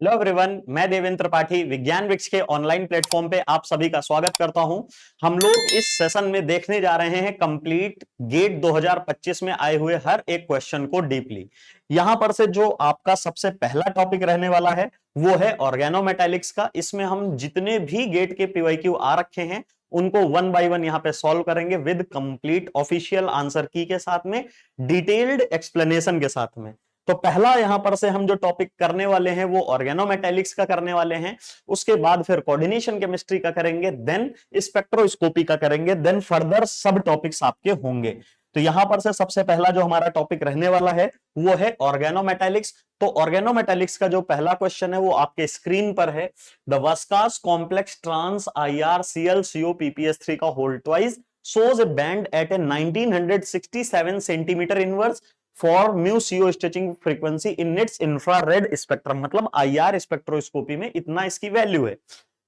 Hello everyone, मैं देवेंद्र त्रिपाठी विज्ञान वृक्ष के ऑनलाइन प्लेटफॉर्म पे आप सभी का स्वागत करता हूं। हम लोग इस सेशन में देखने जा रहे हैं कंप्लीट गेट 2025 में आए हुए हर एक क्वेश्चन को डीपली। यहां पर से जो आपका सबसे पहला टॉपिक रहने वाला है वो है ऑर्गेनोमेटालिक्स का। इसमें हम जितने भी गेट के पीवाईक्यू आ रखे हैं उनको वन बाय वन यहां पे सॉल्व करेंगे विद कंप्लीट ऑफिशियल आंसर की के साथ में, डिटेल्ड एक्सप्लेनेशन के साथ में। तो पहला यहां पर से हम जो टॉपिक करने वाले हैं वो ऑर्गेनोमेटालिक्स का करने वाले हैं। उसके बाद फिर कोऑर्डिनेशन केमिस्ट्री का करेंगे, देन स्पेक्ट्रोस्कोपी का करेंगे, देन फर्दर सब टॉपिक्स आपके होंगे। तो यहां पर से सबसे पहला जो हमारा टॉपिक रहने वाला है वो है ऑर्गेनोमेटालिक्स। तो ऑर्गेनोमेटालिक्स का जो पहला क्वेश्चन है वो आपके स्क्रीन पर है। The Vaska's complex trans IRCl CO PPS3 का whole twice shows a band at a 1967 centimeter inverse for mu CO stretching frequency in its infrared spectrum। मतलब IR स्पेक्ट्रोस्कोपी में इतना इसकी वैल्यू है।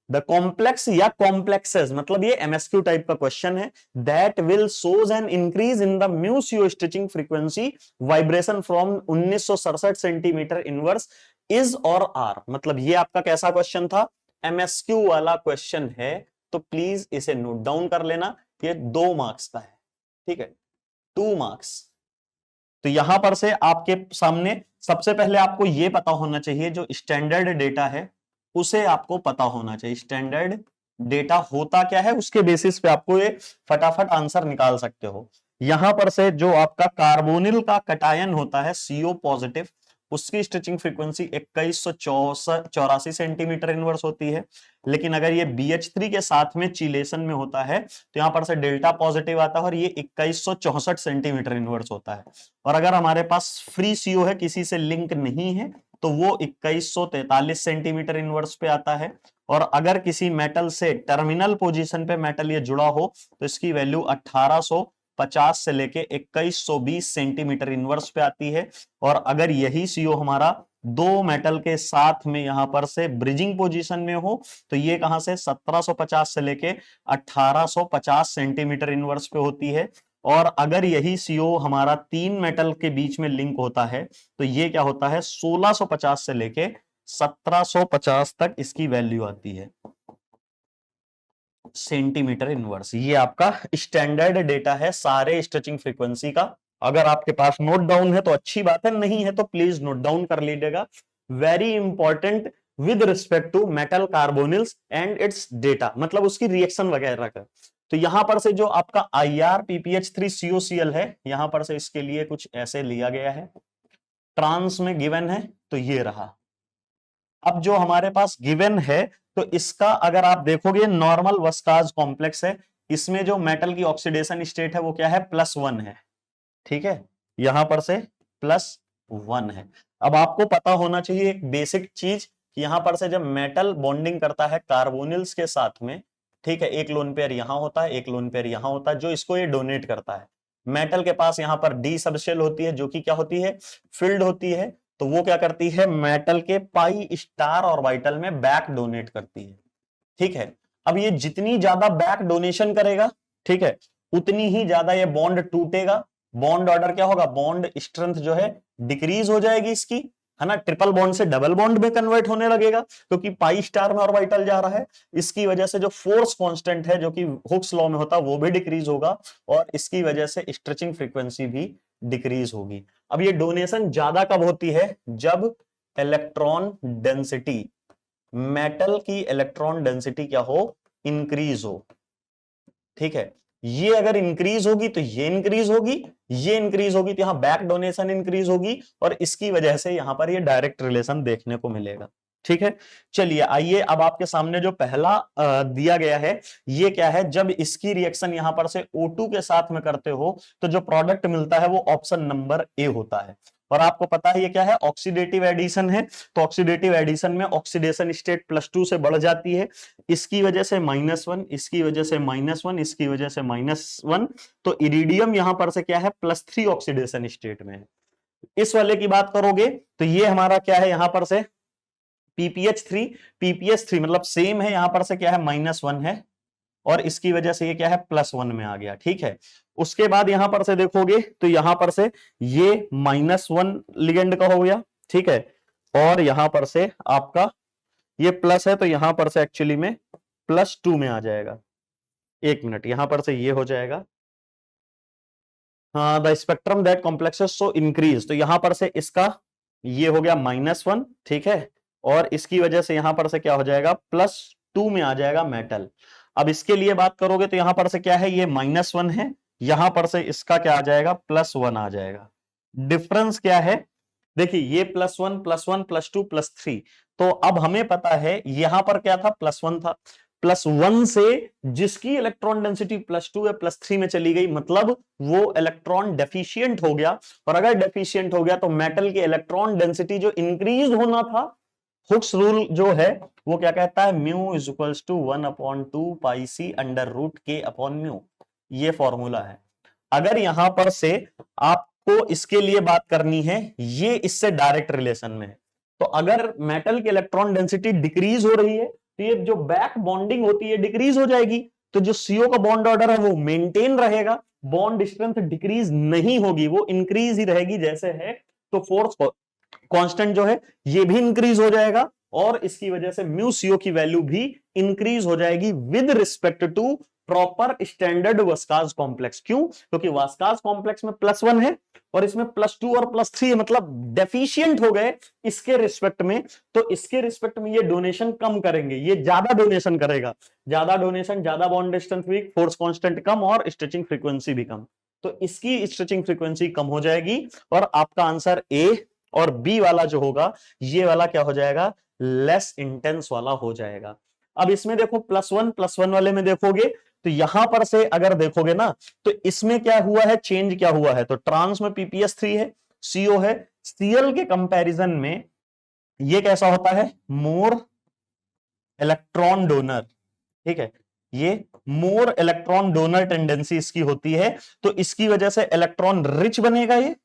द कॉम्प्लेक्स या कॉम्प्लेक्सेस, मतलब ये MSQ type का क्वेश्चन है। That will shows an increase in the mu CO stretching frequency vibration from 1967 centimetre inverse is और आर। मतलब ये आपका कैसा क्वेश्चन था? MSQ वाला क्वेश्चन है। तो प्लीज इसे नोट डाउन कर लेना, ये 2 मार्क्स का है, ठीक है, 2 मार्क्स। तो यहां पर से आपके सामने सबसे पहले आपको यह पता होना चाहिए, जो स्टैंडर्ड डेटा है उसे आपको पता होना चाहिए। स्टैंडर्ड डेटा होता क्या है, उसके बेसिस पे आपको ये फटाफट आंसर निकाल सकते हो। यहां पर से जो आपका कार्बोनिल का कटायन होता है CO पॉजिटिव, उसकी स्ट्रेचिंग फ्रीक्वेंसी 2184 सेंटीमीटर इनवर्स होती है। लेकिन अगर ये BH3 के साथ में चिलेशन में होता है तो यहां पर से डेल्टा पॉजिटिव आता है और ये 2164 सेंटीमीटर इनवर्स होता है। और अगर हमारे पास फ्री CO है, किसी से लिंक नहीं है, तो वो 2143 सेंटीमीटर इनवर्स पे आता है। और अगर किसी मेटल से टर्मिनल पोजीशन पे मेटल ये जुड़ा हो तो इसकी वैल्यू 1850 से लेके 2120 सेंटीमीटर इनवर्स पे आती है। और अगर यही CO हमारा दो मेटल के साथ में यहां पर से ब्रिजिंग पोजीशन में हो तो ये कहां से 1750 से लेके 1850 सेंटीमीटर इनवर्स पे होती है। और अगर यही CO हमारा 3 मेटल के बीच में लिंक होता है तो ये क्या होता है, 1650 से लेके 1750 तक इसकी वैल्यू आती है सेंटीमीटर इनवर्स। ये आपका स्टैंडर्ड डेटा है सारे स्ट्रेचिंग फ्रीक्वेंसी का। अगर आपके पास नोट डाउन है तो अच्छी बात है, नहीं है तो प्लीज नोट डाउन कर लीजिएगा। Very important with respect to metal carbonyls and its data, मतलब उसकी रिएक्शन वगैरह का। तो यहां पर से जो आपका IRPPH3COCl है, यहां पर से इसके लिए कुछ ऐसे लिया गया है, ट्रांस में गिवन है तो ये रहा। अब जो हमारे पास गिवन है तो इसका अगर आप देखोगे नॉर्मल वस्काज कॉम्प्लेक्स है, इसमें जो मेटल की ऑक्सीडेशन स्टेट है वो क्या है, +1 है, ठीक है, यहां पर से +1 है। अब आपको पता होना चाहिए एक बेसिक चीज, यहां पर से जब मेटल बॉन्डिंग करता है कार्बोनिल्स के साथ में, ठीक है, एक लोन पेयर यहां होता है, एक लोन पेयर यहां होता है, जो इसको ये डोनेट करता है। मेटल के पास यहां पर डी सबशेल होती है जो कि क्या होती है, फिल्ड होती है। तो वो क्या करती है, मेटल के पाई स्टार ऑर्बिटल में बैक डोनेट करती है, ठीक है। अब ये जितनी ज्यादा बैक डोनेशन करेगा, ठीक है, उतनी ही ज्यादा ये बॉन्ड टूटेगा। बॉन्ड ऑर्डर क्या होगा, बॉन्ड स्ट्रेंथ जो है डिक्रीज हो जाएगी इसकी, है ना, ट्रिपल बॉन्ड से डबल बॉन्ड में कन्वर्ट होने लगेगा क्योंकि पाई स्टार में ऑर्बिटल जा रहा है। इसकी वजह से जो फोर्स कांस्टेंट है जो कि हुक्स लॉ में होता है वो भी डिक्रीज होगा और इसकी वजह से स्ट्रेचिंग फ्रीक्वेंसी भी डिक्रीज होगी। अब ये डोनेशन ज्यादा कब होती है, जब इलेक्ट्रॉन डेंसिटी, मेटल की इलेक्ट्रॉन डेंसिटी क्या हो, इंक्रीज हो, ठीक है। ये अगर इंक्रीज होगी तो ये इंक्रीज होगी, ये इंक्रीज होगी तो यहां बैक डोनेशन इंक्रीज होगी और इसकी वजह से यहां पर ये डायरेक्ट रिलेशन देखने को मिलेगा, ठीक है। चलिए आइए, अब आपके सामने जो पहला दिया गया है ये क्या है, जब इसकी रिएक्शन यहां पर से O2 के साथ में करते हो तो जो प्रोडक्ट मिलता है वो ऑप्शन नंबर ए होता है। और आपको पता है ये क्या है, ऑक्सीडेटिव एडिशन है। तो ऑक्सीडेटिव एडिशन में ऑक्सीडेशन स्टेट +2 से बढ़ जाती है, इसकी वजह से -1, इसकी वजह से -1, इसकी वजह से -1। तो इरिडियम यहां पर से क्या है, +3 ऑक्सीडेशन स्टेट में है। इस वाले की बात करोगे तो ये हमारा क्या है, यहां पर से PPH3 मतलब सेम है, यहां पर से क्या है, -1 है और इसकी वजह से ये क्या है, +1 में आ गया, ठीक है। उसके बाद यहां पर से देखोगे तो यहां पर से ये -1 लिगेंड का हो गया, ठीक है। और यहां पर से आपका ये प्लस है तो यहां पर से एक्चुअली में +2 में आ जाएगा। एक मिनट, यहां पर से ये हो जाएगा, हाँ, the spectrum that complexes so increase, तो यहां पर से इसका ये हो गया -1, ठीक है, और इसकी वजह से यहां पर से क्या हो जाएगा, +2 में आ जाएगा मेटल। अब इसके लिए बात करोगे तो यहां पर से क्या है, ये -1 है, यहां पर से इसका क्या आ जाएगा, +1 आ जाएगा। डिफरेंस क्या है, देखिए ये +1 +1 +2 +3, तो अब हमें पता है यहां पर क्या था, +1 था, +1 से जिसकी इलेक्ट्रॉन डेंसिटी +2 या +3 में चली गई, मतलब वो इलेक्ट्रॉन डेफिशिएंट हो गया। और अगर डेफिशिएंट हो गया तो मेटल की इलेक्ट्रॉन डेंसिटी जो इंक्रीज होना था, हुक्स रूल जो है वो क्या कहता है, म्यू इज इक्वल्स टू 1/2 पाई सी √k/म्यू, ये फॉर्मूला है। अगर यहां पर से आपको इसके लिए बात करनी है, ये इससे डायरेक्ट रिलेशन में है, तो अगर मेटल की इलेक्ट्रॉन डेंसिटी डिक्रीज हो रही है तो ये जो बैक बॉन्डिंग होती है डिक्रीज हो जाएगी, तो जो सीओ का बॉन्ड ऑर्डर है वो मेंटेन रहेगा, बॉन्ड स्ट्रेंथ डिक्रीज नहीं होगी, वो इंक्रीज ही रहेगी जैसे है। तो फोर्स कांस्टेंट जो है ये भी इंक्रीज हो जाएगा और इसकी वजह से म्यू सीओ की वैल्यू भी इंक्रीज हो जाएगी with respect to proper standard Vaska's complex. क्यों? क्योंकि वास्काज कॉम्प्लेक्स में +1 है और इसमें +2 और +3 है, मतलब डेफिशिएंट हो गए इसके रिस्पेक्ट में, तो इसके रिस्पेक्ट में ये डोनेशन कम करेंगे, ये ज्यादा डोनेशन करेगा, ज्यादा डोनेशन, ज्यादा bond strength weak, force constant कम और स्ट्रेचिंग फ्रीक्वेंसी भी कम, तो इसकी स्ट्रेचिंग फ्रीक्वेंसी कम हो जाएगी और आपका आंसर ए और बी वाला जो होगा ये वाला क्या हो जाएगा, लेस इंटेंस वाला हो जाएगा। अब इसमें देखो +1 वाले में देखोगे तो यहां पर से अगर देखोगे ना तो इसमें क्या हुआ है, चेंज क्या हुआ है, तो ट्रांस में PPS3 है, CO है, Cl के कंपैरिजन में ये कैसा होता है, मोर इलेक्ट्रॉन डोनर, ठीक है, ये मोर इलेक्ट्रॉन डोनर टेंडेंसी इसकी होती है, तो इसकी वजह से इलेक्ट्रॉन रिच बनेगा ये।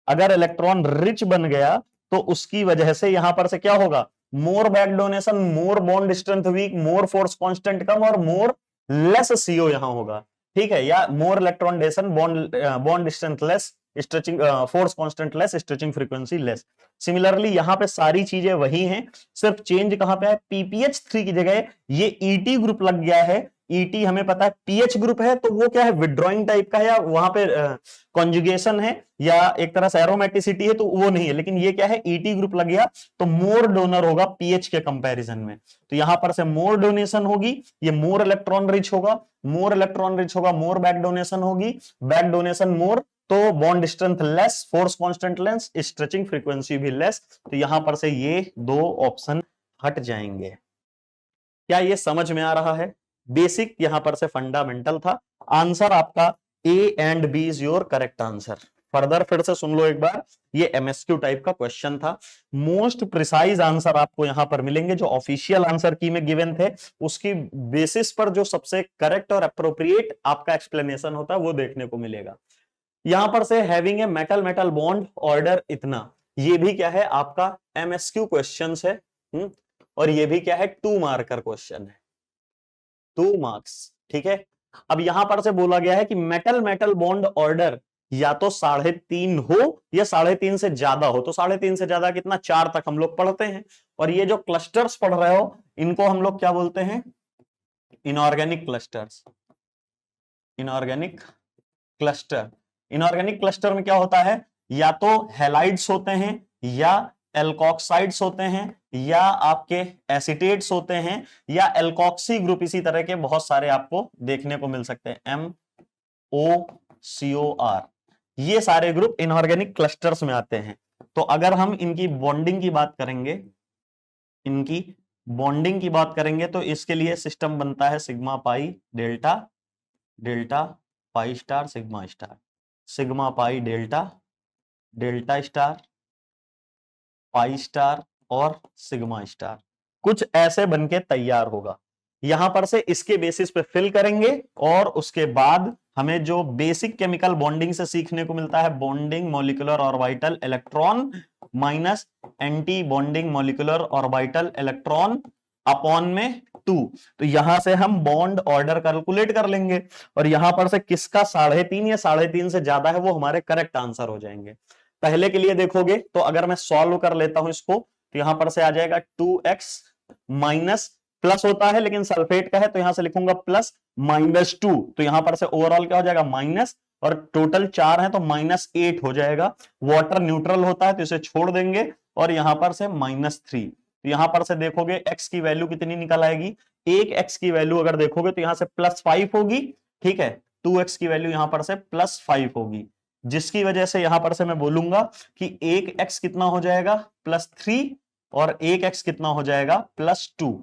अगर इलेक्ट्रॉन रिच बन गया तो उसकी वजह से यहां पर से क्या होगा, more back donation, more bond strength weak, more force constant कम और मोर लेस सीओ यहां होगा, ठीक है, या more electron donation, bond strength less, stretching force constant less, stretching frequency less. Similarly यहां पे सारी चीजें वही हैं, सिर्फ चेंज कहां पे है, PPH3 की जगह ये ET ग्रुप लग गया है। ET हमें पता है PH ग्रुप है तो वो क्या है, विड्रॉइंग टाइप का है, या वहां पे कॉन्जुगेशन है या एक तरह से एरोमेटिसिटी है, तो वो नहीं है, लेकिन ये क्या है, ET ग्रुप लग गया तो मोर डोनर होगा PH के कंपैरिजन में, तो यहां पर से मोर डोनेशन होगी, ये मोर इलेक्ट्रॉन रिच होगा, मोर इलेक्ट्रॉन रिच होगा, मोर बैक डोनेशन होगी, बैक डोनेशन मोर, तो bond strength less, force constant less, stretching frequency भी लेस, तो यहां पर से ये दो ऑप्शन हट जाएंगे। क्या ये समझ में आ रहा है? बेसिक यहां पर से फंडामेंटल था। आंसर आपका A and B is your correct answer. Further फिर से सुन लो एक बार, ये MSQ टाइप का क्वेश्चन था, मोस्ट प्रिसाइज आंसर आपको यहां पर मिलेंगे, जो ऑफिशियल आंसर की में गिवन थे उसकी बेसिस पर जो सबसे करेक्ट और अप्रोप्रिएट आपका एक्सप्लेनेशन होता है वो देखने को मिलेगा। यहां पर से having a metal metal bond order इतना, ये भी क्या है आपका MSQ क्वेश्चंस है, और ये भी क्या है 2 मार्कर क्वेश्चन है, 2 मार्क्स, ठीक है। अब यहां पर से बोला गया है कि मेटल मेटल बॉन्ड ऑर्डर या तो 3.5 हो या 3.5 से ज्यादा हो, तो 3.5 से ज्यादा कितना, 4 तक हम लोग पढ़ते हैं, और ये जो क्लस्टर्स पढ़ रहे हो इनको हम लोग क्या बोलते हैं, inorganic clusters, inorganic cluster. Inorganic cluster में क्या होता है, या तो हैलाइड्स होते हैं या एल्कोक्साइड्स होते हैं या आपके एसिटेट्स होते हैं या एल्कोक्सी ग्रुप, इसी तरह के बहुत सारे आपको देखने को मिल सकते हैं, MOCOR, ये सारे ग्रुप इनऑर्गेनिक क्लस्टर्स में आते हैं। तो अगर हम इनकी बॉन्डिंग की बात करेंगे, इनकी बॉन्डिंग की बात करेंगे तो इसके लिए सिस्टम बनता है sigma pi delta, delta pi star sigma star, sigma pi delta, delta star, pi star और सिग्मा स्टार, कुछ ऐसे बनके तैयार होगा। यहां पर से इसके बेसिस पे फिल करेंगे और उसके बाद हमें जो बेसिक केमिकल बॉन्डिंग से सीखने को मिलता है, bonding molecular orbital electron minus anti bonding molecular orbital electron upon में 2, तो यहां से हम बॉन्ड ऑर्डर कैलकुलेट कर लेंगे और यहां पर से किसका 3.5 या 3.5 से ज्यादा है वो हमारे करेक्ट आंसर हो जाएंगे। पहले के लिए देखोगे तो अगर मैं सॉल्व कर लेता हूं इसको, तो यहां पर से आ जाएगा 2x माइनस, प्लस होता है लेकिन सल्फेट का है तो यहां से लिखूंगा प्लस -2, तो यहां पर से ओवरऑल क्या हो जाएगा माइनस, और टोटल 4 है तो -8 हो जाएगा। वाटर न्यूट्रल होता है तो इसे छोड़ देंगे, और यहां पर से -3, तो यहां पर से देखोगे x की वैल्यू कितनी निकल आएगी, एक x की वैल्यू अगर देखोगे तो यहां से +5 होगी, ठीक है, 2x की वैल्यू यहां पर से +5 होगी, जिसकी वजह से यहां पर से मैं बोलूंगा कि एक x कितना हो जाएगा +3, और एक x कितना हो जाएगा +2।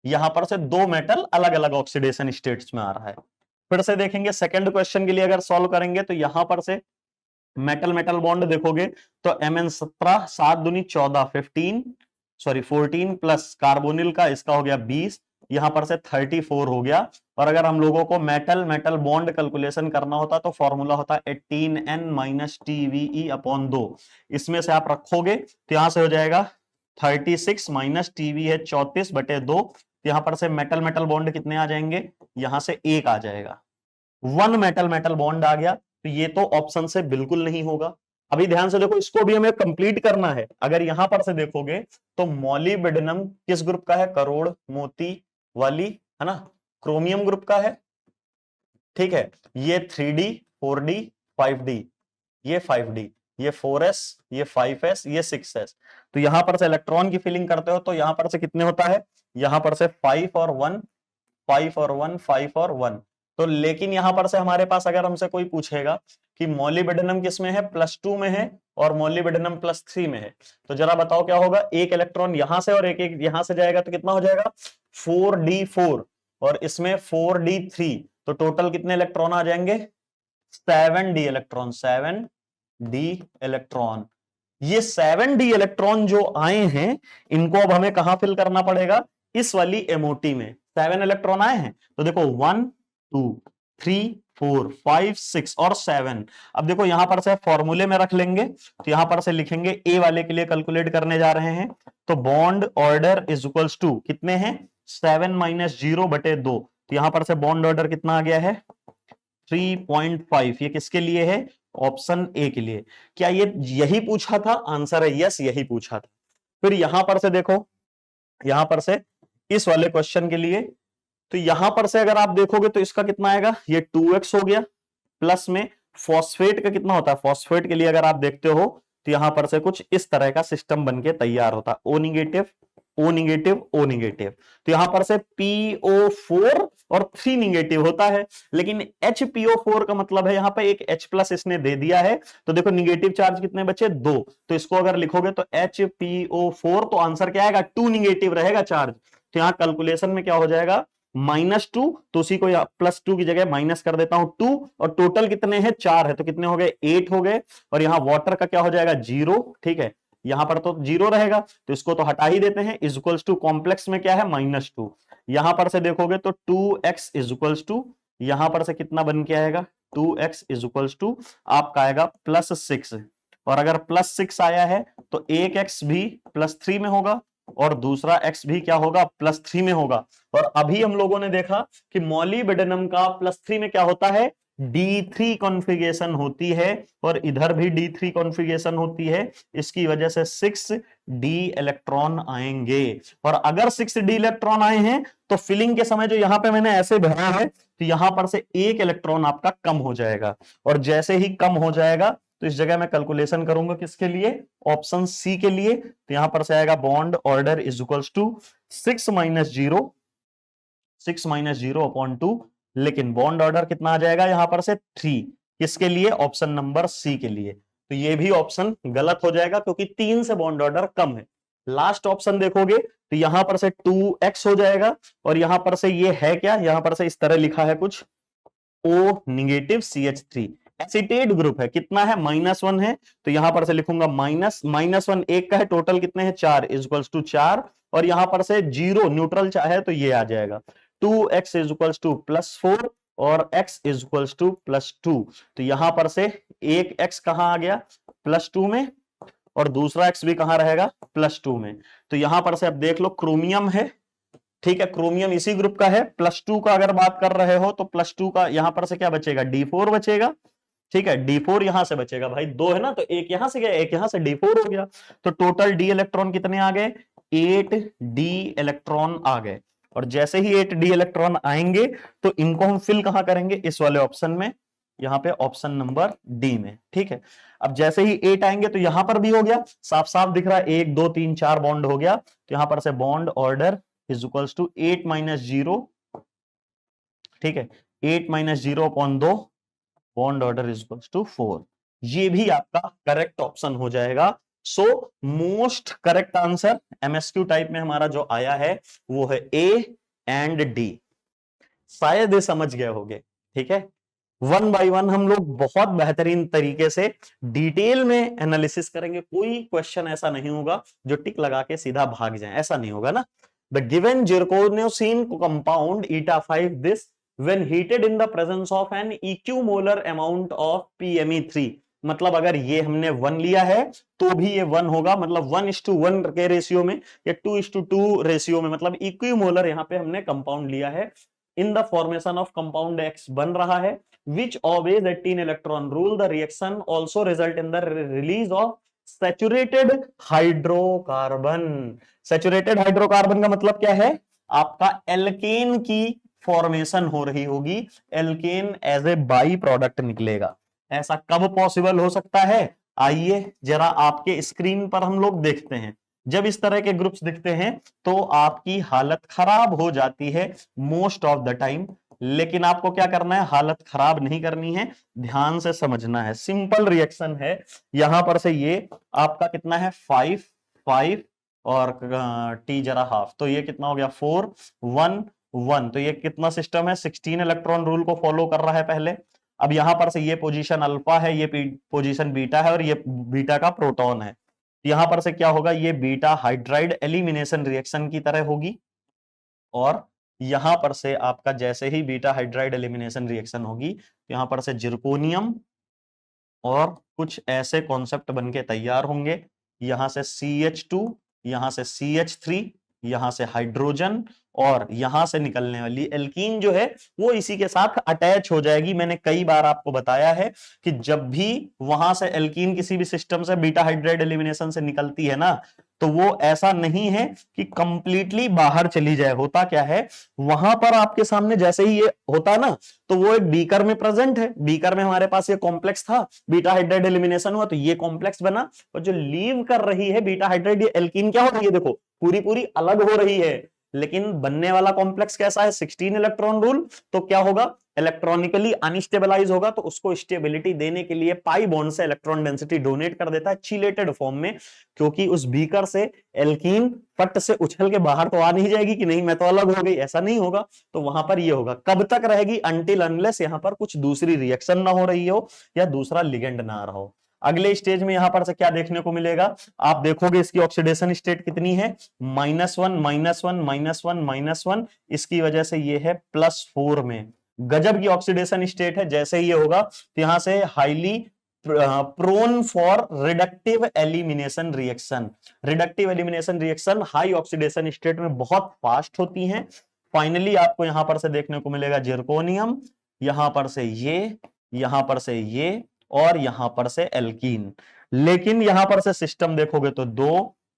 यहां पर से दो मेटल अलग अलग ऑक्सीडेशन स्टेट्स में आ रहा है। फिर से देखेंगे सेकंड क्वेश्चन के लिए अगर सॉल्व करेंगे तो यहां पर से मेटल मेटल बॉन्ड देखोगे तो Mn17 7 दूनी 14 15 सॉरी 14 प्लस कार्बोनिल का इसका हो गया 20, यहां पर से 34 हो गया। और अगर हम लोगों को मेटल मेटल बॉन्ड कैलकुलेशन करना होता तो फॉर्मूला होता 18n माइनस TVE अपॉन 2, इसमें से आप रखोगे तो यहां से हो जाएगा 36 माइनस टीवी है 34/2, तो यहां पर से मेटल मेटल बॉन्ड कितने आ जाएंगे, यहां से एक आ जाएगा, वन मेटल मेटल बॉन्ड आ गया, तो ये तो ऑप्शन से बिल्कुल नहीं होगा। अभी ध्यान से देखो, इसको भी हमें कंप्लीट करना है। अगर यहां पर से देखोगे तो मॉलिब्डेनम किस ग्रुप का है, करोड़ मोती वाली, है ना, क्रोमियम ग्रुप का है, ठीक है, ये 3D 4D 5D, ये 5D, ये 4s, ये 5s, ये 6s, तो यहां पर से इलेक्ट्रॉन की फिलिंग करते हो तो यहां पर से कितने होता है, यहां पर से 5 और 1 5 और 1 5 और 1, तो लेकिन यहां पर से हमारे पास अगर हमसे कोई पूछेगा कि मॉलिब्डेनम किस में है, +2 में है और मॉलिब्डेनम +3 में है, तो जरा बताओ क्या होगा, एक इलेक्ट्रॉन यहां से और एक एक यहां से जाएगा तो कितना हो जाएगा 4d4, और इसमें 4d3, तो टोटल कितने इलेक्ट्रॉन आ जाएंगे 7d इलेक्ट्रॉन, 7d इलेक्ट्रॉन। ये 7d इलेक्ट्रॉन जो आए हैं इनको अब हमें कहां फिल करना पड़ेगा, इस वाली एमओटी में 7 इलेक्ट्रॉन आए हैं, तो देखो 1 2 3 4 5 6 और 7। अब देखो यहां पर से फॉर्मूले में रख लेंगे, तो यहां पर से लिखेंगे ए वाले के लिए कैलकुलेट करने जा रहे हैं, तो bond order is equals to कितने हैं 7 - 0/2, तो यहां पर से बॉन्ड ऑर्डर कितना आ गया है 3.5, ये किसके लिए है, ऑप्शन ए के लिए। क्या ये यही पूछा था, आंसर है यस, यही पूछा था। फिर यहां पर से देखो, यहां पर से इस वाले क्वेश्चन के लिए, तो यहां पर से अगर आप देखोगे तो इसका कितना आएगा, ये 2x हो गया, प्लस में फॉस्फेट का कितना होता है, फॉस्फेट के लिए अगर आप देखते हो तो यहां पर से कुछ इस तरह का सिस्टम बनके तैयार होता है, O negative O negative O negative, तो यहां पर से PO4 और 3 नेगेटिव होता है, लेकिन HPO4 का मतलब है यहां पे एक H+ इसने दे दिया है, तो देखो नेगेटिव चार्ज कितने बचे 2, तो इसको अगर लिखोगे तो HPO4, तो आंसर क्या आएगा 2 नेगेटिव रहेगा चार्ज, तो यहां कैलकुलेशन में क्या हो जाएगा -2, तो उसी को +2 की जगह माइनस कर देता हूं 2, और टोटल कितने हैं 4 है, तो कितने हो गए 8 हो गए, और यहां वाटर का क्या हो जाएगा 0, ठीक है, यहां पर तो 0 रहेगा तो इसको तो हटा ही देते हैं, इज इक्वल्स टू कॉम्प्लेक्स में क्या है -2, यहां पर से देखोगे तो 2x इज इक्वल्स टू, यहां पर से कितना बन के आएगा 2x इज इक्वल्स टू आपका आएगा +6, और अगर +6 आया है तो एक x भी +3 में होगा और दूसरा x भी क्या होगा +3 में होगा। और अभी हम लोगों ने देखा कि मॉलिब्डेनम का +3 में क्या होता है D3 कॉन्फ़िगरेशन होती है, और इधर भी D3 कॉन्फ़िगरेशन होती है, इसकी वजह से 6d इलेक्ट्रॉन आएंगे। और अगर 6d इलेक्ट्रॉन आए हैं तो फिलिंग के समय जो यहां पे मैंने ऐसे भरा है तो यहां पर से एक इलेक्ट्रॉन आपका कम हो जाएगा, और जैसे ही कम हो जाएगा तो इस जगह मैं कैलकुलेशन करूंगा किसके लिए, ऑप्शन सी के लिए, तो यहां पर से आएगा bond order is equals to 6 - 0/2, लेकिन बॉन्ड ऑर्डर कितना आ जाएगा यहां पर से 3, किसके लिए, ऑप्शन नंबर सी के लिए, तो ये भी ऑप्शन गलत हो जाएगा क्योंकि 3 से बॉन्ड ऑर्डर कम है। लास्ट ऑप्शन देखोगे तो यहां पर से 2x हो जाएगा, और यहां पर से ये है क्या, यहां पर से इस तरह लिखा है कुछ O negative CH3, acetate group है, कितना है -1 है, तो यहां पर से लिखूंगा -1 एक का है, टोटल कितने हैं 4 इज इक्वल्स टू 4, और यहां पर से 0 न्यूट्रल चाहे तो ये आ जाएगा 2x इज इक्वल्स टू +4 और x इज इक्वल्स टू +2, तो यहां पर से एक x कहां आ गया +2 में, और दूसरा x भी कहां रहेगा +2 में, तो यहां पर से अब देख लो क्रोमियम है, ठीक है, क्रोमियम इसी ग्रुप का है, +2 का अगर बात कर रहे हो तो +2 का यहां पर से क्या बचेगा D4 बचेगा, ठीक है, D4 यहां से बचेगा भाई, दो है ना, तो एक यहां से गया, एक यहां से, D4 हो गया। तो टोटल डी इलेक्ट्रॉन कितने आ गए? 8d इलेक्ट्रॉन आ गए। और जैसे ही 8d इलेक्ट्रॉन आएंगे तो इनको हम फिल कहां करेंगे? इस वाले ऑप्शन में, यहां पे ऑप्शन नंबर डी में। ठीक है, अब जैसे ही 8 आएंगे तो यहां पर भी हो गया, साफ साफ दिख रहा है, 1 2 3 4 बॉन्ड हो गया। तो यहां पर से bond order is equals to 8 minus 0। ठीक है, 8 minus 0 upon 2, bond order is equals to 4। ये भी आपका करेक्ट ऑप्शन हो जाएगा। So most correct answer MSQ type में हमारा जो आया है वो है ए एंड डी। शायद ये समझ गए होंगे। ठीक है, वन बाय वन हम लोग बहुत बेहतरीन तरीके से डिटेल में एनालिसिस करेंगे। कोई क्वेश्चन ऐसा नहीं होगा जो टिक लगा के सीधा भाग जाए, ऐसा नहीं होगा ना। The given zirconocene compound eta 5 this when heated in the presence of an equimolar amount of PME3, मतलब अगर ये हमने 1 लिया है तो भी ये 1 होगा, मतलब 1:1 के रेशियो में या 2:2 रेशियो में, मतलब इक्विमोलर यहां पे हमने कंपाउंड लिया है। In the formation of compound X बन रहा है which obeys 18 electron rule. The reaction also result in the release of saturated hydrocarbon. Saturated hydrocarbon का मतलब क्या है? आपका एल्केन की फॉर्मेशन हो रही होगी, alkane as a by product निकलेगा। ऐसा कब पॉसिबल हो सकता है? आइए जरा आपके स्क्रीन पर हम लोग देखते हैं। जब इस तरह के ग्रुप्स दिखते हैं तो आपकी हालत खराब हो जाती है मोस्ट ऑफ द टाइम, लेकिन आपको क्या करना है? हालत खराब नहीं करनी है, ध्यान से समझना है। सिंपल रिएक्शन है। यहां पर से ये आपका कितना है? 5 5 और टी जरा हाफ, तो ये कितना हो गया? 4 1 1। तो ये कितना सिस्टम है? 16 इलेक्ट्रॉन रूल को फॉलो कर रहा है पहले। अब यहां पर से ये पोजीशन अल्फा है, ये पोजीशन बीटा है, और ये बीटा का प्रोटॉन है। यहां पर से क्या होगा? ये बीटा हाइड्राइड एलिमिनेशन रिएक्शन की तरह होगी, और यहां पर से आपका जैसे ही बीटा हाइड्राइड एलिमिनेशन रिएक्शन होगी, यहां पर से जिरकोनियम और कुछ ऐसे कॉन्सेप्ट बनके तैयार होंगे। यहां से CH2, यहां से CH3, यहां से हाइड्रोजन, और यहां से निकलने वाली एल्कीन जो है वो इसी के साथ अटैच हो जाएगी। मैंने कई बार आपको बताया है कि जब भी वहां से एल्कीन किसी भी सिस्टम से बीटा हाइड्राइड एलिमिनेशन से निकलती है ना, तो वो ऐसा नहीं है कि कंप्लीटली बाहर चली जाए। होता क्या है, वहां पर आपके सामने जैसे ही ये होता ना, तो वो एक बीकर में प्रेजेंट है, बीकर में हमारे पास ये कॉम्प्लेक्स था, बीटा हाइड्राइड एलिमिनेशन हुआ तो ये कॉम्प्लेक्स बना, और जो लीव कर रही है बीटा हाइड्राइड, ये एल्कीन क्या हो रही है? देखो पूरी पूरी अलग हो रही है, लेकिन बनने वाला कॉम्प्लेक्स कैसा है? 16 इलेक्ट्रॉन रूल। तो क्या होगा? इलेक्ट्रॉनिकली अनस्टेबलाइज होगा, तो उसको स्टेबिलिटी देने के लिए पाई बॉन्ड से इलेक्ट्रॉन डेंसिटी डोनेट कर देता है चिलेटेड फॉर्म में, क्योंकि उस बीकर से एल्कीन फट से उछल के बाहर तो आ नहीं जाएगी कि नहीं मैं तो अलग हो गई, ऐसा नहीं होगा। तो वहां पर ये होगा, कब तक रहेगी? अनटिल अनलेस यहां पर कुछ दूसरी रिएक्शन ना हो रही हो या दूसरा लिगेंड ना आ रहा हो। अगले स्टेज में यहां पर से क्या देखने को मिलेगा? आप देखोगे इसकी ऑक्सीडेशन स्टेट कितनी है? -1 -1 -1 -1। इसकी वजह से ये है +4 में। गजब की ऑक्सीडेशन स्टेट है। जैसे ही ये होगा तो यहां से highly prone for reductive elimination reaction. Reductive elimination reaction high oxidation state में बहुत फास्ट होती हैं। फाइनली आपको यहां पर से देखने को मिलेगा जिरकोनियम, यहां पर से ये, यहां पर से ये, और यहां पर से एल्कीन। लेकिन यहां पर से सिस्टम देखोगे तो 2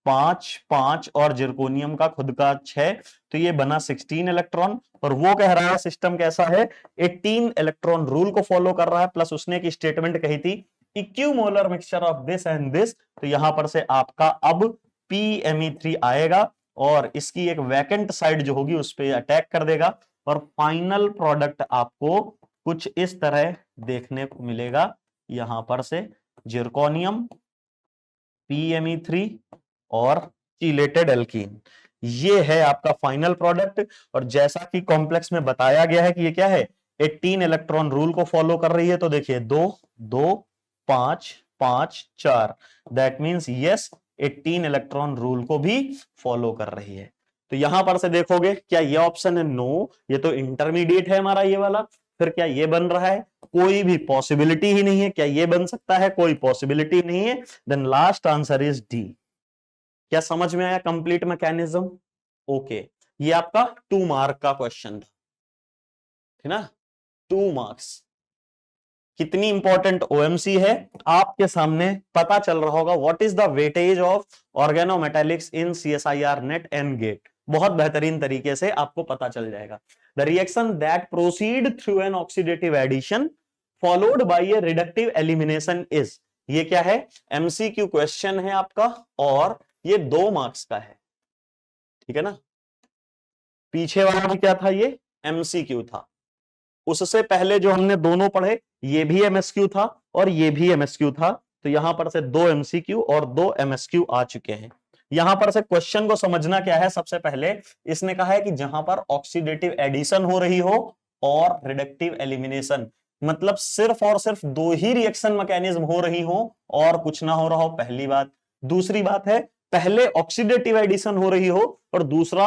5 5 और जिरकोनियम का खुद का 6, तो ये बना 16 इलेक्ट्रॉन। और वो कह रहा है सिस्टम कैसा है? 18 इलेक्ट्रॉन रूल को फॉलो कर रहा है, प्लस उसने एक स्टेटमेंट कही थी equimolar mixture of this and this. तो यहां पर से आपका अब PME3 आएगा और इसकी एक वैकेंट साइड जो होगी उस पर अटैक कर देगा, और फाइनल प्रोडक्ट आपको कुछ इस तरह देखने को मिलेगा। यहां पर से जिरकोनियम, PME3 और चीलेटेड एल्कीन, ये है आपका फाइनल प्रोडक्ट। और जैसा कि कॉम्प्लेक्स में बताया गया है कि ये क्या है? 18 इलेक्ट्रॉन रूल को फॉलो कर रही है। तो देखिए 2 2 5 5 4, that means yes 18 electron rule को भी फॉलो कर रही है। तो यहां पर से देखोगे क्या ये ऑप्शन है? नो, ये तो इंटरमीडिएट है हमारा ये वाला। फिर क्या ये बन रहा है? कोई भी पॉसिबिलिटी ही नहीं है। क्या ये बन सकता है? कोई पॉसिबिलिटी नहीं है। Then last answer is D. क्या समझ में आया कंप्लीट मैकेनिज्म? ओके, ये आपका 2 मार्क का क्वेश्चन था, है ना? 2 मार्क्स। कितनी इंपॉर्टेंट ओएमसी है आपके सामने पता चल रहा होगा। What is the weightage of organometallics in CSIR NET and GATE, बहुत बेहतरीन तरीके से आपको पता चल जाएगा। The reaction that proceed through an oxidative addition followed by a reductive elimination is, ये क्या है, एमसीक्यू क्वेश्चन है आपका और ये 2 मार्क्स का है, ठीक है ना। पीछे वाला भी क्या था, ये एमसीक्यू था। उससे पहले जो हमने दोनों पढ़े ये भी एमएसक्यू था और ये भी एमएसक्यू था, तो यहां पर से 2 एमसीक्यू और 2 एमएसक्यू आ चुके हैं। यहां पर से क्वेश्चन को समझना क्या है, सबसे पहले इसने कहा है कि जहां पर ऑक्सीडेटिव एडिशन हो रही हो और रिडक्टिव एलिमिनेशन, मतलब सिर्फ और सिर्फ 2 ही रिएक्शन मैकेनिज्म हो रही हो और कुछ ना हो रहा हो, पहली बात। दूसरी बात है पहले ऑक्सीडेटिव एडिशन हो रही हो और दूसरा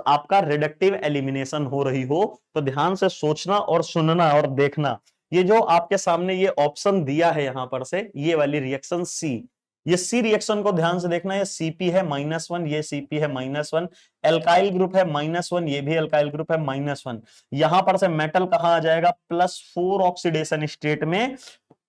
आपका रिडक्टिव एलिमिनेशन हो रही हो। तो ध्यान से सोचना और सुनना और देखना, ये जो आपके सामने ये ऑप्शन दिया है यहां पर से, ये वाली रिएक्शन सी, ये सी रिएक्शन को ध्यान से देखना, ये सीपी है -1, ये सीपी है -1, एल्काइल ग्रुप है -1, ये भी एल्काइल ग्रुप है -1। यहां पर से मेटल कहां आ जाएगा, +4 ऑक्सीडेशन स्टेट में।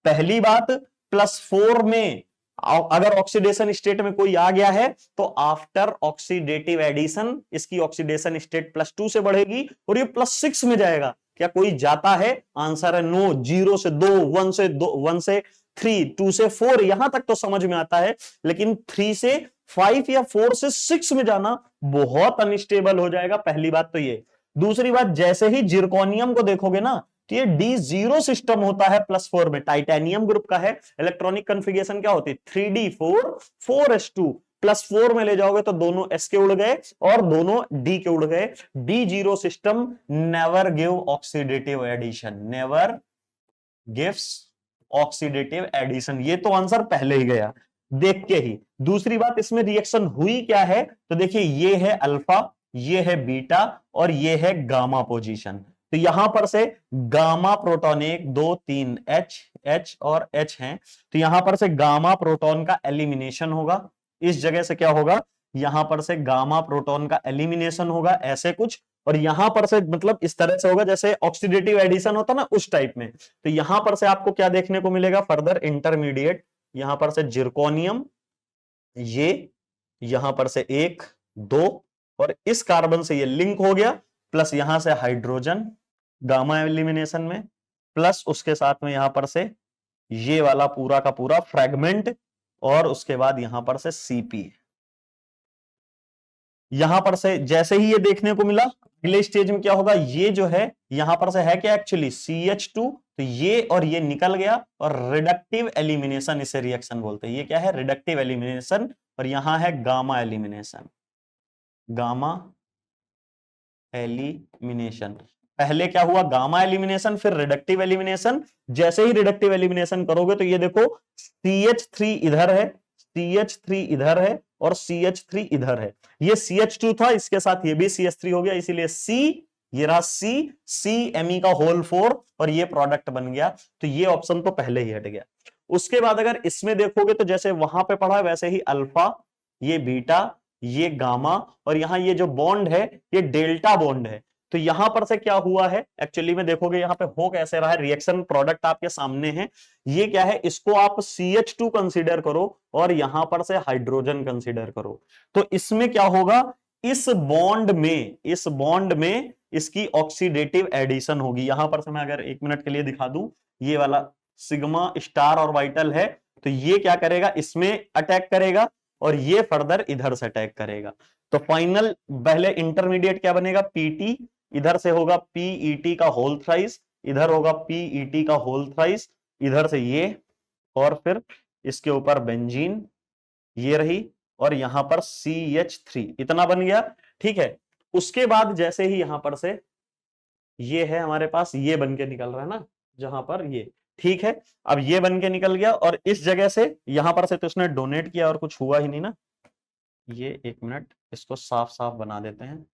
पहली बात, +4 में अगर ऑक्सीडेशन स्टेट में कोई आ गया है तो आफ्टर ऑक्सीडेटिव एडिशन इसकी ऑक्सीडेशन स्टेट +2 से बढ़ेगी और ये +6 में जाएगा। क्या कोई जाता है, आंसर है नो। 0 से 2, 1 से 2, 1 से 3, 2 से 4 यहां तक तो समझ में आता है, लेकिन 3 से 5 या 4 से 6 में जाना बहुत अनस्टेबल हो जाएगा, पहली बात तो ये। दूसरी बात, जैसे ही जिरकोनियम को देखोगे ना, तो ये D0 सिस्टम होता है +4 में, टाइटेनियम ग्रुप का है। इलेक्ट्रॉनिक कॉन्फ़िगरेशन क्या होती है, 3D4 4s2, +4 में ले जाओगे तो दोनों s के उड़ गए और दोनों d के उड़ गए। D0 system never give oxidative addition, never gives oxidative addition, ये तो आंसर पहले ही गया देख के ही। दूसरी बात, इसमें रिएक्शन हुई क्या है, तो देखिए ये है अल्फा, ये है बीटा और ये है गामा पोजीशन। तो यहां पर से गामा प्रोटॉन 1 2 3 H और H हैं, तो यहां पर से गामा प्रोटॉन का एलिमिनेशन होगा। इस जगह से क्या होगा, यहां पर से गामा प्रोटॉन का एलिमिनेशन होगा, ऐसे कुछ। और यहां पर से मतलब इस तरह से होगा जैसे ऑक्सीडेटिव एडिशन होता ना, उस टाइप में। तो यहां पर से आपको क्या देखने को मिलेगा, फर्दर इंटरमीडिएट, यहां पर से जिरकोनियम, ये यहां पर से 1 2 और इस कार्बन से ये लिंक हो गया, प्लस यहां से हाइड्रोजन गामा एलिमिनेशन में, प्लस उसके साथ में यहां पर से ये वाला पूरा का पूरा फ्रेगमेंट, और उसके बाद यहां पर से सीपी। यहां पर से जैसे ही ये देखने को मिला, अगले स्टेज में क्या होगा, ये जो है यहां पर से है क्या एक्चुअली CH2, तो ये और ये निकल गया और रिडक्टिव एलिमिनेशन इसे रिएक्शन बोलते हैं। ये क्या है, रिडक्टिव एलिमिनेशन, और यहां है गामा एलिमिनेशन, गामा एलिमिनेशन। पहले क्या हुआ, गामा एलिमिनेशन, फिर रिडक्टिव एलिमिनेशन। जैसे ही रिडक्टिव एलिमिनेशन करोगे तो ये देखो CH3 इधर है, CH3 इधर है और CH3 इधर है। ये CH2 था, इसके साथ ये भी CH3 हो गया, इसीलिए C, ये रहा CMe का होल 4 और ये प्रोडक्ट बन गया। तो ये ऑप्शन तो पहले ही हट गया। उसके बाद अगर इसमें देखोगे तो जैसे वहां पे पढ़ा वैसे ही अल्फा, ये बीटा, ये गामा, और यहां ये जो बॉन्ड है ये डेल्टा बॉन्ड है। तो यहां पर से क्या हुआ है एक्चुअली में, देखोगे यहां पे हो कैसे रहा है, रिएक्शन प्रोडक्ट आपके सामने है। ये क्या है, इसको आप CH2 कंसीडर करो और यहां पर से हाइड्रोजन कंसीडर करो। तो इसमें क्या होगा, इस बॉन्ड में इसकी ऑक्सीडेटिव एडिशन होगी। यहां पर से मैं अगर 1 मिनट के लिए दिखा दूं, ये वाला सिग्मा स्टार ऑर्बिटल है, तो ये क्या करेगा, इसमें अटैक करेगा और ये फर्दर इधर से अटैक करेगा। तो फाइनल पहले इंटरमीडिएट क्या बनेगा, PT, इधर से होगा PET का होल थ्राइस, इधर होगा PET का होल थ्राइस, इधर से ये, और फिर इसके ऊपर बेंजीन, ये रही, और यहां पर CH3, इतना बन गया, ठीक है। उसके बाद जैसे ही यहां पर से ये है हमारे पास, ये बन के निकल रहा है ना, जहां पर ये, ठीक है। अब ये बन के निकल गया और इस जगह से यहां पर से तो उसने डोनेट किया और कुछ हुआ ही नहीं ना। ये 1 मिनट, इसको साफ साफ बना देते हैं।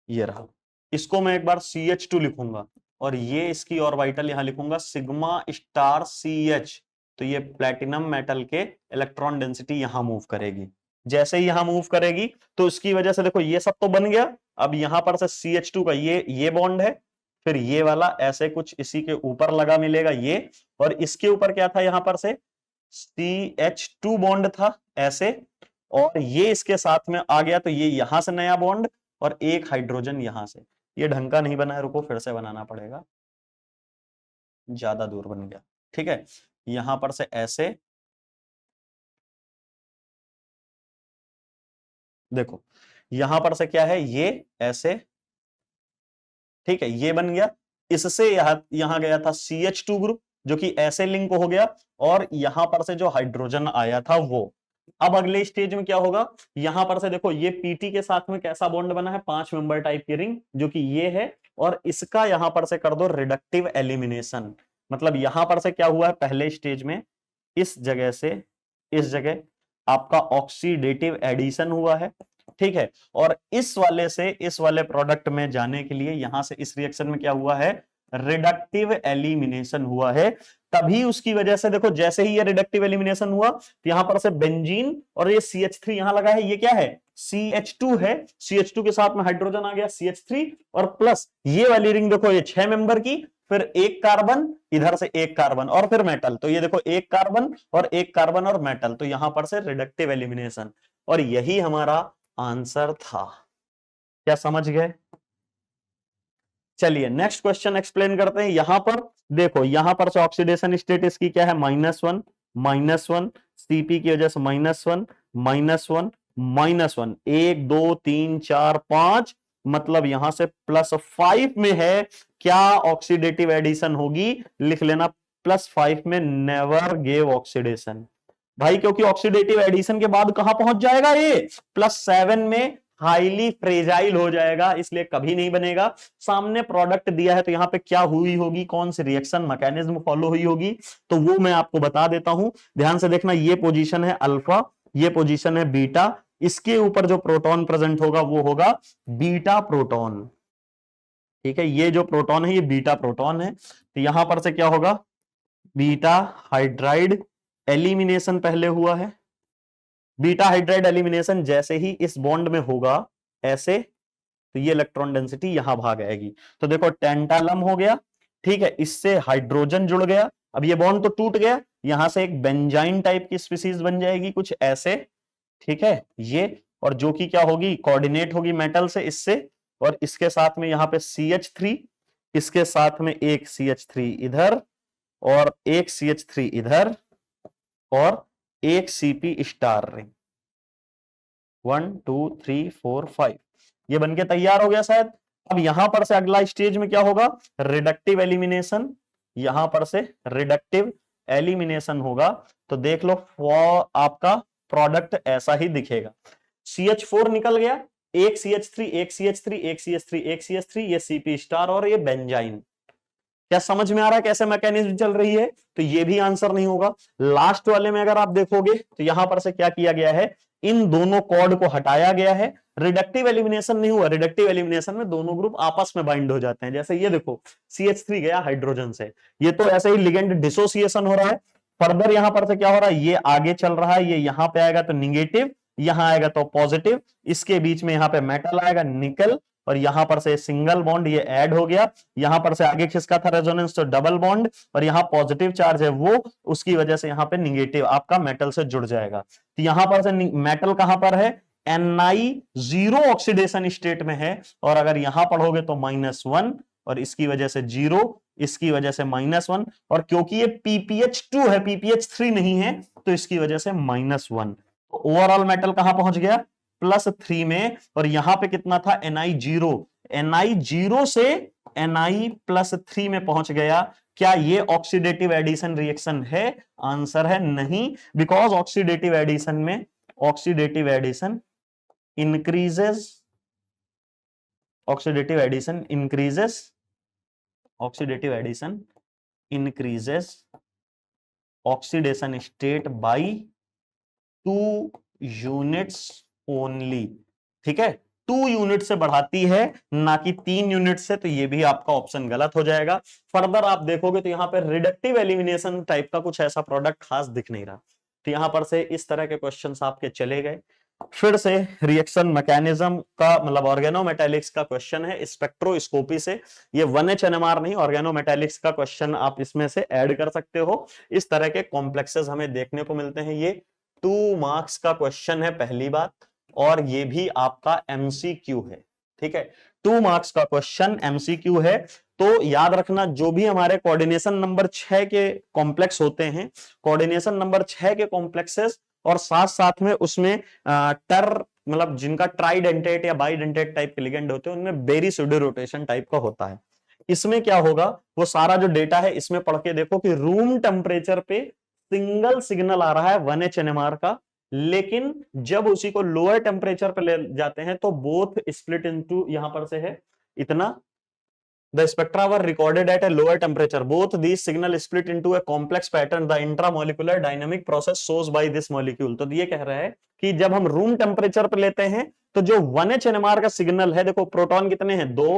ये रहा, इसको मैं एक बार CH2 लिखूंगा और ये इसकी ऑर्बिटल यहां लिखूंगा सिग्मा स्टार CH। तो ये प्लेटिनम मेटल के इलेक्ट्रॉन डेंसिटी यहां मूव करेगी। जैसे ही यहां मूव करेगी तो इसकी वजह से देखो ये सब तो बन गया। अब यहां पर से CH2 का ये बॉन्ड है, फिर ये वाला ऐसे कुछ इसी के ऊपर लगा मिलेगा ये, और इसके ऊपर क्या था यहां पर से CH2 बॉन्ड था ऐसे, और ये इसके साथ में आ गया तो ये यहां से नया बॉन्ड और एक हाइड्रोजन यहां से। ये ढंग का नहीं बना है, रुको फिर से बनाना पड़ेगा, ज्यादा दूर बन गया। ठीक है, यहां पर से ऐसे देखो, यहां पर से क्या है ये ऐसे, ठीक है ये बन गया। इससे यहां गया था CH2 ग्रुप जो कि ऐसे लिंक हो गया, और यहां पर से जो हाइड्रोजन आया था वो। अब अगले स्टेज में क्या होगा, यहां पर से देखो ये पीटी के साथ में कैसा बॉन्ड बना है, 5 मेंबर टाइप की रिंग जो कि ये है, और इसका यहां पर से कर दो रिडक्टिव एलिमिनेशन। मतलब यहां पर से क्या हुआ है, पहले स्टेज में इस जगह से इस जगह आपका ऑक्सीडेटिव एडिशन हुआ है, ठीक है, और इस वाले से इस वाले प्रोडक्ट में जाने के लिए यहां से इस रिएक्शन में क्या हुआ है, रिडक्टिव एलिमिनेशन हुआ है। तभी उसकी वजह से देखो जैसे ही ये रिडक्टिव एलिमिनेशन हुआ तो यहां पर से बेंजीन और ये CH3 यहां लगा है, ये क्या है CH2 है, CH2 के साथ में हाइड्रोजन आ गया CH3, और प्लस ये वाली रिंग देखो ये 6 मेंबर की, फिर एक कार्बन इधर से एक कार्बन और फिर मेटल, तो ये देखो एक कार्बन और एक कार्बन और मेटल, तो यहां पर से रिडक्टिव एलिमिनेशन, और यही हमारा आंसर था। क्या समझ गए? चलिए नेक्स्ट क्वेश्चन एक्सप्लेन करते हैं। यहां पर देखो, यहां पर से ऑक्सीडेशन स्टेट इसकी क्या है, -1 CP की वजह से -1 -1 -1, 1 2 3 4 5, मतलब यहां से +5 में है। क्या ऑक्सीडेटिव एडिशन होगी, लिख लेना +5 में नेवर गेव ऑक्सीडेशन भाई, क्योंकि ऑक्सीडेटिव एडिशन के बाद कहां पहुंच जाएगा ये, +7 में हाईली फ्रेजाइल हो जाएगा, इसलिए कभी नहीं बनेगा। सामने प्रोडक्ट दिया है तो यहां पे क्या हुई होगी, कौन सी रिएक्शन मैकेनिज्म फॉलो हुई होगी, तो वो मैं आपको बता देता हूं। ध्यान से देखना, ये पोजीशन है अल्फा, ये पोजीशन है बीटा, इसके ऊपर जो प्रोटॉन प्रेजेंट होगा वो होगा बीटा प्रोटॉन। ठीक है, ये जो प्रोटॉन है ये बीटा प्रोटॉन है, तो यहां पर से क्या होगा, बीटा हाइड्राइड एलिमिनेशन पहले हुआ है। बीटा हाइड्राइड एलिमिनेशन जैसे ही इस बॉन्ड में होगा ऐसे, तो ये इलेक्ट्रॉन डेंसिटी यहां भाग आएगी, तो देखो टेंटालम हो गया, ठीक है, इससे हाइड्रोजन जुड़ गया, अब ये बॉन्ड तो टूट गया, यहां से एक बेंजाइन टाइप की स्पीसीज बन जाएगी कुछ ऐसे, ठीक है ये, और जो कि क्या होगी, कोऑर्डिनेट होगी मेटल से इससे, और इसके साथ में यहां पे CH3, इसके साथ में एक CH3 इधर और एक CH3 इधर और एक CP स्टार रिंग, 1 2 3 4 5, ये बनके तैयार हो गया शायद। अब यहां पर से अगला स्टेज में क्या होगा, रिडक्टिव एलिमिनेशन, यहां पर से रिडक्टिव एलिमिनेशन होगा, तो देख लो आपका प्रोडक्ट ऐसा ही दिखेगा, CH4 निकल गया, एक CH3 एक CH3 एक CH3 एक CH3, ये CP स्टार और ये बेंजाइन। क्या समझ में आ रहा है कैसे मैकेनिज्म चल रही है, तो ये भी आंसर नहीं होगा। लास्ट वाले में अगर आप देखोगे तो यहां पर से क्या किया गया है, इन दोनों कॉर्ड को हटाया गया है, रिडक्टिव एलिमिनेशन नहीं हुआ, रिडक्टिव एलिमिनेशन में दोनों ग्रुप आपस में बाइंड हो जाते हैं, जैसे ये देखो CH3 गया हाइड्रोजन से, ये तो ऐसे ही लिगेंड डिसोसिएशन हो रहा है। फर्दर यहां पर से क्या हो रहा है, ये आगे चल रहा है, ये यहां पे आएगा तो निगेटिव, यहां आएगा तो पॉजिटिव, इसके बीच में यहां पे मेटल आएगा निकल, और यहां पर से सिंगल बॉन्ड ये ऐड हो गया, यहां पर से आगे किसका था रेजोनेंस, तो डबल बॉन्ड, और यहां पॉजिटिव चार्ज है वो, उसकी वजह से यहां पे निगेटिव आपका मेटल से जुड़ जाएगा। तो यहां पर से मेटल कहां पर है, Ni जीरो ऑक्सीडेशन स्टेट में है, और अगर यहां पढ़ोगे तो -1, और इसकी वजह से 0, इसकी वजह से -1, और क्योंकि ये PPH2 है PPH3 नहीं है, तो इसकी वजह से -1, ओवरऑल मेटल कहां पहुंच गया, +3 में, और यहां पे कितना था Ni0 से Ni+3 में पहुंच गया। क्या ये ऑक्सीडेटिव एडिशन रिएक्शन है, आंसर है नहीं, because oxidative addition increases, oxidative addition increases oxidation state by 2 units only, ठीक है, 2 यूनिट से बढ़ाती है, ना कि 3 यूनिट से, तो ये भी आपका ऑप्शन गलत हो जाएगा। फर्दर आप देखोगे तो यहां पर रिडक्टिव एलिमिनेशन टाइप का कुछ ऐसा प्रोडक्ट खास दिख नहीं रहा, तो यहां पर से इस तरह के क्वेश्चंस आपके चले गए। फिर से रिएक्शन मैकेनिज्म का मतलब ऑर्गेनोमेटेलिक्स का क्वेश्चन है स्पेक्ट्रोस्कोपी से। ये 1H NMR नहीं, ऑर्गेनोमेटेलिक्स का क्वेश्चन आप इसमें से ऐड कर सकते हो। इस तरह के कॉम्प्लेक्सेस हमें देखने को मिलते हैं। ये 2 मार्क्स का क्वेश्चन है पहली बात, और ये भी आपका एमसीक्यू है। ठीक है, 2 मार्क्स का क्वेश्चन एमसीक्यू है। तो याद रखना, जो भी हमारे कोऑर्डिनेशन नंबर 6 के कॉम्प्लेक्स होते हैं, कोऑर्डिनेशन नंबर 6 के कॉम्प्लेक्सेस और साथ साथ में उसमें टर मतलब जिनका ट्राइडेंटेट या बाइडेंटेट टाइप के लिगेंड होते हैं, उनमें बेरी सूडो रोटेशन टाइप का होता है। इसमें क्या होगा, वो सारा जो डेटा है इसमें पढ़ के देखो कि रूम टेम्परेचर पे सिंगल सिग्नल आ रहा है 1H NMR का, लेकिन जब उसी को लोअर टेम्परेचर पे ले जाते हैं तो बोथ स्प्लिट इनटू, यहां पर से है इतना, the spectra were recorded at a lower temperature, both these signal split into a complex pattern, the intramolecular dynamic process shows by this molecule। तो ये कह रहा है कि जब हम रूम टेम्परेचर पे लेते हैं तो जो 1H NMR का सिग्नल है, देखो प्रोटॉन कितने हैं, 2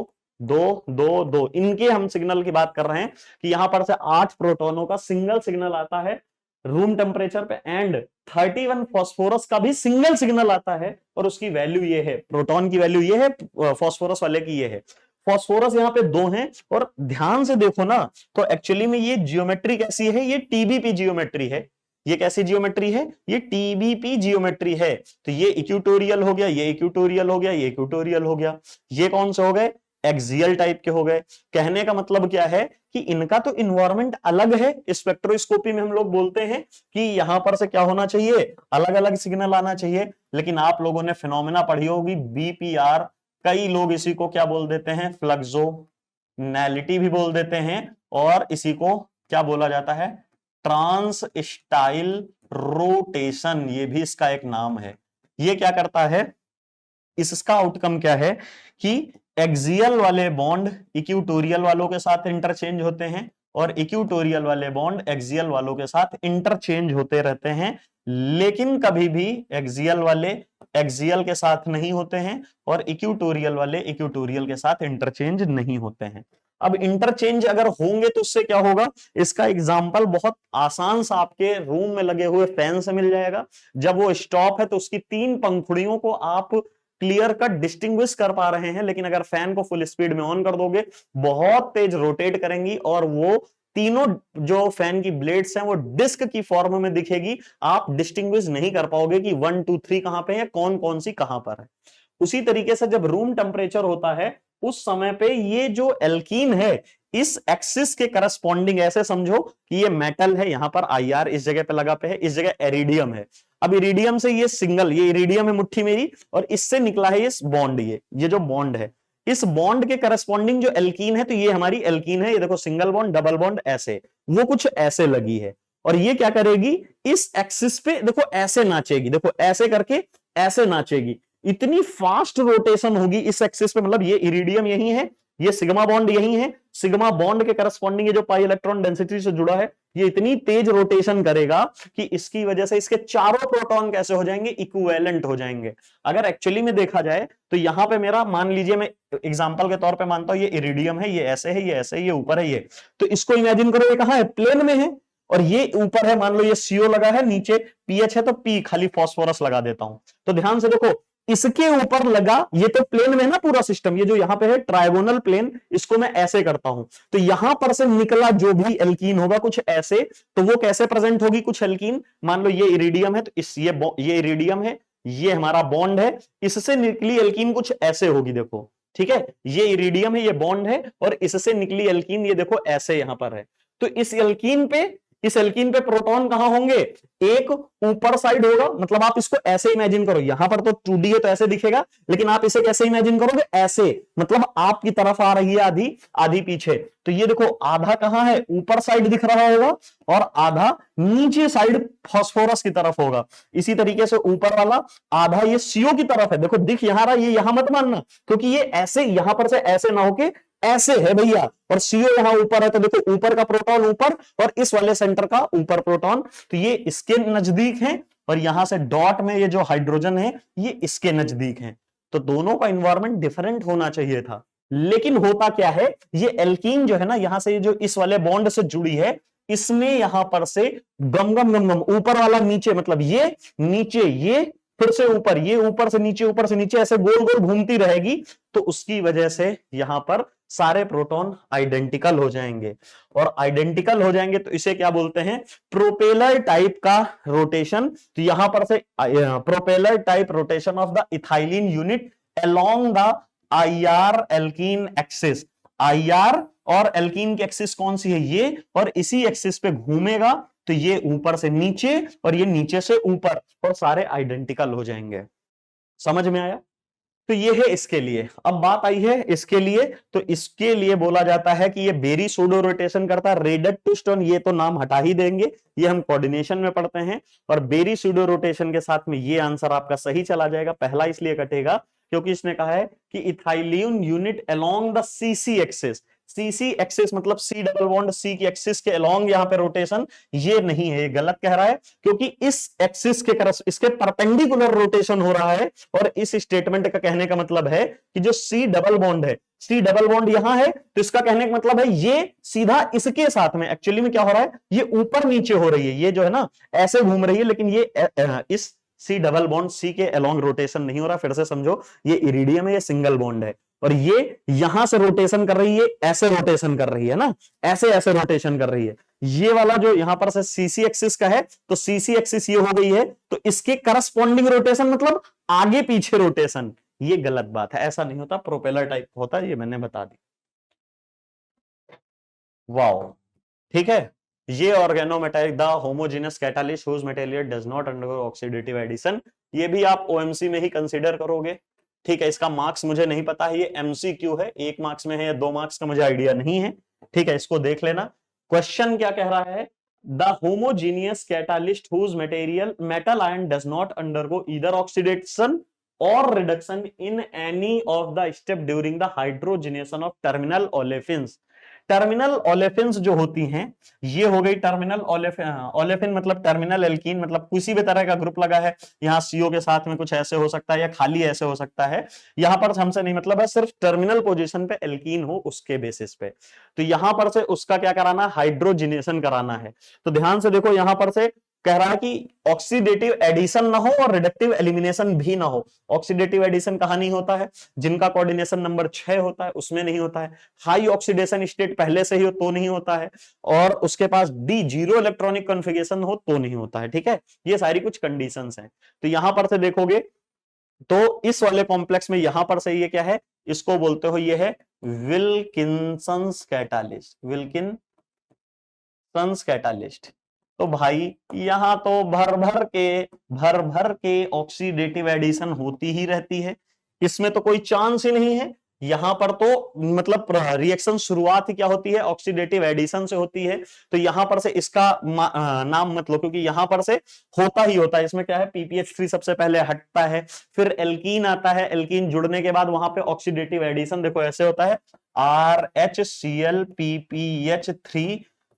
2 2 2, इनके हम सिग्नल की बात कर रहे हैं कि यहां पर से 8 प्रोटॉनों का सिंगल सिग्नल आता है रूम टेम्परेचर पे, एंड 31 फॉस्फोरस का भी सिंगल सिग्नल आता है, और उसकी वैल्यू ये है, प्रोटॉन की वैल्यू ये है, फॉस्फोरस वाले की ये है। फॉस्फोरस यहाँ पे 2 हैं, और ध्यान से देखो ना, तो एक्चुअली में ये जियोमेट्री कैसी है, ये टीबीपी जियोमेट्री है। ये कैसी जियोमेट्री है, ये टीबीपी जियोमेट्री है। तो ये इक्वेटोरियल हो गया, ये इक्वेटोरियल हो गया, ये इक्वेटोरियल हो गया, ये कौन से हो गए, एक्सियल टाइप के हो गए। कहने का मतलब क्या है कि इनका तो इन्वायरमेंट अलग है। स्पेक्ट्रोस्कोपी में हम लोग बोलते हैं कि यहां पर से क्या होना चाहिए, अलग अलग सिग्नल आना चाहिए, लेकिन आप लोगों ने फिनोमेना पढ़ी होगी बीपीआर, कई लोग इसी को क्या बोल देते हैं, फ्लक्सोनैलिटी भी बोल देते हैं, और इसी को क्या बोला जाता है, ट्रांस स्टाइल रोटेशन, ये भी इसका एक नाम है। ये क्या करता है, इसका आउटकम क्या है कि एक्सियल वाले बॉन्ड इक्वेटोरियल वालों के साथ इंटरचेंज होते हैं, और इक्वेटोरियल वाले बॉन्ड एक्सियल वालों के साथ इंटरचेंज होते रहते हैं, लेकिन कभी भी एक्सियल वाले एक्सियल के साथ नहीं होते हैं, और इक्वेटोरियल वाले इक्वेटोरियल के साथ इंटरचेंज नहीं होते हैं। अब इंटरचेंज अगर होंगे तो उससे क्या होगा, इसका एग्जाम्पल बहुत आसान सा आपके रूम में लगे हुए फैन से मिल जाएगा। जब वो स्टॉप है तो उसकी 3 पंखुड़ियों को आप क्लियर कट डिस्टिंग्विश कर पा रहे हैं, लेकिन अगर फैन को फुल स्पीड में ऑन कर दोगे, बहुत तेज रोटेट करेंगी, और वो तीनों जो फैन की ब्लेड्स हैं वो डिस्क की फॉर्म में दिखेगी। आप डिस्टिंग्विश नहीं कर पाओगे कि 1 2 3 कहां पे है, कौन कौन सी कहां पर है। उसी तरीके से जब रूम टेम्परेचर होता है उस समय पे ये जो एल्कीन है, इस एक्सिस के करस्पॉन्डिंग ऐसे समझो कि ये मेटल है, यहां पर IR इस जगह पे लगा पे है, इस जगह एरिडियम है। अब इरिडियम से ये सिंगल, ये इरिडियम है मुट्ठी मेरी, और इससे निकला है ये बॉन्ड, ये जो बॉन्ड है, इस बॉन्ड के करस्पॉन्डिंग जो एल्कीन है, तो ये हमारी एल्कीन है। ये देखो सिंगल बॉन्ड, डबल बॉन्ड, ऐसे वो कुछ ऐसे लगी है, और ये क्या करेगी, इस एक्सिस पे देखो ऐसे नाचेगी, देखो ऐसे करके ऐसे नाचेगी, इतनी फास्ट रोटेशन होगी इस एक्सिस पे। मतलब ये इरिडियम यही है, ये सिग्मा बॉन्ड यही है, सिग्मा बॉन्ड के करस्पॉन्डिंग ये जो पाई इलेक्ट्रॉन डेंसिटी से जुड़ा है, ये इतनी तेज रोटेशन करेगा कि इसकी वजह से इसके चारों प्रोटॉन कैसे हो जाएंगे, इक्विवेलेंट हो जाएंगे। अगर एक्चुअली में देखा जाए तो यहां पे मेरा, मान लीजिए मैं एग्जांपल के तौर पे मानता हूं ये इरिडियम है, ये ऐसे है, ये ऐसे है, ये ऊपर है, ये तो इसको इमेजिन करो, ये कहां है, प्लेन में है, और ये ऊपर है, मान लो ये CO लगा है, नीचे PH है, तो P खाली फॉस्फोरस लगा देता हूं। तो ध्यान से देखो, इसके ऊपर लगा, ये तो प्लेन में है ना पूरा सिस्टम, ये जो यहां पे है ट्राइगोनल प्लेन, इसको मैं ऐसे करता हूं, तो यहां पर से निकला जो भी एल्कीन होगा कुछ ऐसे, तो वो कैसे प्रेजेंट होगी, कुछ एल्कीन, मान लो ये इरिडियम है, तो ये इरिडियम है, ये हमारा बॉन्ड है, इससे निकली एल्कीन कुछ ऐसे होगी, देखो ठीक है, ये इरिडियम है, ये बॉन्ड है, और इससे निकली एल्कीन ये देखो ऐसे यहां पर है। तो इस एल्कीन पे प्रोटॉन कहां होंगे, एक ऊपर साइड होगा, मतलब आप इसको ऐसे इमेजिन करो, यहां पर तो 2D है तो ऐसे दिखेगा, लेकिन आप इसे कैसे इमेजिन करोगे, ऐसे, मतलब आपकी तरफ आ रही है आधी, आधी पीछे। तो ये देखो आधा कहां है, ऊपर साइड दिख रहा होगा, और आधा नीचे साइड फॉस्फोरस की तरफ होगा। इसी तरीके से ऊपर वाला आधा ये CO की तरफ है, देखो दिख यहां रहा, ये यहां मत मानना, क्योंकि ये ऐसे यहां पर से ऐसे ना होके ऐसे है भैया, और CO यहां ऊपर है, तो देखो ऊपर का प्रोटॉन ऊपर, और इस वाले सेंटर का ऊपर प्रोटॉन, तो ये इसके नजदीक है, और यहां से डॉट में ये जो हाइड्रोजन है ये इसके नजदीक है। तो दोनों का इन्वायरमेंट डिफरेंट होना चाहिए था, लेकिन होता क्या है, ये एल्कीन जो है ना, यहां से जो इस वाले बॉन्ड से जुड़ी है, इसमें यहां पर से गम गम गम गम, ऊपर वाला नीचे, मतलब ये नीचे, ये फिर से ऊपर, ये ऊपर से नीचे ऐसे गोल गोल घूमती रहेगी, तो उसकी वजह से यहां पर सारे प्रोटॉन आइडेंटिकल हो जाएंगे, और आइडेंटिकल हो जाएंगे तो इसे क्या बोलते हैं, प्रोपेलर टाइप का रोटेशन। तो यहां पर से propeller type rotation of the ethylene unit along the IR alkene axis. IR और एल्कीन की एक्सिस कौन सी है, ये, और इसी एक्सिस पे घूमेगा, तो ये ऊपर से नीचे और ये नीचे से ऊपर, और सारे आइडेंटिकल हो जाएंगे। समझ में आया? तो ये है इसके लिए। अब बात आई है इसके लिए, तो इसके लिए बोला जाता है कि ये बेरी सूडो रोटेशन करता है। रेडक्टुस्टोन ये तो नाम हटा ही देंगे, ये हम कोऑर्डिनेशन में पढ़ते हैं, और बेरी सूडो रोटेशन के साथ में ये आंसर आपका सही चला जाएगा। पहला इसलिए कटेगा क्योंकि इसने कहा है कि ethylene unit along the CC axis. CC axis मतलब सी डबल बॉन्ड सी की एक्सिस के अलोंग यहां पे रोटेशन, ये नहीं है, ये गलत कह रहा है, क्योंकि इस एक्सिस के इसके परपेंडिकुलर रोटेशन हो रहा है। और इस स्टेटमेंट का कहने का मतलब है कि जो सी डबल बॉन्ड है, सी डबल बॉन्ड यहां है, तो इसका कहने का मतलब है ये सीधा इसके साथ में, एक्चुअली में क्या हो रहा है, ये ऊपर नीचे हो रही है, ये जो है ना ऐसे घूम रही है, लेकिन ये इस सी डबल बॉन्ड सी के अलोंग रोटेशन नहीं हो रहा। फिर से समझो, ये इरिडियम है, ये सिंगल बॉन्ड है, और ये यहां से रोटेशन कर रही है, ऐसे रोटेशन कर रही है ना, ऐसे ऐसे रोटेशन कर रही है। ये वाला जो यहां पर से सीसी एक्सिस का है, तो सीसी एक्सिस ये हो गई है, तो इसके करस्पॉन्डिंग रोटेशन मतलब आगे पीछे रोटेशन, ये गलत बात है, ऐसा नहीं होता, प्रोपेलर टाइप होता है, ये मैंने बता दी। वाओ, ठीक है। ये organometallic the homogeneous catalyst whose material does not undergo oxidative addition, ये भी आप ओएमसी में ही कंसीडर करोगे। ठीक है, इसका मार्क्स मुझे नहीं पता है, ये एमसीक्यू है, 1 मार्क्स में है या 2 मार्क्स का मुझे आइडिया नहीं है। ठीक है, इसको देख लेना। क्वेश्चन क्या कह रहा है, the homogeneous catalyst whose material metal ion does not undergo either oxidation और reduction in any of the step during the hydrogenation of terminal olefins. Terminal olefins जो होती हैं, ये हो गई टर्मिनल ओलेफिन मतलब टर्मिनल एल्कीन, मतलब किसी भी तरह का ग्रुप लगा है, यहाँ सीओ के साथ में कुछ ऐसे हो सकता है या खाली ऐसे हो सकता है, यहां पर हमसे नहीं मतलब है, सिर्फ टर्मिनल पोजीशन पे एल्कीन हो उसके बेसिस पे। तो यहां पर से उसका क्या कराना है, हाइड्रोजिनेशन कराना है। तो ध्यान से देखो, यहां पर से कह रहा है कि ऑक्सीडेटिव एडिशन ना हो और रिडक्टिव एलिमिनेशन भी ना हो। ऑक्सीडेटिव एडिशन कहां नहीं होता है, जिनका कोऑर्डिनेशन नंबर 6 होता है उसमें नहीं होता है। हाई ऑक्सीडेशन स्टेट पहले से ही हो तो नहीं होता है, और उसके पास डी जीरो इलेक्ट्रॉनिक कॉन्फ़िगरेशन हो तो नहीं होता है। ठीक है, ये सारी कुछ कंडीशंस हैं। तो यहां पर से देखोगे तो इस वाले कॉम्प्लेक्स में यहां पर से ये क्या है, इसको बोलते हो, ये है विल्किंसंस कैटालिस्ट, विल्किंसंस कैटालिस्ट। तो भाई यहां तो भर भर के ऑक्सीडेटिव एडिशन होती ही रहती है, इसमें तो कोई चांस ही नहीं है। यहां पर तो मतलब रिएक्शन शुरुआत ही क्या होती है, ऑक्सीडेटिव एडिशन से होती है। तो यहां पर से इसका नाम मत लो, क्योंकि यहां पर से होता ही होता है। इसमें क्या है, पीपीएच3 सबसे पहले हटता है, फिर एल्कीन आता है, एल्कीन जुड़ने के बाद वहां पे ऑक्सीडेटिव एडिशन देखो ऐसे होता है, RHCl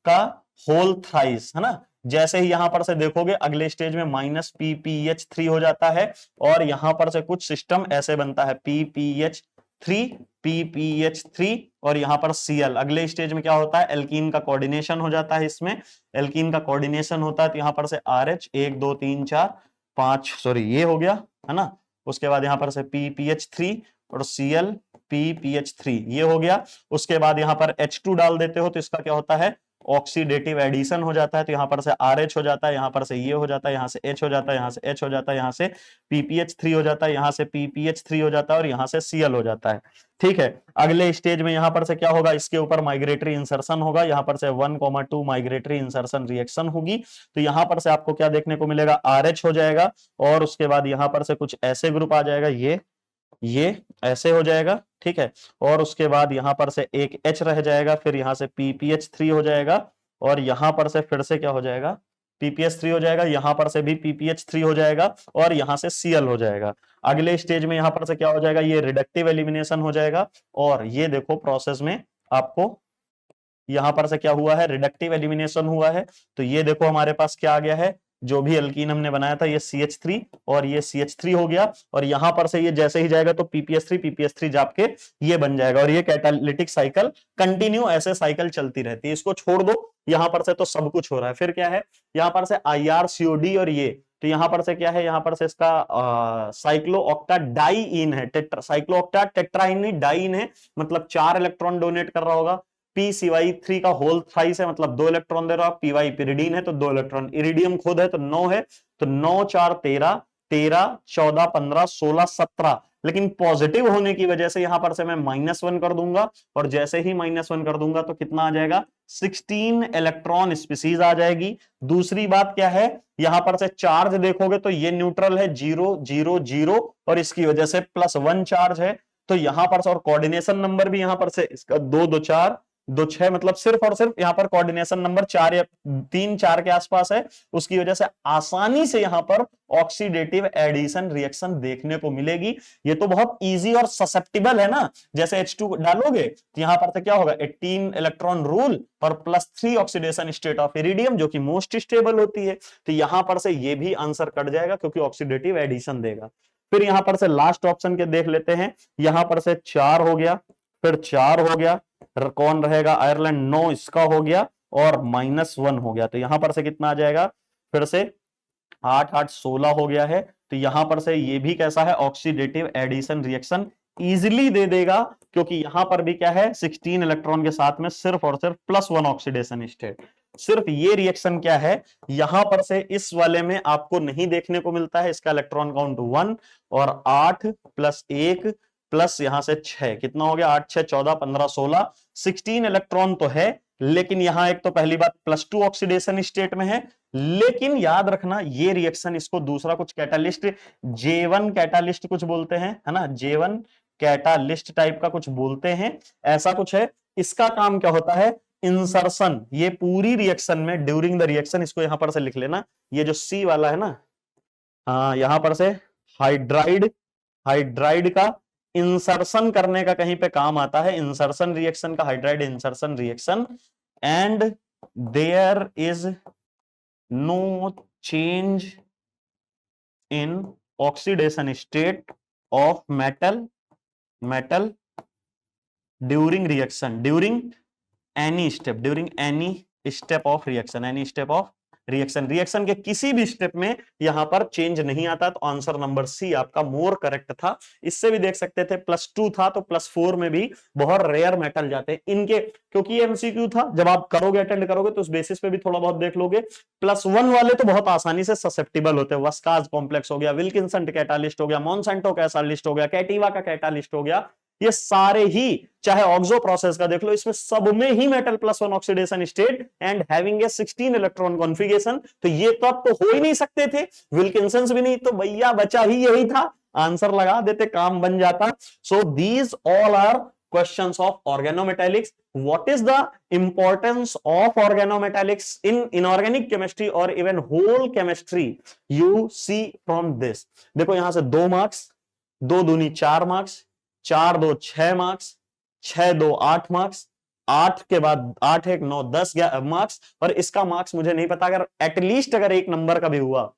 का होल थ्राइस, है ना। जैसे ही यहां पर से देखोगे अगले स्टेज में -PPH3 हो जाता है, और यहां पर से कुछ सिस्टम ऐसे बनता है PPH3 और यहां पर Cl। अगले स्टेज में क्या होता है, एल्कीन का कोऑर्डिनेशन हो जाता है, इसमें एल्कीन का कोऑर्डिनेशन होता है, तो यहां पर से RH 1 2 3 4 5 सॉरी ये हो गया, है ना। उसके बाद यहां पर से PPH3 और Cl PPH3 ये हो गया। उसके बाद यहां पर H2 डाल देते हो, तो इसका क्या होता है, ऑक्सीडेटिव एडिशन हो जाता है, तो यहां पर से RH हो जाता है, यहां पर से ये हो जाता है, यहां से H हो जाता है, यहां से H हो जाता है, यहां से PPH3 हो जाता है, यहां से PPH3 हो जाता है, और यहां से Cl हो जाता है। ठीक है, अगले स्टेज में यहां पर से क्या होगा, इसके ऊपर माइग्रेटरी इंसर्शन होगा, यहां पर से 1,2 माइग्रेटरी इंसर्शन रिएक्शन होगी। तो यहां पर से आपको क्या देखने को मिलेगा, RH हो जाएगा, और उसके बाद यहां पर से कुछ ऐसे ग्रुप आ जाएगा, ये ऐसे हो जाएगा। ठीक है, और उसके बाद यहां पर से एक H रह जाएगा, फिर यहां से PPH3 हो जाएगा, और यहां पर से फिर से क्या हो जाएगा, PPH3 हो जाएगा, यहां पर से भी PPH3 हो जाएगा, और यहां से Cl हो जाएगा। अगले स्टेज में यहां पर से क्या हो जाएगा, ये रिडक्टिव एलिमिनेशन हो जाएगा, और ये देखो प्रोसेस में आपको यहां पर से क्या हुआ है, रिडक्टिव एलिमिनेशन हुआ है। तो ये देखो हमारे पास क्या आ गया है, जो भी एल्कीन हमने बनाया था, ये CH3 और ये CH3 हो गया, और यहां पर से ये जैसे ही जाएगा तो PPH3 जाके ये बन जाएगा, और ये कैटालिटिक साइकिल कंटिन्यू ऐसे साइकिल चलती रहती है। इसको छोड़ दो, यहां पर से तो सब कुछ हो रहा है। फिर क्या है, यहां पर से IRCOD और ये, तो यहां पर से क्या है, यहां पर से इसका साइक्लो ऑक्टा डाईइन है, साइक्लो ऑक्टा टेट्राइन नहीं डाईइन है, मतलब 4 इलेक्ट्रॉन डोनेट कर रहा होगा। PCY3 का होल थ्राइस है, मतलब 2 इलेक्ट्रॉन दे रहा है। PY पिरिडीन है तो 2 इलेक्ट्रॉन, इरिडियम खुद है तो 9 है, तो 9 4 13, 13 14 15 16 17। लेकिन पॉजिटिव होने की वजह से यहां पर से मैं -1 कर दूंगा, और जैसे ही -1 कर दूंगा तो कितना आ जाएगा, 16 इलेक्ट्रॉन स्पीसीज आ जाएगी। दूसरी बात क्या है, यहां पर से चार्ज देखोगे तो ये न्यूट्रल है 0 0 0, और इसकी वजह से +1 चार्ज है। तो यहां पर से, और कोऑर्डिनेशन नंबर भी यहां पर से इसका 2 2 4 2 6, मतलब सिर्फ और सिर्फ यहां पर कोऑर्डिनेशन नंबर 4 या 3 4 के आसपास है। उसकी वजह से आसानी से यहां पर ऑक्सीडेटिव एडिशन रिएक्शन देखने को मिलेगी। ये तो बहुत इजी और ससेप्टिबल है ना, जैसे H2 डालोगे तो यहां पर तो क्या होगा, 18 इलेक्ट्रॉन रूल और +3 ऑक्सीडेशन स्टेट ऑफ इरिडियम, जो कि मोस्ट स्टेबल होती है। तो यहां पर से ये भी आंसर कट जाएगा क्योंकि ऑक्सीडेटिव एडिशन देगा। फिर यहां पर से लास्ट ऑप्शन के देख लेते हैं, यहां पर से 4 हो गया, फिर 4 हो गया, कौन रहेगा, आयरलैंड 9 इसका हो गया, और -1 हो गया। तो यहां पर से कितना आ जाएगा, फिर से 8 8 16 हो गया है। तो यहां पर से ये भी कैसा है, ऑक्सीडेटिव एडिशन रिएक्शन इजिली दे देगा, क्योंकि यहां पर भी क्या है, 16 इलेक्ट्रॉन के साथ में सिर्फ और सिर्फ +1 ऑक्सीडेशन स्टेट। सिर्फ ये रिएक्शन क्या है, यहां पर से इस वाले में आपको नहीं देखने को मिलता है। इसका इलेक्ट्रॉन काउंट 1, और 8 + 1 प्लस यहां से 6, कितना हो गया, 8 6 14 15 16, 16 इलेक्ट्रॉन तो है। लेकिन यहां एक तो पहली बात +2 ऑक्सीडेशन स्टेट में है, लेकिन याद रखना ये रिएक्शन, इसको दूसरा कुछ कैटालिस्ट, J1 कैटालिस्ट कुछ बोलते हैं, है ना, J1 कैटालिस्ट टाइप का कुछ बोलते हैं, ऐसा कुछ है। इसका काम क्या होता है, इंसर्शन, ये पूरी रिएक्शन में ड्यूरिंग द रिएक्शन, इसको यहां पर से लिख लेना, ये जो C वाला है ना, यहां पर से हाइड्राइड, हाइड्राइड का इंसर्शन करने का कहीं पे काम आता है, इंसर्शन रिएक्शन का, hydride insertion reaction. And there is no change in oxidation state of metal during reaction, during any step of reaction, reaction के किसी भी स्टेप में यहां पर चेंज नहीं आता। तो आंसर नंबर सी आपका मोर करेक्ट था। इससे भी देख सकते थे, +2 था तो +4 में भी बहुत रेयर मेटल जाते हैं इनके, क्योंकि ये MCQ था, जब आप करोगे, अटेंड करोगे तो उस बेसिस पे भी थोड़ा बहुत देख लोगे। +1 वाले तो बहुत आसानी से ससेप्टिबल होते हैं, वस्काज कॉम्प्लेक्स हो गया, विल्किंसन कैटालिस्ट हो गया, मॉन्सेंटो कैटालिस्ट हो गया, कैटिवा का कैटालिस्ट हो गया, ये सारे ही, चाहे ऑक्सो प्रोसेस का देख लो, इसमें सब में ही metal +1 oxidation state and having a 16 electron configuration. तो ये तो अब तो हो ही नहीं सकते थे, विल्किंसन भी नहीं, तो भैया बचा ही यही था, आंसर लगा देते, काम बन जाता। So these all are questions of organometallics. What is the importance of organometallics in inorganic chemistry or even whole chemistry? You see from this. देखो यहां से 2 मार्क्स, 2 दूनी 4 मार्क्स, 4 2 6 मार्क्स, 6 2 8 मार्क्स, 8 के बाद 8 1 9 10 मार्क्स। और इसका मार्क्स मुझे नहीं पता, अगर एटलीस्ट अगर 1 नंबर का भी हुआ,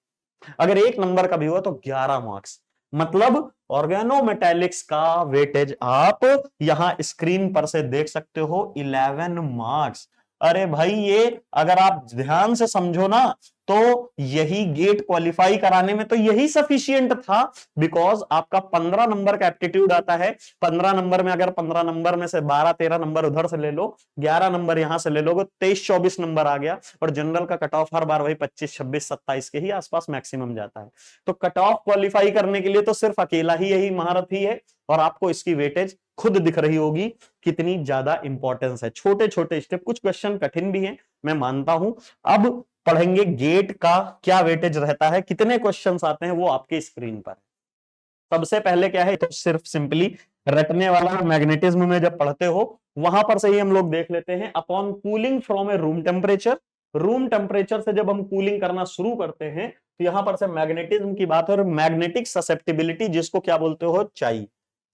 अगर 1 नंबर का भी हुआ तो 11 मार्क्स। मतलब ऑर्गेनोमेटेलिक्स का वेटेज आप यहां स्क्रीन पर से देख सकते हो, 11 मार्क्स। अरे भाई, ये अगर आप ध्यान से समझो ना, तो यही गेट क्वालिफाई कराने में तो यही सफिशियंट था, बिकॉज आपका 15 नंबर का एप्टीट्यूड आता है। 15 नंबर में अगर 15 नंबर में से 12 13 नंबर उधर से ले लो, 11 नंबर यहां से ले लोगे, 23 24 नंबर आ गया। और जनरल का कट ऑफ हर बार वही 25 26 27 के ही आसपास मैक्सिमम जाता है। तो कट ऑफ क्वालिफाई करने के लिए तो सिर्फ अकेला ही यही महारत ही है, और आपको इसकी वेटेज खुद दिख रही होगी कितनी ज्यादा इंपॉर्टेंस है। छोटे छोटे स्टेप, कुछ क्वेश्चन कठिन भी हैं, मैं मानता हूं। अब पढ़ेंगे गेट का क्या वेटेज रहता है, कितने क्वेश्चंस आते हैं, वो आपके स्क्रीन पर। सबसे पहले क्या है, तो सिर्फ सिंपली रटने वाला, मैग्नेटिज्म में जब पढ़ते हो वहां पर से ही हम लोग देख लेते हैं। Upon cooling from A room temperature, room temperature से जब हम कूलिंग करना शुरू करते हैं, तो यहां पर से मैग्नेटिज्म की बात है, और मैग्नेटिक ससेप्टिबिलिटी, जिसको क्या बोलते हो, चाई,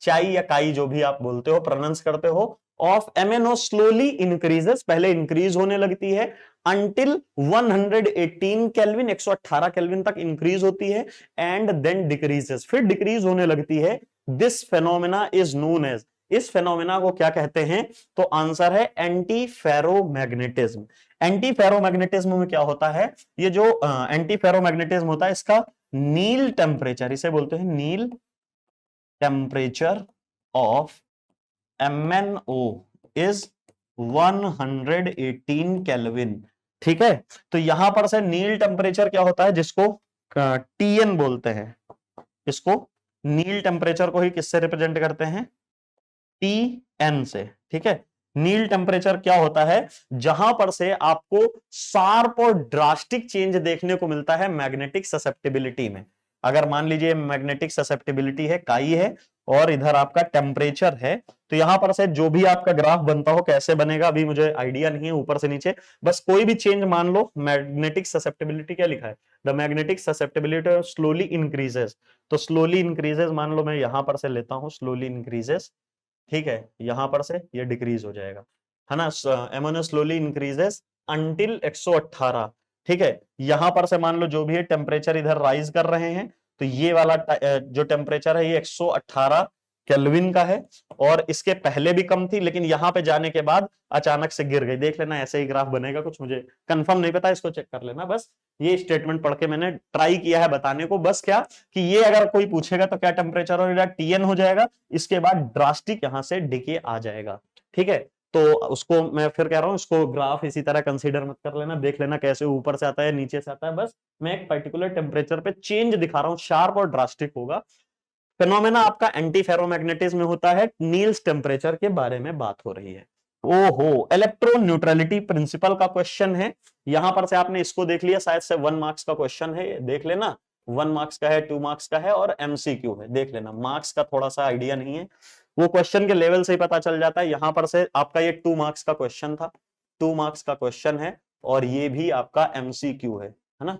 चाई या काई, जो भी आप बोलते हो, प्रोनाउंस करते हो, ऑफ MnO स्लोली इंक्रीजेस, पहले इंक्रीज होने लगती है, अंटिल 118 केल्विन, 118 केल्विन तक इंक्रीज होती है, एंड देन डिक्रीजेस, फिर डिक्रीज होने लगती है। This phenomena is known as, इस फेनोमेना को क्या कहते हैं, तो आंसर है एंटी फेरोमैग्नेटिज्म। एंटी फेरोमैग्नेटिज्म में क्या होता है, ये जो एंटी फेरोमैग्नेटिज्म होता है इसका नील टेम्परेचर, इसे बोलते हैं Neel temperature of MnO is 118 kelvin. ठीक है, तो यहां पर से नील टेम्परेचर क्या होता है, जिसको TN बोलते हैं, इसको नील टेम्परेचर को ही किससे रिप्रेजेंट करते हैं, TN से। ठीक है, नील टेम्परेचर क्या होता है, जहां पर से आपको शार्प और ड्रास्टिक चेंज देखने को मिलता है मैग्नेटिक ससेप्टिबिलिटी में। अगर मान लीजिए मैग्नेटिक ससेप्टिबिलिटी है, काई है, और इधर आपका टेम्परेचर है, तो यहां पर से जो भी आपका ग्राफ बनता हो, कैसे बनेगा अभी मुझे आइडिया नहीं है, ऊपर से नीचे बस कोई भी चेंज मान लो। मैग्नेटिक ससेप्टिबिलिटी क्या लिखा है, the magnetic susceptibility slowly increases, तो स्लोली इंक्रीजेस मान लो मैं यहां पर से लेता हूं, स्लोली इंक्रीजेस। ठीक है, यहां पर से ये डिक्रीज हो जाएगा, है ना, MnO स्लोली इंक्रीजेस अंटिल 118। ठीक है, यहां पर से मान लो जो भी है टेम्परेचर इधर राइज कर रहे हैं, तो ये वाला जो टेम्परेचर है ये 118 केल्विन का है, और इसके पहले भी कम थी, लेकिन यहां पे जाने के बाद अचानक से गिर गई। देख लेना ऐसे ही ग्राफ बनेगा कुछ, मुझे कंफर्म नहीं पता, इसको चेक कर लेना। बस ये स्टेटमेंट पढ़ के मैंने ट्राई किया है बताने को, बस क्या कि ये अगर कोई पूछेगा तो क्या टेम्परेचर और TN हो जाएगा, इसके बाद ड्रास्टिक यहां से डिके आ जाएगा। ठीक है, तो उसको मैं फिर कह रहा हूं, इसको ग्राफ इसी तरह कंसीडर मत कर लेना, देख लेना कैसे ऊपर से आता है नीचे से आता है, बस मैं एक पर्टिकुलर टेम्परेचर पे चेंज दिखा रहा हूं, शार्प और ड्रास्टिक होगा। फिनोमेना आपका एंटी फेरोमैग्नेटिज्म में होता है, नील्स टेम्परेचर के बारे में बात हो रही है। ओहो, इलेक्ट्रो न्यूट्रलिटी प्रिंसिपल का क्वेश्चन है, यहां पर से आपने इसको देख लिया, शायद से 1 मार्क्स का क्वेश्चन है, देख लेना। 1 मार्क्स का है, 2 मार्क्स का है, और MCQ है, देख लेना। मार्क्स का थोड़ा सा आइडिया नहीं है, वो क्वेश्चन के लेवल से ही पता चल जाता है। यहां पर से आपका ये 2 मार्क्स का क्वेश्चन था, 2 मार्क्स का क्वेश्चन है, और ये भी आपका MCQ है ना,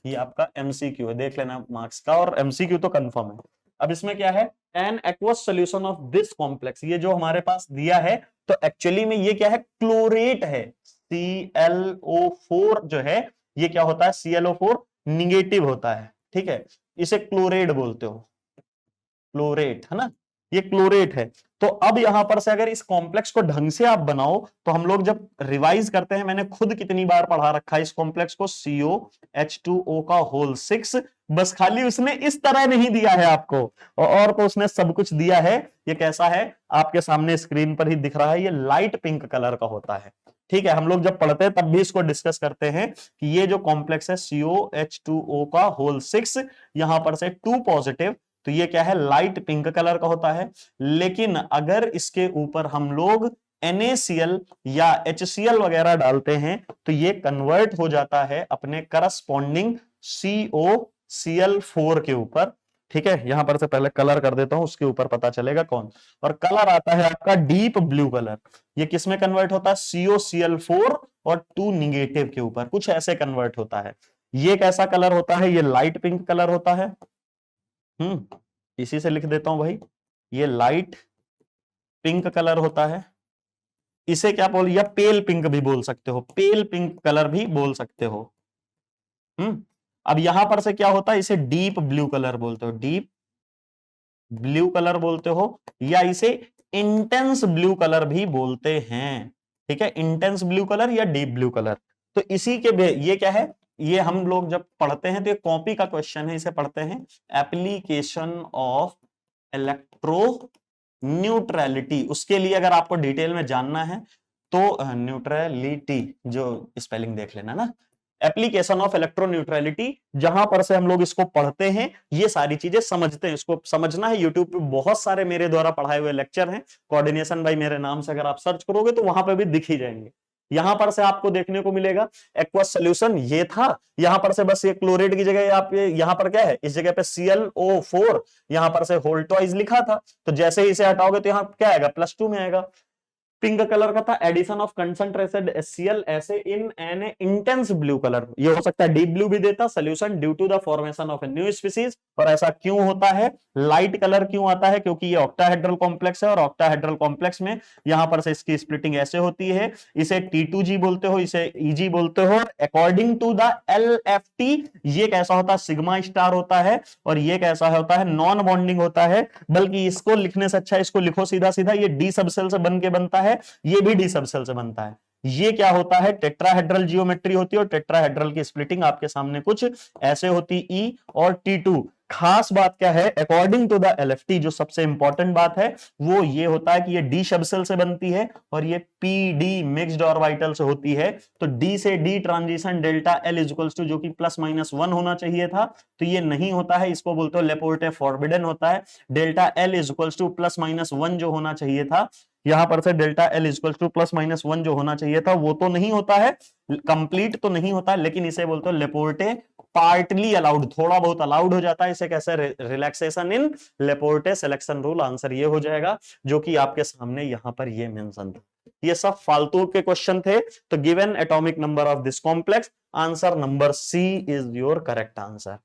ये आपका MCQ है, देख लेना मार्क्स का, और MCQ तो कंफर्म है। अब इसमें क्या है, an aqueous solution of this complex, ये जो हमारे पास दिया है, तो एक्चुअली में ये क्या है, क्लोरेट है, ClO4 जो है, ये क्या होता है, ClO4 निगेटिव होता है। ठीक है, इसे क्लोरेट बोलते हो, क्लोरेट, है ना, ये क्लोरेट है। तो अब यहां पर से अगर इस कॉम्प्लेक्स को ढंग से आप बनाओ, तो हम लोग जब रिवाइज करते हैं, मैंने खुद कितनी बार पढ़ा रखा है इस कॉम्प्लेक्स को, COH2O का होल 6, बस खाली उसने इस तरह नहीं दिया है आपको, और तो उसने सब कुछ दिया है। ये कैसा है, आपके सामने स्क्रीन पर ही दिख रहा है, ये लाइट पिंक कलर का होता है। ठीक है, हम लोग जब पढ़ते हैं तब भी इसको डिस्कस करते हैं कि ये जो कॉम्प्लेक्स है COH2O का होल 6, यहां पर से 2 पॉजिटिव, तो ये क्या है, लाइट पिंक कलर का होता है। लेकिन अगर इसके ऊपर हम लोग NaCl या HCl वगैरह डालते हैं, तो ये कन्वर्ट हो जाता है अपने करस्पॉन्डिंग COCl4 के ऊपर। ठीक है, यहां पर से पहले कलर कर देता हूं, उसके ऊपर पता चलेगा कौन, और कलर आता है आपका डीप ब्लू कलर। ये किस में कन्वर्ट होता है, COCl4 और 2 निगेटिव के ऊपर, कुछ ऐसे कन्वर्ट होता है। ये कैसा कलर होता है, ये लाइट पिंक कलर होता है। इसी से लिख देता हूं भाई, ये लाइट पिंक कलर होता है। इसे क्या बोल, या पेल पिंक भी बोल सकते हो, पेल पिंक कलर भी बोल सकते हो। अब यहां पर से क्या होता है, इसे डीप ब्लू कलर बोलते हो, डीप ब्लू कलर बोलते हो, या इसे इंटेंस ब्लू कलर भी बोलते हैं। ठीक है, इंटेंस ब्लू कलर या डीप ब्लू कलर। तो इसी के ये क्या है, ये हम लोग जब पढ़ते हैं तो ये कॉपी का क्वेश्चन है, इसे पढ़ते हैं एप्लीकेशन ऑफ इलेक्ट्रो न्यूट्रलिटी। उसके लिए अगर आपको डिटेल में जानना है तो न्यूट्रलिटी जो स्पेलिंग देख लेना ना, एप्लीकेशन ऑफ इलेक्ट्रो न्यूट्रलिटी, जहां पर से हम लोग इसको पढ़ते हैं, ये सारी चीजें समझते हैं। इसको समझना है, यूट्यूब पे बहुत सारे मेरे द्वारा पढ़ाए हुए लेक्चर हैं, कोऑर्डिनेशन बाय मेरे नाम से अगर आप सर्च करोगे तो वहां पे भी दिख ही जाएंगे। यहां पर से आपको देखने को मिलेगा एक्वस सोल्यूशन ये था, यहां पर से बस ये क्लोरेट की जगह आप यहां पर क्या है, इस जगह पे ClO4, यहां पर से होल ट्वाइस लिखा था, तो जैसे ही इसे हटाओगे तो यहां क्या आएगा, +2 में आएगा। पिंक कलर का था एडिशन ऑफ कंसंट्रेटेड HCl ऐसे in an intense blue colour, ये हो सकता है डीप ब्लू भी देता, solution due to the formation of a new species. और ऐसा क्यों होता है, लाइट कलर क्यों आता है, क्योंकि ये ऑक्टाहेड्रल कॉम्प्लेक्स है, और ऑक्टाहेड्रल कॉम्प्लेक्स में यहां पर से इसकी स्प्लिटिंग ऐसे होती है, इसे T2G बोलते हो, इसे EG बोलते हो। अकॉर्डिंग टू द LFT ये कैसा होता है, सिग्मा स्टार होता है, और ये कैसा होता है, नॉन बॉन्डिंग होता है। बल्कि इसको लिखने से अच्छा इसको लिखो सीधा सीधा, ये डी सबसेल से बन के बनता है, ये भी डी सबसेल से बनता है। ये क्या होता है, टेट्राहेड्रल जियोमेट्री होती है, और टेट्राहेड्रल की स्प्लिटिंग आपके सामने कुछ ऐसे होती, ई और T2। खास बात क्या है, अकॉर्डिंग टू द LFT जो सबसे इंपॉर्टेंट बात है वो ये होता है कि ये डी शब्द से बनती है और ये PD मिक्स्ड ऑर्बिटल से होती है। तो डी से D transition delta L equals to, जो कि +-1 होना चाहिए था, तो ये नहीं होता है, इसको बोलते हो लेपोर्टे फॉरबिडन होता है। डेल्टा L इक्वल्स टू +-1 जो होना चाहिए था, यहां पर से डेल्टा L इक्वल्स टू +-1 जो होना चाहिए था वो तो नहीं होता है, कंप्लीट तो नहीं होता, लेकिन इसे बोलते हो लेपोर्टे पार्टली अलाउड, थोड़ा बहुत अलाउड हो जाता है। इसे कैसे, relaxation in Laporte selection rule. Answer ये हो जाएगा जो कि आपके सामने यहां पर ये मेंशन था। ये सब फालतू के क्वेश्चन थे। तो given atomic number of this complex, answer number C is your correct answer.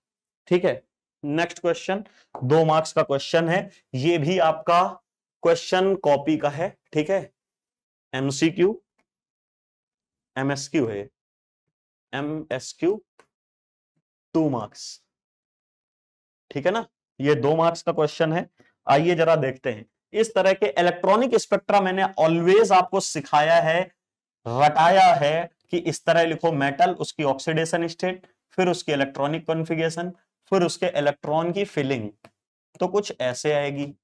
ठीक है, नेक्स्ट क्वेश्चन 2 मार्क्स का क्वेश्चन है, ये भी आपका क्वेश्चन कॉपी का है। ठीक है, MCQ MSQ है, MSQ 2 मार्क्स। ठीक है ना, ये 2 मार्क्स का क्वेश्चन है। आइए जरा देखते हैं। इस तरह के इलेक्ट्रॉनिक स्पेक्ट्रा मैंने ऑलवेज आपको सिखाया है, रटाया है कि इस तरह लिखो, मेटल, उसकी ऑक्सीडेशन स्टेट, फिर उसकी इलेक्ट्रॉनिक कॉन्फ़िगरेशन, फिर उसके इलेक्ट्रॉन की फिलिंग, तो कुछ ऐसे आएगी।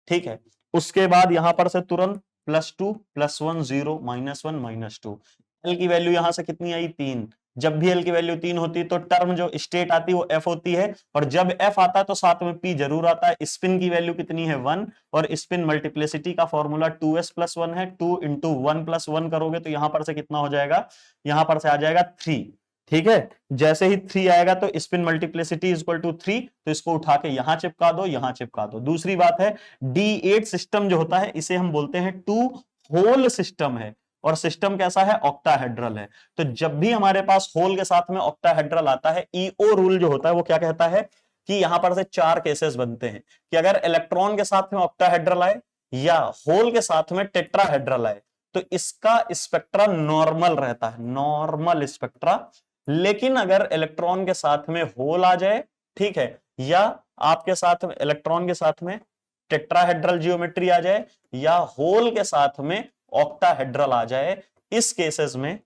ठीक है, उसके बाद यहां पर से तुरंत +2 +1 0 -1 -2। एल की वैल्यू यहां से कितनी आई, 3। जब भी एल की वैल्यू 3 होती है तो टर्म जो स्टेट आती है वो एफ होती है, और जब एफ आता है तो साथ में पी जरूर आता है। स्पिन की वैल्यू कितनी है, 1, और स्पिन मल्टीप्लिसिटी का फॉर्मूला 2s + 1 है। 2 × 1 + 1 करोगे तो यहां पर से कितना हो जाएगा, यहां पर से आ जाएगा 3। ठीक है, जैसे ही 3 आएगा तो स्पिन मल्टीप्लिसिटी इक्वल टू 3, तो इसको उठा के यहां चिपका दो, यहां चिपका दो। दूसरी बात है, D8 सिस्टम जो होता है इसे हम बोलते हैं 2 होल सिस्टम है, और सिस्टम कैसा है, ऑक्टाहेड्रल है। तो जब भी हमारे पास होल के साथ में ऑक्टाहेड्रल आता है, EO रूल जो होता है वो क्या कहता है कि यहां पर से 4 केसेस बनते हैं, कि अगर इलेक्ट्रॉन के साथ में ऑक्टाहेड्रल आए या होल के साथ में टेट्राहेड्रल आए तो इसका स्पेक्ट्रा नॉर्मल रहता है, नॉर्मल स्पेक्ट्रा। लेकिन अगर इलेक्ट्रॉन के साथ में होल आ जाए, ठीक है, या आपके साथ में इलेक्ट्रॉन के साथ में टेट्राहेड्रल जियोमेट्री आ जाए, या होल के साथ में ऑक्टाहेड्रल आ जाए, इस केसेस में,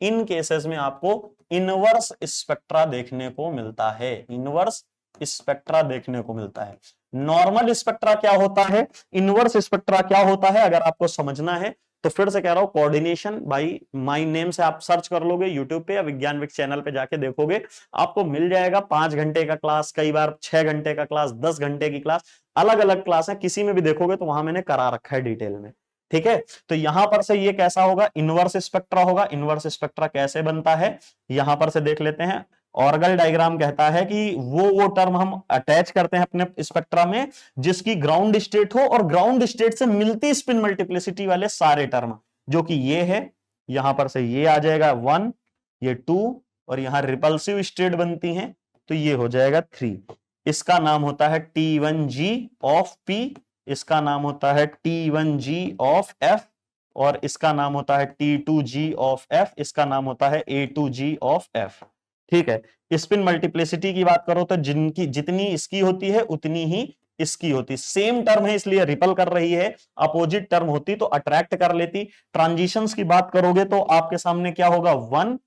इन केसेस में आपको इनवर्स स्पेक्ट्रा देखने को मिलता है, इनवर्स स्पेक्ट्रा देखने को मिलता है। नॉर्मल स्पेक्ट्रा क्या होता है, इनवर्स स्पेक्ट्रा क्या होता है, अगर आपको समझना है तो फिर से कह रहा हूं, कोऑर्डिनेशन बाय माय नेम से आप सर्च कर लोगे यूट्यूब पे या विज्ञान विक्स चैनल पे जाके देखोगे, आपको मिल जाएगा। 5 घंटे का क्लास, कई बार 6 घंटे का क्लास, 10 घंटे की क्लास, अलग अलग क्लास है, किसी में भी देखोगे तो वहां मैंने करा रखा है डिटेल में। ठीक है, तो यहां पर से ये कैसा होगा, इनवर्स स्पेक्ट्रा होगा। इनवर्स स्पेक्ट्रा कैसे बनता है, यहां पर से देख लेते हैं। ऑर्गल डायग्राम कहता है कि वो टर्म हम अटैच करते हैं अपने स्पेक्ट्रा में जिसकी ग्राउंड स्टेट हो और ग्राउंड स्टेट से मिलती स्पिन मल्टीप्लिसिटी वाले सारे टर्म, जो कि ये है, यहां पर से ये आ जाएगा 1, ये 2, और यहां रिपल्सिव स्टेट बनती हैं तो ये हो जाएगा 3। इसका नाम होता है T1G ऑफ P, इसका नाम होता है T1G ऑफ F, और इसका नाम होता है T2G ऑफ F, इसका नाम होता है A2G ऑफ F। ठीक है, स्पिन मल्टीप्लिसिटी की बात करो तो जिनकी जितनी इसकी होती है उतनी ही इसकी होती, सेम टर्म है इसलिए रिपल कर रही है, अपोजिट टर्म होती तो अट्रैक्ट कर लेती। ट्रांजिशंस की बात करोगे तो आपके सामने क्या होगा, 1,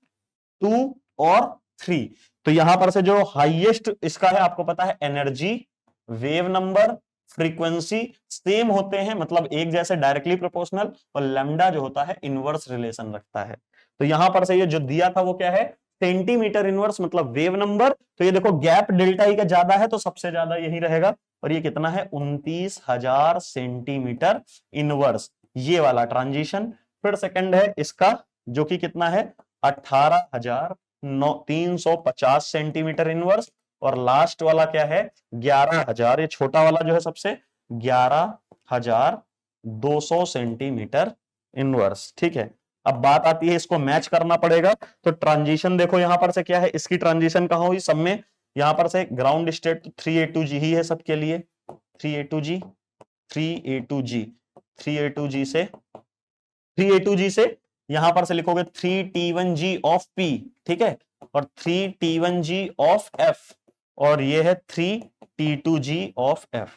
2 और 3। तो यहां पर से जो हाईएस्ट इसका है, आपको पता है energy, wave number, frequency same होते हैं, मतलब एक जैसे डायरेक्टली प्रोपोर्शनल, और लैम्डा जो होता है इनवर्स रिलेशन रखता है। तो यहां पर से ये जो दिया था वो क्या है, सेंटीमीटर इनवर्स, मतलब वेव नंबर। तो ये देखो गैप डेल्टा ई का ज्यादा है तो सबसे ज्यादा यही रहेगा, और ये कितना है, 29,000 सेंटीमीटर इनवर्स, ये वाला ट्रांजिशन। फिर सेकंड है इसका जो कि कितना है, 18,350 सेंटीमीटर इनवर्स, और लास्ट वाला क्या है, 11,000, ये छोटा वाला जो है सबसे, 11,200 सेंटीमीटर इनवर्स। ठीक है, अब बात आती है इसको मैच करना पड़ेगा। तो ट्रांजिशन देखो यहां पर से क्या है, इसकी ट्रांजिशन कहां हुई, सब में यहां पर से ग्राउंड स्टेट 3A2G ही है सबके लिए, 3A2G 3A2G 3A2G से 3A2G से यहां पर से लिखोगे 3T1G ऑफ P, ठीक है, और 3T1G ऑफ F, और ये है 3T2G ऑफ F।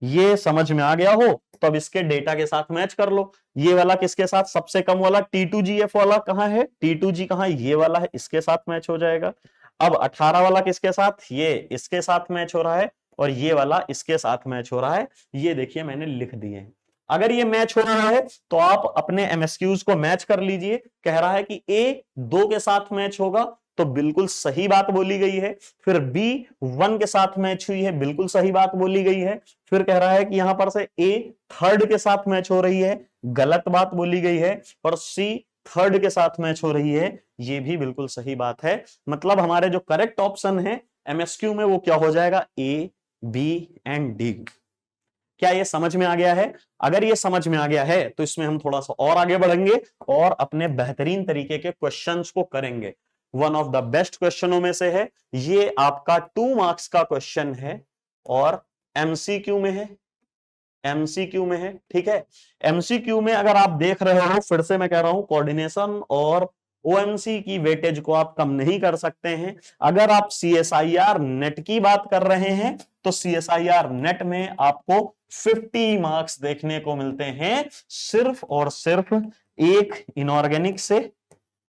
ये समझ में आ गया हो तो अब इसके डेटा के साथ मैच कर लो। ये वाला किसके साथ, सबसे कम वाला T2GF वाला कहां है, T2G कहां, ये वाला है, इसके साथ मैच हो जाएगा। अब 18 वाला किसके साथ, ये इसके साथ मैच हो रहा है, और ये वाला इसके साथ मैच हो रहा है। ये देखिए मैंने लिख दिए। अगर ये मैच हो रहा है तो आप अपने एमएसक्यूज को मैच कर लीजिए। कह रहा है कि ए 2 के साथ मैच होगा, तो बिल्कुल सही बात बोली गई है। फिर बी 1 के साथ मैच हुई है, बिल्कुल सही बात बोली गई है। फिर कह रहा है कि यहां पर से ए 3rd के साथ मैच हो रही है, गलत बात बोली गई है। और सी 3rd के साथ मैच हो रही है, ये भी बिल्कुल सही बात है। मतलब हमारे जो करेक्ट ऑप्शन है एमएसक्यू में वो क्या हो जाएगा, ए, बी एंड डी। क्या ये समझ में आ गया है? अगर ये समझ में आ गया है तो इसमें हम थोड़ा सा और आगे बढ़ेंगे और अपने बेहतरीन तरीके के क्वेश्चंस को करेंगे। वन ऑफ द बेस्ट क्वेश्चनों में से है ये, आपका 2 मार्क्स का क्वेश्चन है और एमसीक्यू में है, एमसीक्यू में है, ठीक है। एमसीक्यू में अगर आप देख रहे हो, फिर से मैं कह रहा हूं, कोऑर्डिनेशन और ओएमसी की वेटेज को आप कम नहीं कर सकते हैं। अगर आप सीएसआईआर नेट की बात कर रहे हैं तो सीएसआईआर नेट में आपको 50 मार्क्स देखने को मिलते हैं, सिर्फ और सिर्फ एक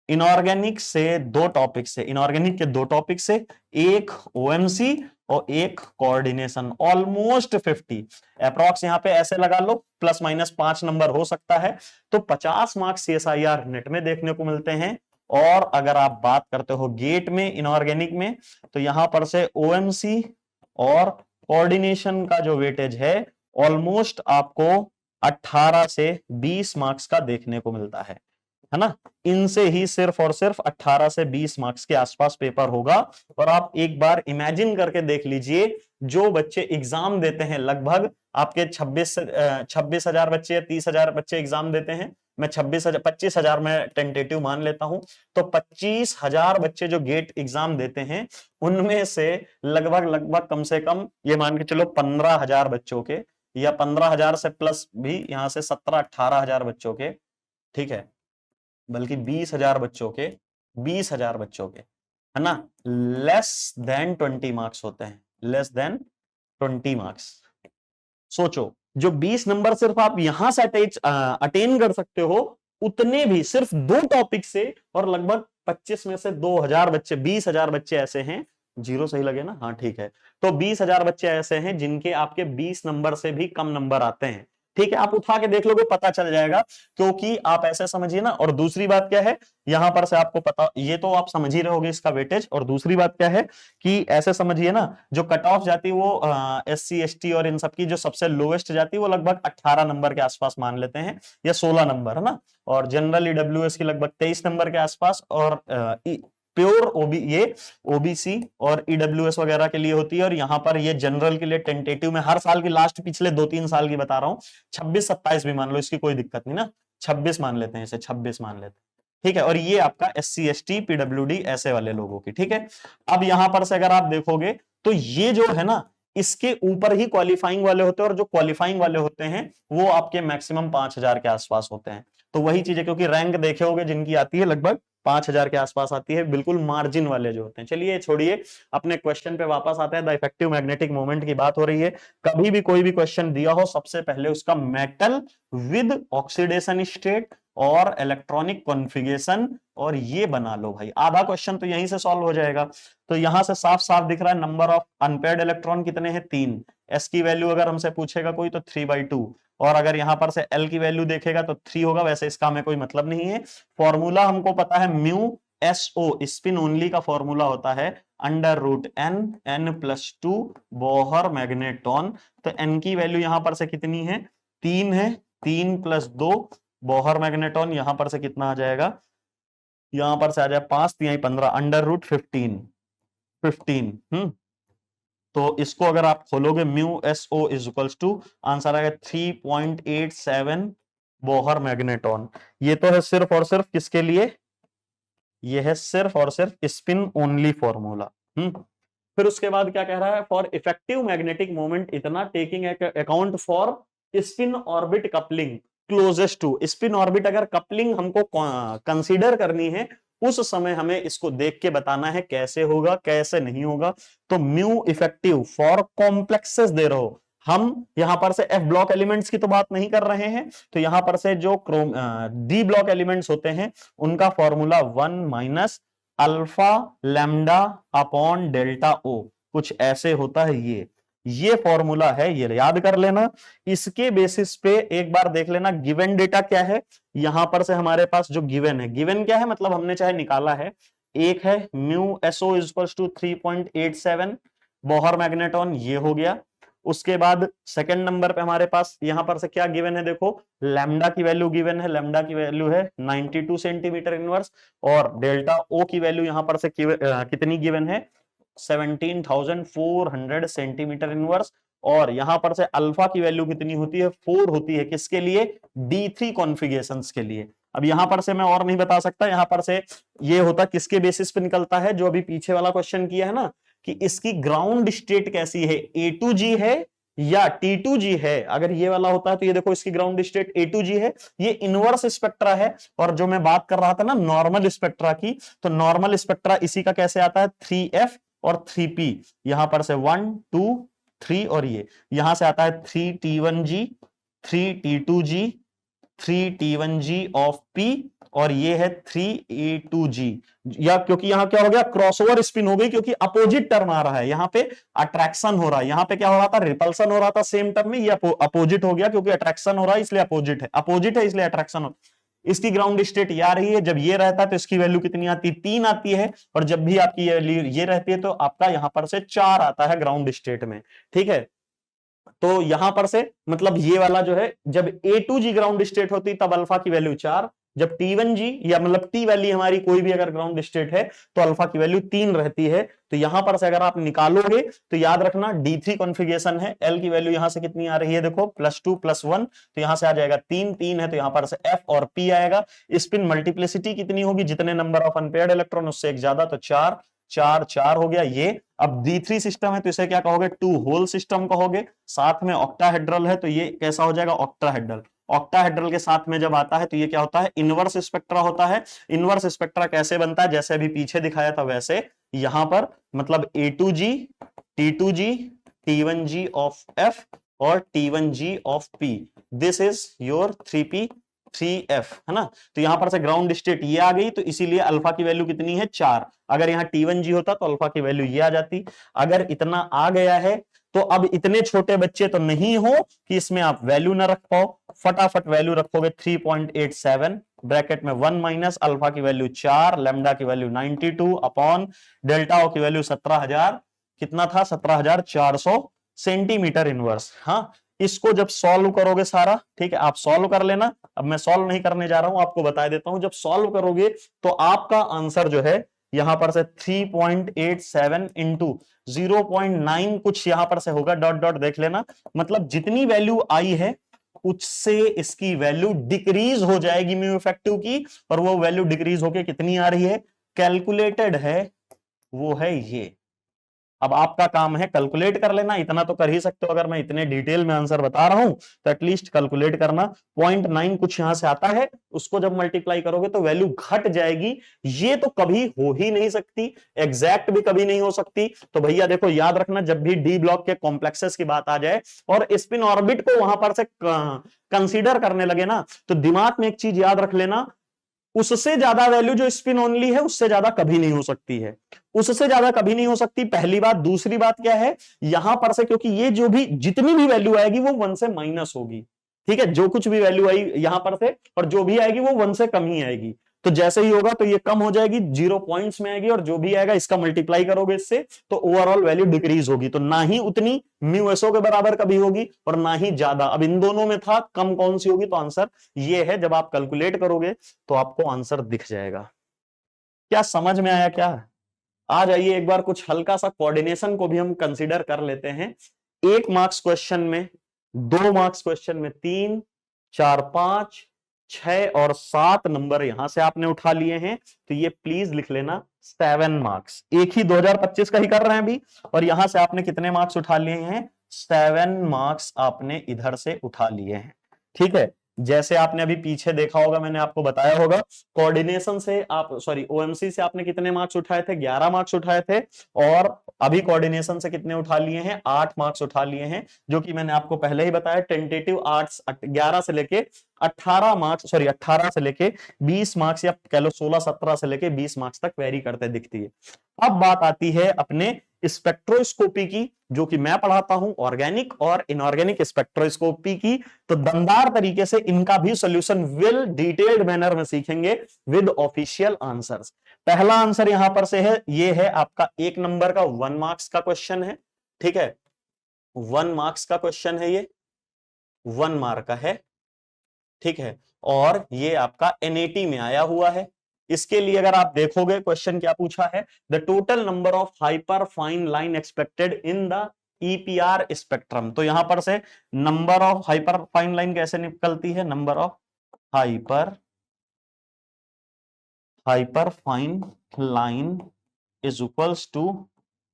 इनऑर्गेनिक से 2 टॉपिक से, इनऑर्गेनिक के 2 टॉपिक से, एक ओएमसी और एक कोऑर्डिनेशन, ऑलमोस्ट 50 अप्रॉक्स। यहां पे ऐसे लगा लो ±5 नंबर हो सकता है। तो 50 मार्क्स सीएसआईआर नेट में देखने को मिलते हैं। और अगर आप बात करते हो गेट में, इनऑर्गेनिक में, तो यहां पर से ओएमसी और कोऑर्डिनेशन का जो वेटेज है ऑलमोस्ट आपको 18 से 20 मार्क्स का देखने को मिलता है ना। इनसे ही सिर्फ और सिर्फ 18 से 20 मार्क्स के आसपास पेपर होगा। और आप एक बार इमेजिन करके देख लीजिए, जो बच्चे एग्जाम देते हैं, लगभग आपके 26,000 बच्चे या 30,000 बच्चे एग्जाम देते हैं, मैं 25,000 में टेंटेटिव मान लेता हूं, तो 25,000 बच्चे जो गेट एग्जाम देते हैं, उनमें से लगभग कम से कम ये मान के चलो 15,000 बच्चों के, या 15,000 से प्लस भी, यहां से 17-18,000 बच्चों के, ठीक है, बल्कि 20,000 बच्चों के, 20,000 बच्चों के, है ना, लेस देन 20 मार्क्स होते हैं, लेस देन 20 मार्क्स। सोचो, जो 20 नंबर सिर्फ आप यहां से अटेन कर सकते हो, उतने भी सिर्फ 2 टॉपिक से, और लगभग 25 में से 2,000 बच्चे, 20,000 बच्चे ऐसे हैं, जीरो सही लगे ना, हाँ ठीक है, तो 20,000 बच्चे ऐसे हैं जिनके आपके 20 नंबर से भी कम नंबर आते हैं। ठीक है, आप उठा के देख लोगे, पता चल जाएगा, क्योंकि आप ऐसे समझिए ना। और दूसरी बात क्या है, यहां पर से आपको पता, ये तो आप समझ ही रहोगे इसका वेटेज। और दूसरी बात क्या है कि ऐसे समझिए ना, जो कट ऑफ जाती है वो SC ST और इन सब की जो सबसे लोएस्ट जाती है वो लगभग 18 नंबर के आसपास मान लेते हैं, या 16 नंबर, है ना। और जनरल ईडब्ल्यूएस की लगभग 23 नंबर के आसपास। और प्योर ये ओबीसी और ईडब्ल्यूएस वगैरह के लिए होती है। और यहां पर ये जनरल के लिए टेंटेटिव में हर साल की लास्ट पिछले 2-3 साल की बता रहा हूं, 26-27 भी मान लो, इसकी कोई दिक्कत नहीं ना, 26 मान लेते हैं, इसे 26 मान लेते हैं, ठीक है। और ये आपका SC ST PWD ऐसे वाले लोगों की, ठीक है। अब यहां पर से अगर आप देखोगे तो ये जो है ना, इसके ऊपर ही क्वालिफाइंग वाले होते हैं, और जो क्वालिफाइंग वाले होते हैं वो आपके मैक्सिमम 5,000 के आसपास होते हैं। तो वही चीज है, क्योंकि रैंक देखे होगे जिनकी आती है लगभग 5,000 के आसपास आती है, बिल्कुल मार्जिन वाले जो होते हैं। चलिए छोड़िए, अपने क्वेश्चन पे वापस आते हैं। द इफेक्टिव मैग्नेटिक मोमेंट की बात हो रही है। कभी भी कोई भी क्वेश्चन दिया हो, सबसे पहले उसका मेटल विद ऑक्सीडेशन स्टेट और इलेक्ट्रॉनिक कॉन्फ़िगरेशन और ये बना लो भाई, आधा क्वेश्चन तो यहीं से सॉल्व हो जाएगा। तो यहां से साफ साफ दिख रहा है, नंबर ऑफ अनपेयर्ड इलेक्ट्रॉन कितने हैं, 3। एस की वैल्यू अगर हमसे पूछेगा कोई तो 3/2, और अगर यहां पर से एल की वैल्यू देखेगा तो 3 होगा। वैसे इसका हमें कोई मतलब नहीं है। फॉर्मूला हमको पता है, म्यू SO स्पिन ओनली का फॉर्मूला होता है √N+2 बोहर मैग्नेटॉन। तो N की वैल्यू यहां पर से कितनी है, 3 है, 3 + 2 बोहर मैग्नेटॉन, यहां पर से कितना आ जाएगा, यहां पर से आ जाए 5, 3 15, √15। तो इसको अगर आप खोलोगे, μSO = आंसर आएगा 3.87 बोहर मैग्नेटॉन। ये तो है सिर्फ और सिर्फ किसके लिए, ये है सिर्फ और सिर्फ स्पिन ओनली फॉर्मूला। फिर उसके बाद क्या कह रहा है, फॉर इफेक्टिव मैग्नेटिक मोमेंट इतना taking account for spin orbit coupling closest to, spin orbit अगर कपलिंग हमको कंसीडर करनी है, उस समय हमें इसको देख के बताना है कैसे होगा कैसे नहीं होगा। तो म्यू इफेक्टिव फॉर कॉम्प्लेक्सेस दे रहे हो, हम यहां पर से एफ ब्लॉक एलिमेंट्स की तो बात नहीं कर रहे हैं, तो यहां पर से जो डी ब्लॉक एलिमेंट्स होते हैं उनका formula 1 minus alpha lambda upon delta O, कुछ ऐसे होता है। ये फॉर्मूला है, ये याद कर लेना। इसके बेसिस पे एक बार देख लेना गिवन डेटा क्या है। यहां पर से हमारे पास जो गिवन है, गिवन क्या है मतलब हमने चाहे निकाला है, एक है mu SO is equal to 3.87 Bohr magneton, ये हो गया। उसके बाद सेकंड नंबर पे हमारे पास यहां पर से क्या गिवन है, देखो लैम्डा की वैल्यू गिवन है, लैम्डा की वैल्यू है 92 सेंटीमीटर इनवर्स, और डेल्टा ओ की वैल्यू यहां पर से कितनी गिवन है, 17,400 सेंटीमीटर इनवर्स, और यहां पर से अल्फा की वैल्यू कितनी होती है, 4 होती है। किसके लिए, D3 कॉन्फ़िगरेशंस के लिए। अब यहां पर से मैं और नहीं बता सकता, यहां पर से ये होता किसके बेसिस पे निकलता है, जो अभी पीछे वाला क्वेश्चन किया है ना कि इसकी ग्राउंड स्टेट कैसी है, A2G है या T2G है। अगर ये वाला होता है तो ये देखो इसकी ग्राउंड स्टेट A2G है, ये इनवर्स स्पेक्ट्रा है। और जो मैं बात कर रहा था ना नॉर्मल स्पेक्ट्रा की, तो नॉर्मल स्पेक्ट्रा इसी का कैसे आता है, 3F और 3P, यहां पर से 1 2 3, और ये यहां से आता है 3T1G 3T2G 3T1G of P, और ये है 3A2G। या क्योंकि यहां क्या हो गया, क्रॉसओवर स्पिन हो गई, क्योंकि अपोजिट टर्म आ रहा है, यहां पे अट्रैक्शन हो रहा है, यहां पे क्या हो रहा था, रिपल्सन हो रहा था सेम टर्म में, ये अपोजिट हो गया, क्योंकि अट्रैक्शन हो रहा है इसलिए अपोजिट है इसलिए अट्रैक्शन हो। इसकी ग्राउंड स्टेट ये आ रही है, जब ये रहता है तो इसकी वैल्यू कितनी आती है, 3 आती है, और जब भी आपकी ये रहती है तो आपका यहां पर से 4 आता है ग्राउंड स्टेट में। ठीक है, तो यहां पर से मतलब ये वाला जो है, जब A2G ग्राउंड स्टेट होती तब अल्फा की वैल्यू 4, जब T1G या मतलब T वैल्यू हमारी कोई भी अगर ग्राउंड स्टेट है तो अल्फा की वैल्यू 3 रहती है। तो यहां पर से अगर आप निकालोगे तो याद रखना D3 कॉन्फ़िगरेशन है, L की वैल्यू यहां से कितनी आ रही है, देखो +2 +1, तो यहां से आ जाएगा 3 3 है, तो यहां पर से F और P आएगा। स्पिन मल्टीप्लिसिटी कितनी होगी, जितने नंबर ऑफ अनपेयर्ड इलेक्ट्रॉन उससे एक ज्यादा, तो 4 4 4 हो गया ये। अब D3 सिस्टम है तो इसे क्या कहोगे, 2 होल सिस्टम कहोगे, साथ में ऑक्टाहेड्रल है तो ये कैसा हो जाएगा, ऑक्टाहेड्रल। ऑक्टाहेड्रल के साथ में जब आता है तो ये क्या होता है, इनवर्स स्पेक्ट्रा होता है। इनवर्स स्पेक्ट्रा कैसे बनता है, जैसे अभी पीछे दिखाया था वैसे यहां पर, मतलब A2G T2G T1G of F और T1G of P, this is your 3P 3F, है ना। तो यहां पर से ग्राउंड स्टेट ये आ गई, तो इसीलिए अल्फा की वैल्यू कितनी है, 4। अगर यहाँ T1G होता तो अल्फा की वैल्यू ये आ जाती। अगर इतना आ गया है तो अब इतने छोटे बच्चे तो नहीं हो कि इसमें आप वैल्यू ना रख पाओ, फटाफट वैल्यू रखोगे 3.87 ब्रैकेट में 1 माइनस अल्फा की वैल्यू 4, लैम्डा की वैल्यू 92 अपॉन डेल्टा ओ की वैल्यू 17,000, कितना था, 17,400 सेंटीमीटर इनवर्स। हाँ, इसको जब सॉल्व करोगे सारा, ठीक है, आप सॉल्व कर लेना। अब मैं सॉल्व नहीं करने जा रहा हूं, आपको बता देता हूं। जब सॉल्व करोगे तो आपका आंसर जो है यहां पर से 3.87 इंटू 0.9 कुछ यहां पर से होगा, डॉट डॉट देख लेना, मतलब जितनी वैल्यू आई है उससे इसकी वैल्यू डिक्रीज हो जाएगी म्यू इफेक्टिव की, और वो वैल्यू डिक्रीज होके कितनी आ रही है, कैलकुलेटेड है, वो है ये। अब आपका काम है कैलकुलेट कर लेना, इतना तो कर ही सकते हो, अगर मैं इतने डिटेल में आंसर बता रहा हूं तो एटलीस्ट कैलकुलेट करना। 0.9 कुछ यहां से आता है, उसको जब मल्टीप्लाई करोगे तो वैल्यू घट जाएगी। ये तो कभी हो ही नहीं सकती, एग्जैक्ट भी कभी नहीं हो सकती। तो भैया देखो याद रखना, जब भी डी ब्लॉक के कॉम्प्लेक्सेस की बात आ जाए और स्पिन ऑर्बिट को वहां पर से कंसीडर करने लगे ना, तो दिमाग में एक चीज याद रख लेना, उससे ज्यादा वैल्यू जो स्पिन ओनली है उससे ज्यादा कभी नहीं हो सकती है, उससे ज्यादा कभी नहीं हो सकती, पहली बात। दूसरी बात क्या है, यहां पर से क्योंकि ये जो भी जितनी भी वैल्यू आएगी वो 1 से माइनस होगी, ठीक है, जो कुछ भी वैल्यू आई यहां पर से, और जो भी आएगी वो 1 से कम ही आएगी। तो जैसे ही होगा तो ये कम हो जाएगी, 0 पॉइंट्स में आएगी, और जो भी आएगा इसका मल्टीप्लाई करोगे इससे तो ओवरऑल वैल्यू डिक्रीज होगी। तो ना ही उतनी म्यू एसओ के बराबर कभी होगी और ना ही ज्यादा। अब इन दोनों में था, कम कौन सी होगी, तो आंसर ये है। जब आप कैलकुलेट करोगे तो आपको आंसर दिख जाएगा। क्या समझ में आया क्या? आ जाइए एक बार कुछ हल्का सा कोऑर्डिनेशन को भी हम कंसीडर कर लेते हैं। 1 मार्क्स क्वेश्चन में, 2 मार्क्स क्वेश्चन में 3 4 5 6 और 7 नंबर यहां से आपने उठा लिए हैं, तो ये प्लीज लिख लेना 7 मार्क्स। एक ही 2025 का ही कर रहे हैं अभी, और यहां से आपने कितने मार्क्स उठा लिए हैं, 7 मार्क्स आपने इधर से उठा लिए हैं। ठीक है, जैसे आपने अभी पीछे देखा होगा, मैंने आपको बताया होगा, कोऑर्डिनेशन से आप, सॉरी, ओएमसी से आपने कितने मार्क्स उठाए थे, 11 मार्क्स उठाए थे, और अभी कोऑर्डिनेशन से कितने उठा लिए हैं, 8 मार्क्स उठा लिए हैं, जो कि मैंने आपको पहले ही बताया टेंटेटिव आर्ट्स 11 से लेके 18 मार्क्स, सॉरी 18 से लेके 20 मार्क्स, या कह लो 16-17 से लेके 20 मार्क्स तक वेरी करते दिखती है। अब बात आती है अपने स्पेक्ट्रोस्कोपी की, जो कि मैं पढ़ाता हूं, ऑर्गेनिक और इनऑर्गेनिक स्पेक्ट्रोस्कोपी की। तो दमदार तरीके से इनका भी सॉल्यूशन वेल डिटेल्ड मैनर में सीखेंगे विद ऑफिशियल आंसर्स। पहला आंसर यहां पर से है, ये है आपका 1 नंबर का 1 मार्क्स का क्वेश्चन है, ठीक है, 1 मार्क्स का क्वेश्चन है, ये 1 मार्क का है, ठीक है, और ये आपका एनएटी में आया हुआ है। इसके लिए अगर आप देखोगे क्वेश्चन क्या पूछा है, the total number of hyperfine line expected in the EPR spectrum. तो यहां पर से number of hyperfine line कैसे निकलती है, number of hyperfine line is equals to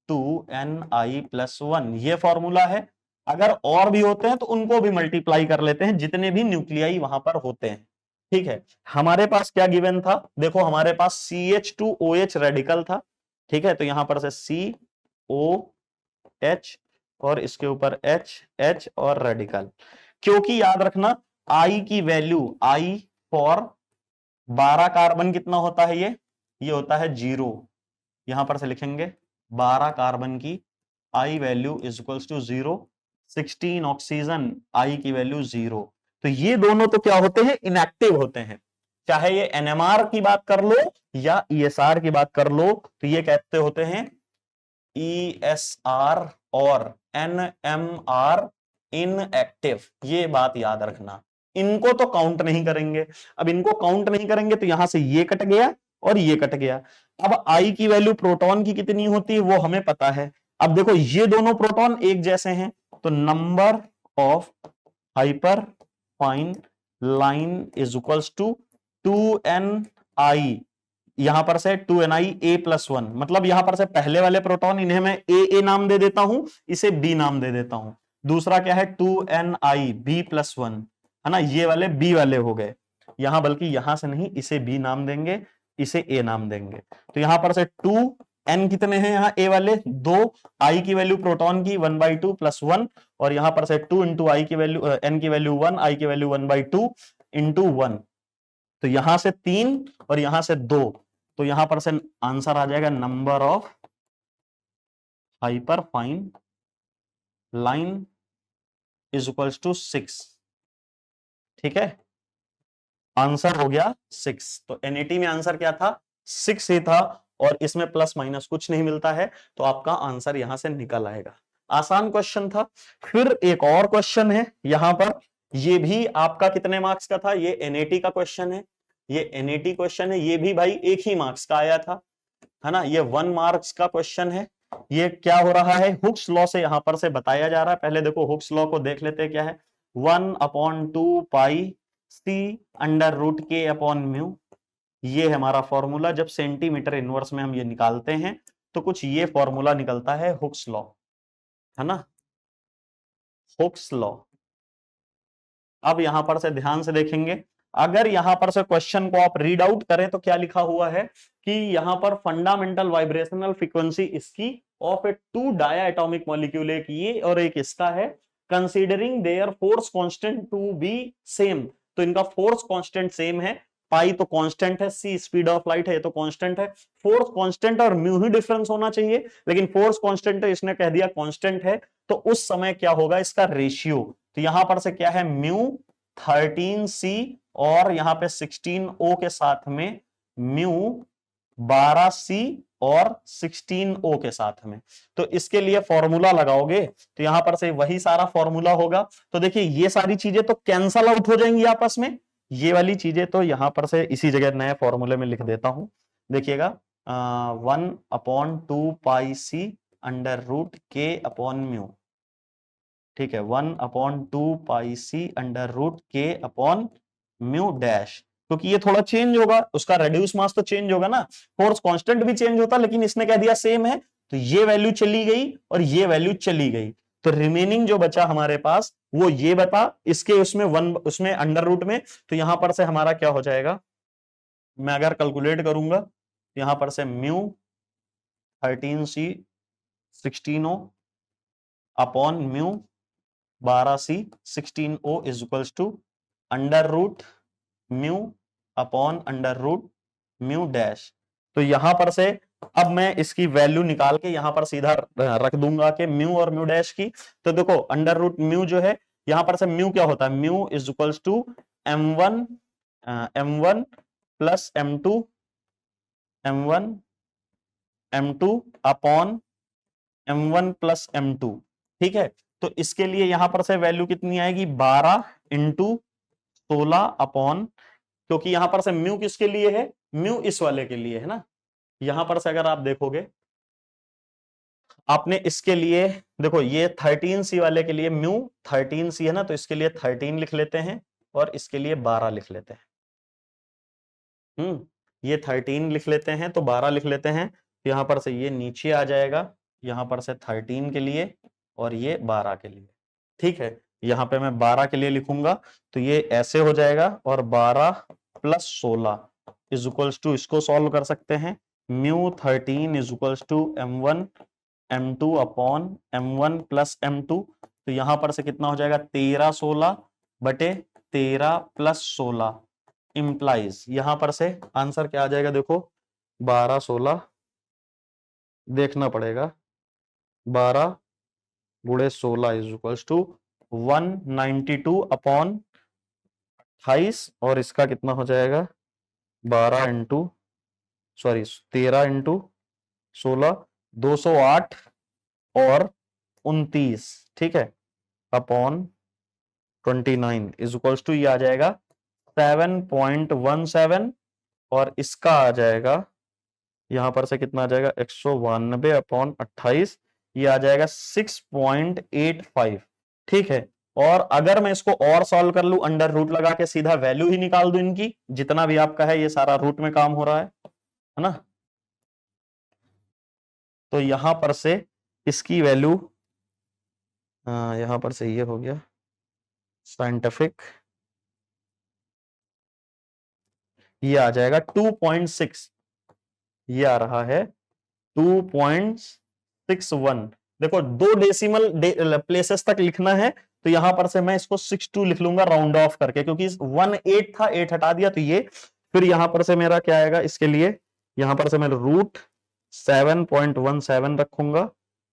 2ni+1, ये फॉर्मूला है। अगर और भी होते हैं तो उनको भी मल्टीप्लाई कर लेते हैं, जितने भी न्यूक्लियाई वहां पर होते हैं, ठीक है। हमारे पास क्या गिवन था, देखो हमारे पास CH2OH रेडिकल था, ठीक है, तो यहां पर से COH और इसके ऊपर H और रेडिकल, क्योंकि याद रखना I की वैल्यू, I फॉर 12 कार्बन कितना होता है, ये होता है 0, यहां पर से लिखेंगे 12 कार्बन की I value is equals to 0, 16 oxygen I की वैल्यू 0। तो ये दोनों तो क्या होते हैं, इनएक्टिव होते हैं, चाहे ये NMR की बात कर लो या ESR की बात कर लो, तो ये कहते होते हैं ESR और NMR इनएक्टिव, ये बात याद रखना। इनको तो काउंट नहीं करेंगे, अब इनको काउंट नहीं करेंगे तो यहां से ये कट गया और ये कट गया। अब I की वैल्यू प्रोटॉन की कितनी होती है वो हमें पता है। अब देखो ये दोनों प्रोटॉन एक जैसे हैं, तो number of hyperfine line is equals to 2ni, यहां पर से 2ni+1, मतलब यहां पर से पहले वाले प्रोटॉन इन्हें मैं ए नाम दे देता हूं, इसे बी नाम दे देता हूं। दूसरा क्या है 2niB+1, है ना, ये वाले बी वाले हो गए, यहां बल्कि यहां से नहीं, इसे बी नाम देंगे, इसे ए नाम देंगे। तो यहां पर से 2n कितने हैं, यहाँ ए वाले 2, I की वैल्यू प्रोटॉन की 1/2+1, और यहां पर से 2 इंटू आई की वैल्यू, n की वैल्यू 1, I की वैल्यू 1/2 इंटू 1, तो यहां से 3 और यहां से 2, तो यहां पर से आंसर आ जाएगा number of hyperfine line is equals to 6, ठीक है, आंसर हो गया 6। तो एनएटी में आंसर क्या था, 6 ही था, और इसमें प्लस माइनस कुछ नहीं मिलता है, तो आपका आंसर यहां से निकल आएगा। आसान क्वेश्चन था। फिर एक और क्वेश्चन है यहां पर, ये भी आपका कितने मार्क्स का था, ये एनएटी का क्वेश्चन है, ये एनएटी क्वेश्चन है, ये भी भाई 1 ही मार्क्स का आया था, है ना, ये 1 मार्क्स का क्वेश्चन है। ये क्या हो रहा है, हुक्स लॉ से यहां पर से बताया जा रहा है। पहले देखो हुक्स लॉ को देख लेते हैं क्या है, 1/2πc√k/μ, ये है हमारा फॉर्मूला। जब सेंटीमीटर इनवर्स में हम ये निकालते हैं तो कुछ ये फॉर्मूला निकलता है, हुक्स लॉ, है ना, हुक्स लॉ। अब यहां पर से ध्यान से देखेंगे, अगर यहां पर से क्वेश्चन को आप रीड आउट करें तो क्या लिखा हुआ है कि यहां पर फंडामेंटल वाइब्रेशनल फ्रीक्वेंसी इसकी ऑफ ए 2 डायटोमिक मॉलिक्यूल, एक ये और एक इसका है, considering their force constant to be same. तो इनका फोर्स कांस्टेंट सेम है, पाई तो कांस्टेंट है, सी स्पीड ऑफ लाइट है, ये तो कांस्टेंट है, फोर्स कांस्टेंट और म्यू ही डिफरेंस होना चाहिए, लेकिन फोर्स कांस्टेंट है, इसने कह दिया कांस्टेंट है, तो उस समय क्या होगा इसका रेशियो। तो यहां पर से क्या है, म्यू 13c और यहां पे 16o के साथ में म्यू 12c और 16o के साथ में। तो इसके लिए फॉर्मूला लगाओगे तो यहां पर से वही सारा फॉर्मूला होगा। तो देखिए ये सारी चीजें तो कैंसल आउट हो जाएंगी आपस में, ये वाली चीजें तो यहां पर से इसी जगह नए फॉर्मूले में लिख देता हूं। देखिएगा 1/2πc√k/μ, ठीक है, 1/2πc√k/μ डैश, क्योंकि ये थोड़ा चेंज होगा, उसका रेड्यूस मास तो चेंज होगा ना, फोर्स कांस्टेंट भी चेंज होता, लेकिन इसने कह दिया सेम है, तो ये वैल्यू चली गई और ये वैल्यू चली गई। तो रिमेनिंग जो बचा हमारे पास वो ये बता, इसके उसमें उसमें अंडर रूट में, तो यहां पर से हमारा क्या हो जाएगा, मैं अगर कैलकुलेट करूंगा तो यहां पर से mu 13c 16O upon mu 12C 16O is equals to under root mu upon under root mu dash. तो यहां पर से अब मैं इसकी वैल्यू निकाल के यहां पर सीधा रख दूंगा कि म्यू और म्यू डैश की। तो देखो अंडर रूट म्यू जो है यहां पर से म्यू क्या होता है, mu is equals to m1 plus m2 upon m1 plus m2। ठीक है, तो इसके लिए यहां पर से वैल्यू कितनी आएगी, 12 इंटू 16 अपॉन, क्योंकि यहां पर से म्यू किसके लिए है, म्यू इस वाले के लिए है ना। यहां पर से अगर आप देखोगे आपने इसके लिए, देखो ये 13C वाले के लिए म्यू 13C है ना, तो इसके लिए 13 लिख लेते हैं और इसके लिए 12 लिख लेते हैं। ये 13 लिख लेते हैं तो 12 लिख लेते हैं, यहां पर से ये नीचे आ जाएगा, यहां पर से 13 के लिए और ये 12 के लिए। ठीक है, यहां पे मैं 12 के लिए लिखूंगा तो ये ऐसे हो जाएगा, और 12 प्लस 16 इज इक्वल्स टू, इसको सॉल्व कर सकते हैं, mu 13 is equals to m1 m2 upon m1 plus m2। तो यहां पर से कितना हो जाएगा, 13 16 बटे 13 प्लस 16 इंप्लाइज, यहां पर से आंसर क्या आ जाएगा, देखो 12 16 देखना पड़ेगा, 12 गुणे 16 इज इक्वल्स टू 192 अपॉन 28, और इसका कितना हो जाएगा 12 इंटू, सॉरी 13 इंटू 16 208 और 29, ठीक है, अपॉन 29 इज इक्वल्स टू, ये आ जाएगा 7.17, और इसका आ जाएगा यहां पर से कितना आ जाएगा 192 अपॉन 28, ये आ जाएगा 6.85। ठीक है, और अगर मैं इसको और सॉल्व कर लूं, अंडर रूट लगा के सीधा वैल्यू ही निकाल दूं इनकी, जितना भी आपका है ये सारा रूट में काम हो रहा है ना। तो यहां पर से इसकी वैल्यू, यहां पर से ये हो गया साइंटिफिक, ये आ जाएगा 2.6, ये आ रहा है 2.61। देखो दो डेसिमल प्लेसेस तक लिखना है, तो यहां पर से मैं इसको 62 लिख लूंगा राउंड ऑफ करके, क्योंकि 18 था, 8 हटा दिया तो ये, फिर यहां पर से मेरा क्या आएगा, इसके लिए यहां पर से मैं रूट 7.17 रखूंगा।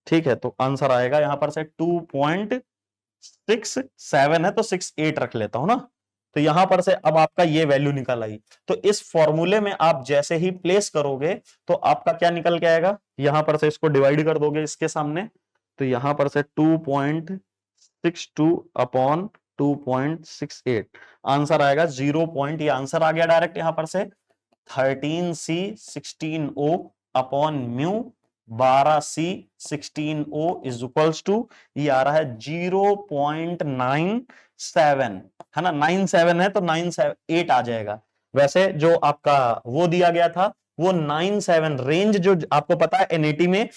ठीक है, तो आंसर आएगा यहां पर से 2.67 है तो 68 रख लेता हूं ना। तो यहां पर से अब आपका ये वैल्यू निकल आई, तो इस फॉर्मूले में आप जैसे ही प्लेस करोगे तो आपका क्या निकल के आएगा, यहां पर से इसको डिवाइड कर दोगे इसके सामने, तो यहां पर से 2.62 अपॉन 2.68, आंसर आएगा 0 पॉइंट, ये आंसर आ गया डायरेक्ट यहां पर से 13C 16O upon mu 12C 16O is equals to, ये आ रहा है 0.97 है ना, 97 है तो 98 आ जाएगा। वैसे जो आपका वो दिया गया था वो 97 रेंज, जो आपको पता है एनईटी में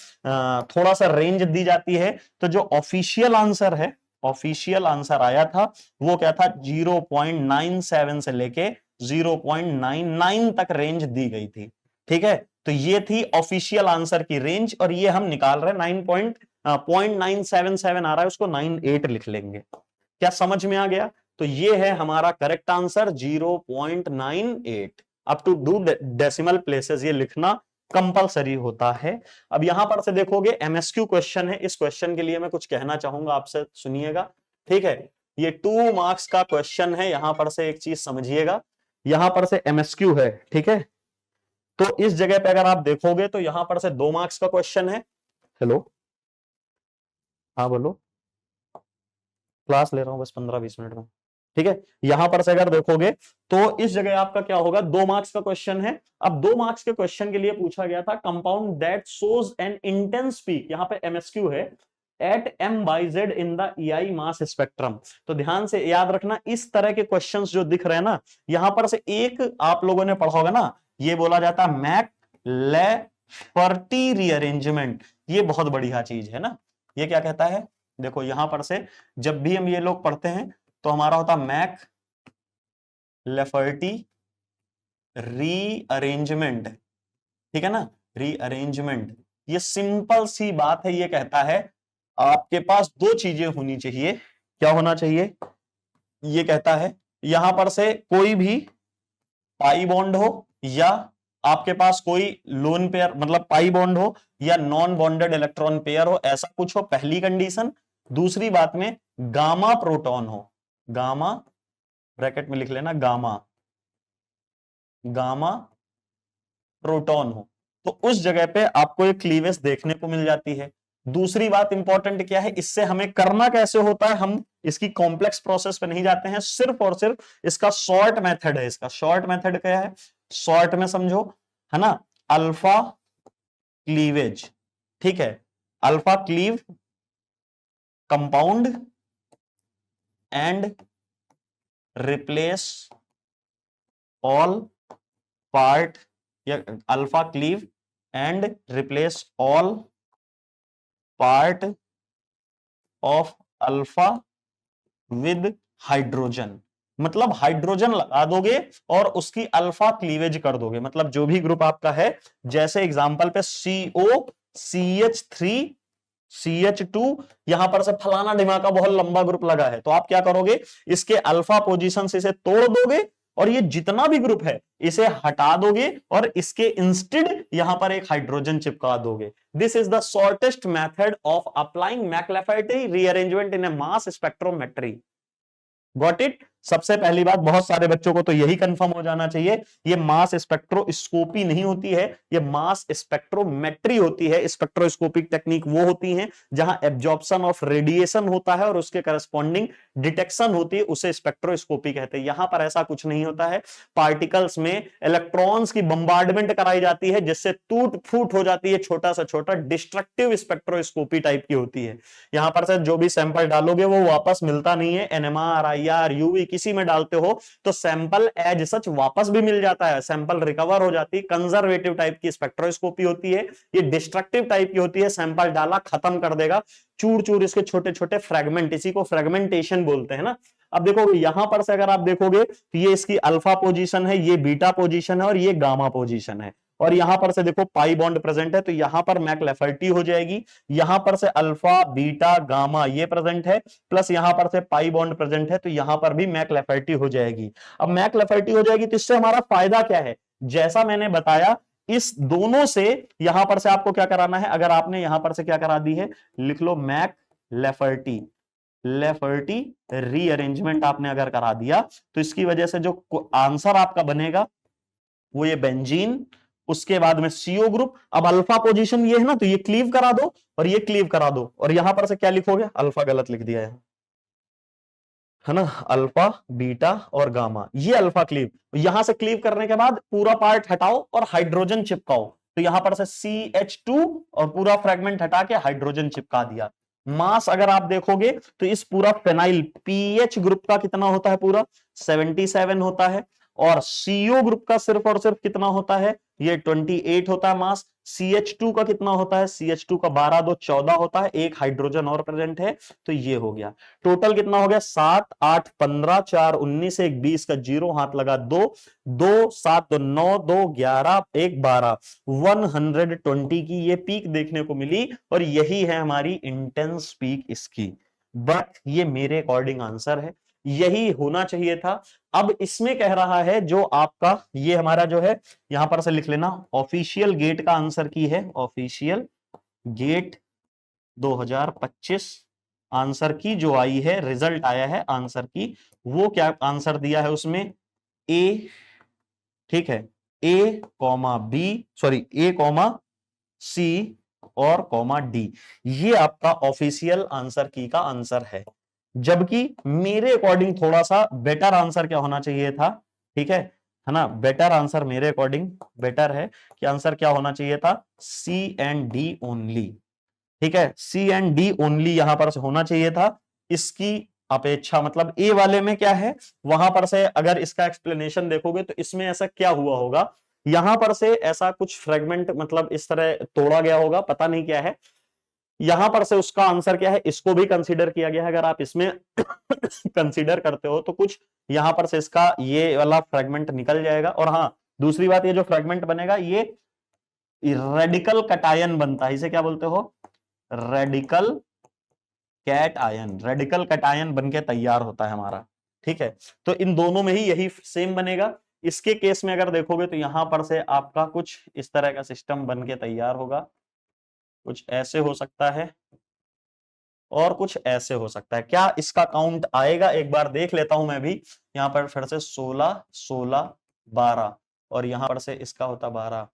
थोड़ा सा रेंज दी जाती है, तो जो ऑफिशियल आंसर है, ऑफिशियल आंसर आया था वो क्या था, 0.97 से लेके 0.99 तक रेंज दी गई थी। ठीक है, तो ये थी ऑफिशियल आंसर की रेंज, और ये हम निकाल रहे हैं 9.977 आ रहा है, उसको 98 लिख लेंगे। क्या समझ में आ गया? तो ये है हमारा करेक्ट आंसर 0.98। अब टू डू डेसिमल प्लेसेस ये लिखना कंपलसरी होता है। अब यहां पर से देखोगे एमएसक्यू क्वेश्चन है, इस क्वेश्चन के लिए मैं कुछ कहना चाहूंगा आपसे, सुनिएगा। ठीक है, ये 2 मार्क्स का क्वेश्चन है, यहां पर से एक चीज समझिएगा, यहां पर से एमएसक्यू है। ठीक है, तो इस जगह पे अगर आप देखोगे तो यहां पर से 2 मार्क्स का क्वेश्चन है। हेलो, हाँ बोलो, क्लास ले रहा हूं बस 15-20 मिनट में। ठीक है, यहां पर से अगर देखोगे तो इस जगह आपका क्या होगा, 2 मार्क्स का क्वेश्चन है। अब 2 मार्क्स के क्वेश्चन के लिए पूछा गया था compound that shows an intense peak, यहां पे एमएसक्यू है, at m/z in the EI mass spectrum. तो ध्यान से याद रखना, इस तरह के क्वेश्चंस जो दिख रहे हैं ना, यहां पर से एक आप लोगों ने पढ़ा होगा ना, ये बोला जाता है मैक लेफर्टी रीअरेंजमेंट, ये बहुत बढ़िया चीज है ना। ये क्या कहता है, देखो यहां पर से जब भी हम ये लोग पढ़ते हैं तो हमारा होता मैक लेफर्टी रीअरेंजमेंट, ठीक है ना, रीअरेंजमेंट, ये सिंपल सी बात है, ये कहता है आपके पास दो चीजें होनी चाहिए। क्या होना चाहिए? ये कहता है यहां पर से कोई भी पाई बॉन्ड हो, या आपके पास कोई लोन पेयर मतलब पाई बॉन्ड हो, या नॉन बॉन्डेड इलेक्ट्रॉन पेयर हो, ऐसा कुछ हो, पहली कंडीशन। दूसरी बात में गामा प्रोटॉन हो, गामा ब्रैकेट में लिख लेना, गामा गामा प्रोटॉन हो, तो उस जगह पे आपको एक क्लीवेज देखने को मिल जाती है। दूसरी बात इंपॉर्टेंट क्या है, इससे हमें करना कैसे होता है, हम इसकी कॉम्प्लेक्स प्रोसेस पे नहीं जाते हैं, सिर्फ और सिर्फ इसका शॉर्ट मेथड है। इसका शॉर्ट मेथड क्या है? शॉर्ट में समझो, है ना, अल्फा क्लीवेज, ठीक है, alpha cleave compound and replace all part, या alpha cleave and replace all part of alpha with hydrogen. मतलब हाइड्रोजन लगा दोगे और उसकी अल्फा क्लीवेज कर दोगे, मतलब जो भी ग्रुप आपका है, जैसे एग्जांपल पे CO CH3 CH2, यहां पर से फलाना ढिमाका बहुत लंबा ग्रुप लगा है, तो आप क्या करोगे, इसके अल्फा पोजीशन से इसे तोड़ दोगे और ये जितना भी ग्रुप है इसे हटा दोगे और इसके इंस्टेड यहां पर एक हाइड्रोजन चिपका दोगे। This is the shortest method of applying McLafferty rearrangement in A mass spectrometry. Got it? सबसे पहली बात, बहुत सारे बच्चों को तो यही कंफर्म हो जाना चाहिए, ये मास स्पेक्ट्रोस्कोपी नहीं होती है, ये मास स्पेक्ट्रोमेट्री होती है। स्पेक्ट्रोस्कोपिक टेक्निक वो होती है जहां एब्जॉर्प्शन ऑफ रेडिएशन होता है और उसके करस्पॉन्डिंग डिटेक्शन होती है, उसे स्पेक्ट्रोस्कोपी कहते हैं। यहां पर ऐसा कुछ नहीं होता है, पार्टिकल्स में इलेक्ट्रॉन्स की बंबार्डमेंट कराई जाती है जिससे टूट फूट हो जाती है, छोटा सा छोटा, डिस्ट्रक्टिव स्पेक्ट्रोस्कोपी टाइप की होती है। यहां पर से जो भी सैंपल डालोगे वो वापस मिलता नहीं है, NMR IR UV किसी में डालते हो तो सैंपल एज सच वापस भी मिल जाता है, सैंपल रिकवर हो जाती है। कंजर्वेटिव टाइप की स्पेक्ट्रोस्कोपी होती है, ये डिस्ट्रक्टिव टाइप की होती है, सैंपल डाला खत्म कर देगा, चूर चूर इसके छोटे छोटे फ्रेगमेंट, इसी को फ्रेगमेंटेशन बोलते हैं ना। अब देखो यहां पर से अगर आप देखोगे तो ये इसकी अल्फा पोजीशन है, ये बीटा पोजीशन है और ये गामा पोजीशन है, और यहां पर से देखो पाई बॉन्ड प्रेजेंट है, तो यहां पर मैक्लेफर्टी हो जाएगी। यहां पर से अल्फा बीटा गामा ये प्रेजेंट है, प्लस यहां पर से पाई बॉन्ड प्रेजेंट है, तो यहां पर भी मैक्लेफर्टी हो जाएगी। अब मैक्लेफर्टी हो जाएगी तो इससे हमारा फायदा क्या है? जैसा मैंने बताया, इस दोनों से यहां पर से आपको क्या कराना है, अगर आपने यहां पर से क्या करा दी है, लिख लो मैक लेफर्टी, लेफर्टी रीअरेंजमेंट आपने अगर करा दिया, तो इसकी वजह से जो आंसर आपका बनेगा वो ये बेंजीन, उसके बाद में CO ग्रुप। अब अल्फा पोजीशन ये है ना, तो ये क्लीव करा दो और ये क्लीव करा दो, और यहां पर से क्या लिखोगे, अल्फा गलत लिख दिया है ना, अल्फा बीटा और गामा, ये अल्फा क्लीव। यहां से क्लीव करने के बाद पूरा पार्ट हटाओ और हाइड्रोजन चिपकाओ, तो यहां पर से CH2 और पूरा फ्रेगमेंट हटा के हाइड्रोजन चिपका दिया। मास अगर आप देखोगे तो इस पूरा फेनाइल PH ग्रुप का कितना होता है, पूरा 77 होता है, और CO ग्रुप का सिर्फ और सिर्फ कितना होता है, ये 28 होता है मास। CH2 का कितना होता है, CH2 का 12 2 14 होता है, एक हाइड्रोजन और प्रेजेंट है, तो ये हो गया। टोटल कितना हो गया, 7 8 15 4 19, एक 20 का जीरो हाथ लगा, 2 2 7 2 9 2 11 1 12, 120 की ये पीक देखने को मिली, और यही है हमारी इंटेंस पीक इसकी। बट ये मेरे अकॉर्डिंग आंसर है, यही होना चाहिए था। अब इसमें कह रहा है जो आपका ये हमारा जो है, यहां पर से लिख लेना, ऑफिशियल गेट का आंसर की है, ऑफिशियल गेट 2025 आंसर की जो आई है, रिजल्ट आया है आंसर की, वो क्या आंसर दिया है उसमें, ए, ठीक है, A, B, C और D, ये आपका ऑफिशियल आंसर की का आंसर है। जबकि मेरे अकॉर्डिंग थोड़ा सा बेटर आंसर क्या होना चाहिए था, ठीक है ना, बेटर आंसर मेरे अकॉर्डिंग बेटर है कि आंसर क्या होना चाहिए था, C&D ओनली, ठीक है, C&D ओनली यहां पर से होना चाहिए था इसकी अपेक्षा। मतलब ए वाले में क्या है, वहां पर से अगर इसका एक्सप्लेनेशन देखोगे तो इसमें ऐसा क्या हुआ होगा, यहां पर से ऐसा कुछ फ्रेगमेंट मतलब इस तरह तोड़ा गया होगा, पता नहीं क्या है, यहां पर से उसका आंसर क्या है, इसको भी कंसीडर किया गया है। अगर आप इसमें कंसीडर करते हो तो कुछ यहां पर से इसका ये वाला फ्रेगमेंट निकल जाएगा। और हाँ, दूसरी बात, ये जो फ्रेगमेंट बनेगा ये रेडिकल कटायन बनता है, इसे क्या बोलते हो, radical cation, radical cation बनके तैयार होता है हमारा। ठीक है, तो इन दोनों में ही यही सेम बनेगा। इसके केस में अगर देखोगे तो यहां पर से आपका कुछ इस तरह का सिस्टम बन के तैयार होगा, कुछ ऐसे हो सकता है और कुछ ऐसे हो सकता है। क्या इसका काउंट आएगा, एक बार देख लेता हूं मैं भी। यहां पर फिर से 16 16 12 और यहां पर से इसका होता 12,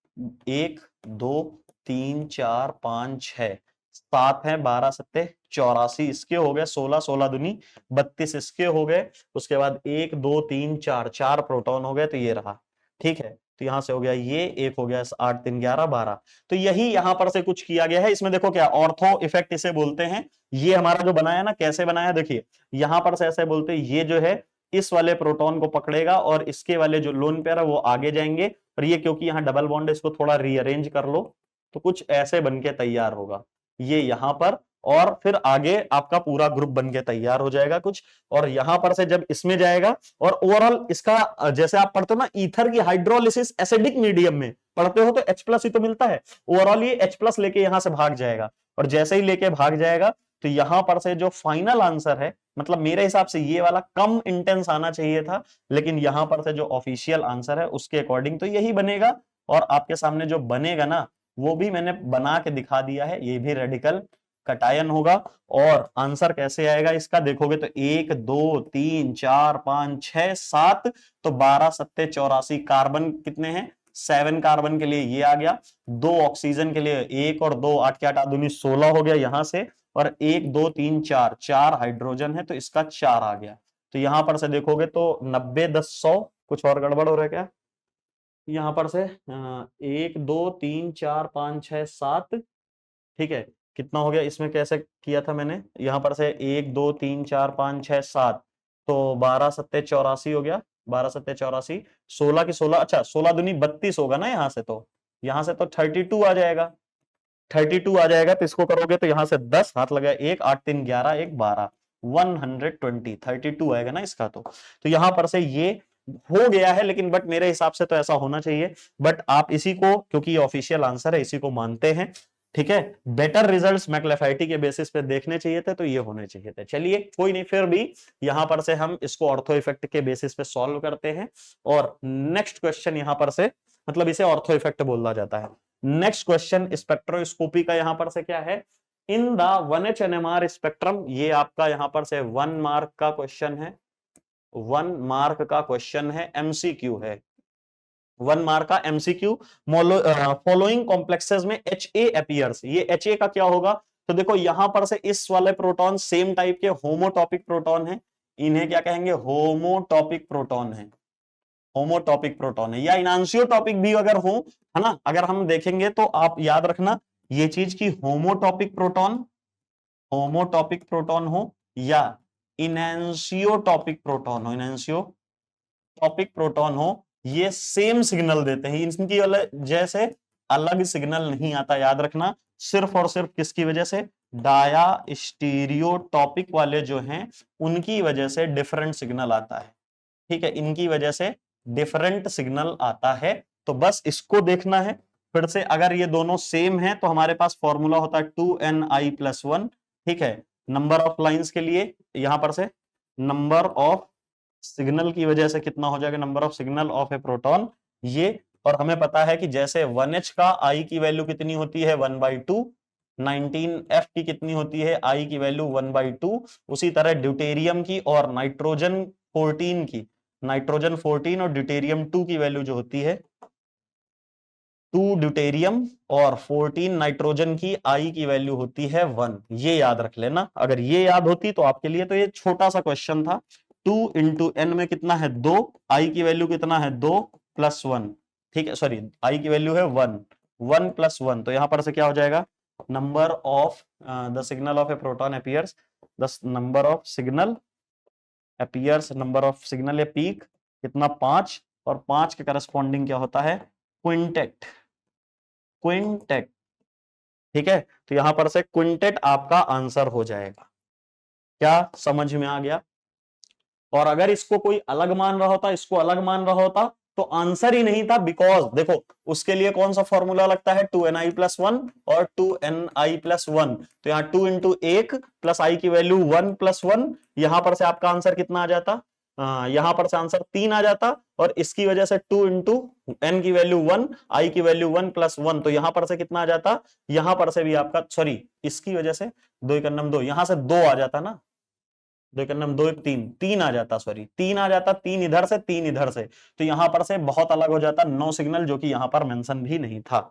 1 2 3 4 5 6 7 है, 12 सत्ते 84 इसके हो गए, 16 16 दूनी 32 इसके हो गए। उसके बाद 1 2 3 4 4 प्रोटॉन हो गए, तो ये रहा। ठीक है, तो यहां से हो गया ये, एक हो गया 8 3 11 12। तो यही यहां पर से कुछ किया गया है। इसमें देखो क्या ऑर्थो इफेक्ट इसे बोलते हैं। ये हमारा जो बनाया ना, कैसे बनाया देखिए, यहां पर से ऐसे बोलते हैं, ये जो है इस वाले प्रोटॉन को पकड़ेगा और इसके वाले जो लोन पेयर है वो आगे जाएंगे। और ये क्योंकि यहाँ डबल बॉन्ड है, इसको थोड़ा रीअरेंज कर लो तो कुछ ऐसे बनके तैयार होगा, ये यहां पर। और फिर आगे आपका पूरा ग्रुप बनके तैयार हो जाएगा कुछ। और यहां पर से जब इसमें जाएगा और ओवरऑल इसका, जैसे आप पढ़ते हो ना ईथर की हाइड्रोलिसिस एसिडिक मीडियम में पढ़ते हो, तो H+ ही तो मिलता है। ओवरऑल ये H+ लेके यहां से भाग जाएगा। और जैसे ही लेके भाग जाएगा तो यहां पर से जो फाइनल आंसर है, मतलब मेरे हिसाब से ये वाला कम इंटेंस आना चाहिए था, लेकिन यहां पर से जो ऑफिशियल आंसर है उसके अकॉर्डिंग तो यही बनेगा। और आपके सामने जो बनेगा ना, वो भी मैंने बना के दिखा दिया है, ये भी रेडिकल कटायन होगा। और आंसर कैसे आएगा इसका देखोगे तो 1 2 3 4 5 6 7, तो 12 सत्ते 84। कार्बन कितने हैं, 7 कार्बन के लिए ये आ गया, 2 ऑक्सीजन के लिए 1 और 2 8 के 8 दूनी 16 हो गया यहां से। और 1 2 3 4 4 हाइड्रोजन है, तो इसका 4 आ गया। तो यहां पर से देखोगे तो 90 10 100, कुछ और गड़बड़ हो रहा है क्या, यहां पर से 1 2 3 4 5 6 7। ठीक है, कितना हो गया, इसमें कैसे किया था मैंने, यहां पर से 1 2 3 4 5 6 7, तो 12 सत्ते 84 हो गया, 12 सत्ते 84, 16 की 16, अच्छा 16 दूनी 32 होगा ना यहां से, तो यहां से तो 32 आ जाएगा, 32 आ जाएगा। तो इसको करोगे तो यहां से 10 हाथ लगा, 1 8 3 11 1 12, 120 32 आएगा ना इसका। तो यहां पर से ये हो गया है, लेकिन बट मेरे हिसाब से तो ऐसा होना चाहिए। बट आप इसी को, क्योंकि ये ऑफिशियल आंसर है, इसी को मानते हैं। ठीक है, बेटर रिजल्ट्स मैक्लेफाइटी के बेसिस पे देखने चाहिए थे, तो ये होने चाहिए थे। चलिए कोई नहीं, फिर भी यहां पर से हम इसको ऑर्थो इफेक्ट के बेसिस पे सॉल्व करते हैं। और नेक्स्ट क्वेश्चन यहां पर से, मतलब इसे ऑर्थो इफेक्ट बोला जाता है। नेक्स्ट क्वेश्चन स्पेक्ट्रोस्कोपी का यहां पर से क्या है, in the 1H NMR spectrum, ये आपका यहां पर से 1 मार्क का क्वेश्चन है, 1 मार्क का क्वेश्चन है, MCQ है, 1 मार्क का MCQ। फॉलोइंग कॉम्प्लेक्सेस में HA अपीयर्स, ये HA का क्या होगा, तो देखो यहां पर से इस वाले प्रोटॉन सेम टाइप के होमोटॉपिक प्रोटॉन है, इन्हें क्या कहेंगे, होमोटॉपिक प्रोटॉन है, होमोटॉपिक प्रोटॉन है। या इनांशियोटॉपिक भी अगर हो, है ना, अगर हम देखेंगे तो आप याद रखना ये चीज की होमोटॉपिक प्रोटॉन, होमोटॉपिक प्रोटॉन हो या इनैंशियोटॉपिक प्रोटॉन हो, इनैंशियोटॉपिक प्रोटॉन हो, ये सेम सिग्नल देते हैं, इनकी जैसे अलग सिग्नल नहीं आता, याद रखना। सिर्फ और सिर्फ किसकी वजह से, डाया स्टीरियोटॉपिक वाले जो हैं उनकी वजह से डिफरेंट सिग्नल आता है। ठीक है, इनकी वजह से डिफरेंट सिग्नल आता है। तो बस इसको देखना है। फिर से अगर ये दोनों सेम है तो हमारे पास फॉर्मूला होता है 2Ni+1। ठीक है, नंबर ऑफ लाइंस के लिए यहां पर से नंबर ऑफ सिग्नल की वजह से कितना हो जाएगा, number of signal of A proton, ये। और हमें पता है कि जैसे 1H का I की वैल्यू कितनी होती है 1/2, 19F की कितनी होती है I की वैल्यू 1/2, उसी तरह ड्यूटेरियम की और नाइट्रोजन 14 की, नाइट्रोजन 14 और ड्यूटेरियम 2 की वैल्यू जो होती है 2 ड्यूटेरियम और 14 नाइट्रोजन की I की वैल्यू होती है 1। ये याद रख लेना, अगर ये याद होती तो आपके लिए तो ये छोटा सा क्वेश्चन था। 2 इंटू एन में कितना है 2, I की वैल्यू कितना है 2 + 1। ठीक है, सॉरी I की वैल्यू है 1, 1 + 1, तो यहां पर से क्या हो जाएगा, number of the signal of A proton appears, the number of signal appears, number of signal या पीक कितना 5, और 5 के करस्पॉन्डिंग क्या होता है, क्विंटेट, क्विंटेट। ठीक है, तो यहां पर से क्विंटेट आपका आंसर हो जाएगा। क्या समझ में आ गया। और अगर इसको कोई अलग मान रहा होता, इसको अलग मान रहा होता, तो आंसर ही नहीं था, बिकॉज देखो उसके लिए कौन सा फॉर्मूला लगता है, 2ni+1 और 2ni+1, तो यहाँ 2 इंटू 1 प्लस आई की वैल्यू 1+1, यहां पर से आपका आंसर कितना आ जाता, यहां पर से आंसर 3 आ जाता, और इसकी वजह से 2 इंटू एन की वैल्यू 1, आई की वैल्यू 1+1, तो यहां पर से कितना आ जाता, यहां पर से भी आपका, सॉरी इसकी वजह से 2 एकम 2, यहां से 2 आ जाता ना, 2 एकम 2 3, 3 आ जाता, सॉरी 3 आ जाता, 3 इधर से 3 इधर से, तो यहां पर से बहुत अलग हो जाता, नो सिग्नल, जो कि यहां पर मेंशन भी नहीं था।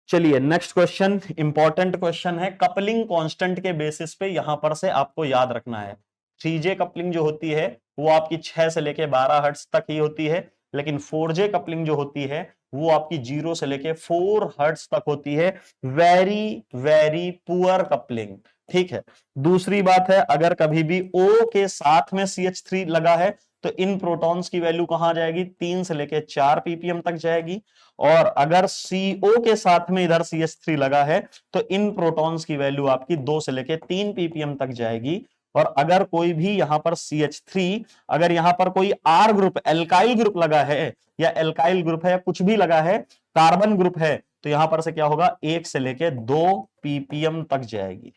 चलिए नेक्स्ट क्वेश्चन, इंपॉर्टेंट क्वेश्चन है, कपलिंग कांस्टेंट के बेसिस पे यहां पर से आपको याद रखना है। 3J कपलिंग जो होती है वो आपकी 6 से लेके 12 हर्ट्ज तक ही होती है, लेकिन 4J कपलिंग जो होती है वो आपकी 0 से लेके 4 हर्ट्ज तक होती है, वेरी वेरी पुअर कपलिंग, ठीक है। दूसरी बात है, अगर कभी भी O के साथ में CH3 लगा है तो इन प्रोटॉन्स की वैल्यू कहां जाएगी, 3 से लेके 4 ppm तक जाएगी, और अगर CO के साथ में इधर CH3 लगा है तो इन प्रोटॉन्स की वैल्यू आपकी 2 से लेके 3 ppm तक जाएगी। और अगर कोई भी यहां पर CH3, अगर यहां पर कोई R ग्रुप, एल्काइल ग्रुप लगा है, या एल्काइल ग्रुप है, या कुछ भी लगा है, कार्बन ग्रुप है, तो यहां पर से क्या होगा, 1 से लेके 2 ppm तक जाएगी,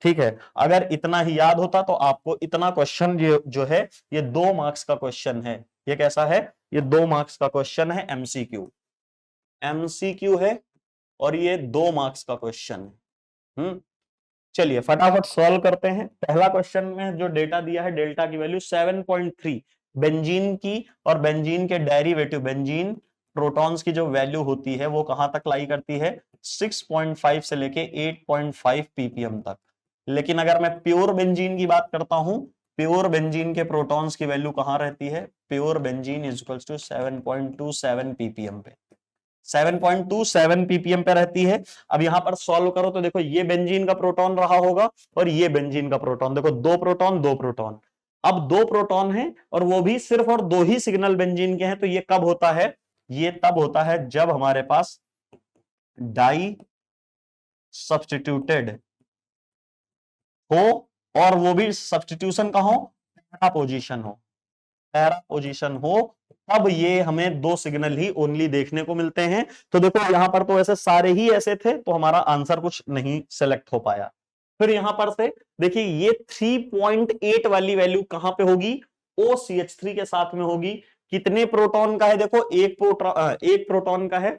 ठीक है। अगर इतना ही याद होता तो आपको इतना क्वेश्चन जो है ये 2 मार्क्स का क्वेश्चन है। ये कैसा है, ये 2 मार्क्स का क्वेश्चन है, एमसीक्यू है, और ये 2 मार्क्स का क्वेश्चन है। चलिए फटाफट सॉल्व करते हैं। पहला क्वेश्चन में जो डेटा दिया है, डेल्टा की वैल्यू 7.3, बेंजीन की और बेंजीन के डेरिवेटिव बेंजीन प्रोटॉन्स की जो वैल्यू होती है वो कहां तक लाई करती है, 6.5 से लेके 8.5 ppm तक। लेकिन अगर मैं प्योर बेंजीन की बात करता हूं, प्योर बेंजीन के प्रोटॉन्स की वैल्यू कहां रहती है, pure benzene is equals to 7.27 ppm पे, 7.27 ppm पे रहती है। अब यहां पर सॉल्व करो तो देखो ये बेंजीन का प्रोटॉन रहा होगा और ये बेंजीन का प्रोटॉन, देखो 2 प्रोटॉन 2 प्रोटॉन, अब 2 प्रोटॉन है और वो भी सिर्फ और 2 ही सिग्नल बेंजीन के हैं, तो ये कब होता है, ये तब होता है जब हमारे पास डाई सब्स्टिट्यूटेड हो, और वो भी सब्स्टिट्यूशन का हो, पैरा पोजीशन हो, पैरा पोजीशन हो, तब ये हमें 2 सिग्नल ही ओनली देखने को मिलते हैं। तो देखो यहां पर तो ऐसे सारे ही ऐसे थे, तो हमारा आंसर कुछ नहीं सेलेक्ट हो पाया। फिर यहां पर से देखिए ये 3.8 वाली वैल्यू कहां पे होगी, OCH3 के साथ में होगी। कितने प्रोटॉन का है, देखो एक प्रोटॉन का है।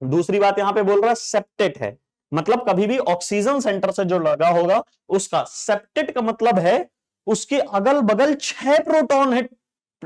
दूसरी बात यहां पे बोल रहा है सेप्टेट है, मतलब कभी भी ऑक्सीजन सेंटर से जो लगा होगा उसका, सेप्टेट का मतलब है उसके अगल बगल 6 प्रोटॉन है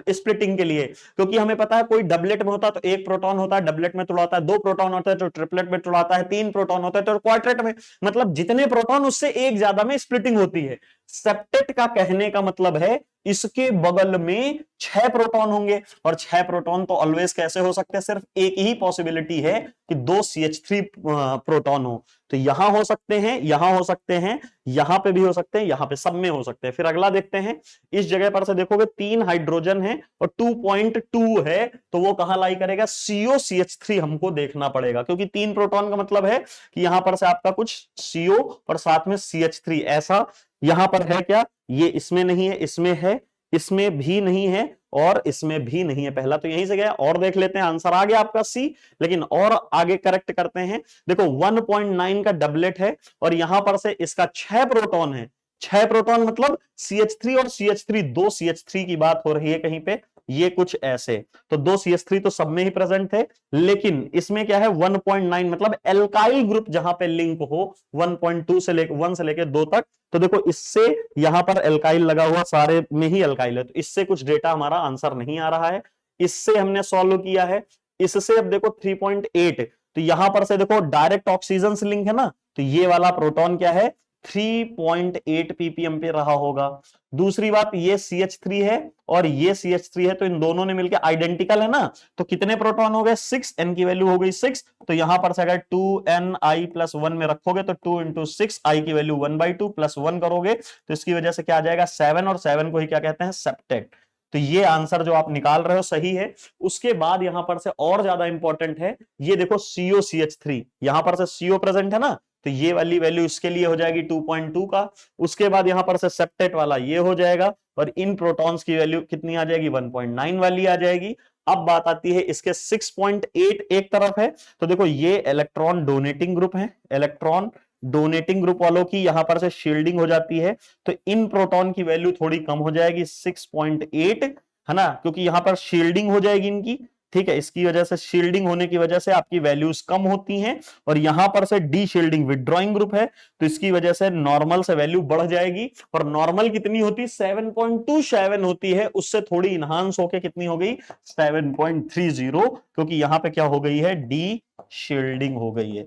स्प्लिटिंग के लिए, क्योंकि हमें पता है कोई डबलेट में होता है तो 1 प्रोटॉन होता है, डबलेट में तोड़ाता है 2 प्रोटॉन होता है, तो ट्रिपलेट में तोड़ाता है 3 प्रोटॉन होता है, तो क्वार्टेट में, मतलब जितने प्रोटॉन उससे एक ज्यादा में स्प्लिटिंग होती है। सेप्टेट का कहने का मतलब है इसके बगल में 6 प्रोटॉन होंगे, और 6 प्रोटॉन तो ऑलवेज कैसे हो सकते हैं, सिर्फ एक ही पॉसिबिलिटी है कि 2 CH3 प्रोटॉन हो, तो यहां हो सकते हैं, यहां हो सकते हैं, यहां पे भी हो सकते हैं, यहां पे सब में हो सकते हैं। फिर अगला देखते हैं, इस जगह पर से देखोगे 3 हाइड्रोजन है और 2.2 है, तो वो कहां लाई करेगा, COCH3 हमको देखना पड़ेगा, क्योंकि 3 प्रोटॉन का मतलब है कि यहां पर से आपका कुछ CO और साथ में CH3, ऐसा यहां पर है क्या, ये इसमें नहीं है, इसमें है, इसमें भी नहीं है, और इसमें भी नहीं है। पहला तो यहीं से गया, और देख लेते हैं, आंसर आ गया आपका C, लेकिन और आगे करेक्ट करते हैं। देखो 1.9 का डबलेट है और यहां पर से इसका 6 प्रोटॉन है, 6 प्रोटॉन मतलब CH3 और CH3, 2 CH3 की बात हो रही है कहीं पे, ये कुछ ऐसे, तो 2 CH3 तो सब में ही प्रेजेंट थे, लेकिन इसमें क्या है 1.9, मतलब एल्काइल ग्रुप जहां पे लिंक हो 1.2 से लेकर 1 से लेकर 2 तक, तो देखो इससे यहां पर एल्काइल लगा हुआ, सारे में ही एल्काइल है, तो इससे कुछ डेटा हमारा आंसर नहीं आ रहा है। इससे हमने सॉल्व किया है, इससे अब देखो 3.8, तो यहां पर से देखो डायरेक्ट ऑक्सीजन से लिंक है ना, तो ये वाला प्रोटॉन क्या है, 3.8 ppm पे रहा होगा। दूसरी बात, ये CH3 है और ये CH3 है, तो इन दोनों ने मिलकर आइडेंटिकल है ना, तो कितने प्रोटॉन हो गए, 6, n की वैल्यू हो गई 6, तो यहां पर से अगर 2ni+1 में रखोगे तो 2 इंटू 6, आई की वैल्यू 1/2 प्लस 1 करोगे तो इसकी वजह से क्या आ जाएगा 7, और 7 को ही क्या कहते हैं, सेप्टेट। तो ये आंसर जो आप निकाल रहे हो सही है। उसके बाद यहां पर से और ज्यादा इंपॉर्टेंट है, ये देखो COCH3, यहां पर से CO प्रेजेंट है ना, तो ये वाली वैल्यू इसके लिए हो जाएगी 2.2 का। उसके बाद यहां पर से सेप्टेट वाला ये हो जाएगा और इन प्रोटॉन्स की वैल्यू कितनी आ जाएगी 1.9 वाली आ जाएगी। अब बात आती है इसके 6.8 एक तरफ है, तो देखो ये इलेक्ट्रॉन डोनेटिंग ग्रुप है, इलेक्ट्रॉन डोनेटिंग ग्रुप वालों की यहां पर से शील्डिंग हो जाती है, तो इन प्रोटॉन की वैल्यू थोड़ी कम हो जाएगी 6.8, है ना, क्योंकि यहां पर शील्डिंग हो जाएगी इनकी, ठीक है, इसकी वजह से शील्डिंग होने की वजह से आपकी वैल्यूज कम होती हैं। और यहां पर से डी शील्डिंग विड्रॉइंग ग्रुप है, तो इसकी वजह से नॉर्मल से वैल्यू बढ़ जाएगी, और नॉर्मल कितनी होती है 7.27 होती है, उससे थोड़ी इनहांस होके कितनी हो गई 7.30, क्योंकि यहां पे क्या हो गई है डी शील्डिंग हो गई है।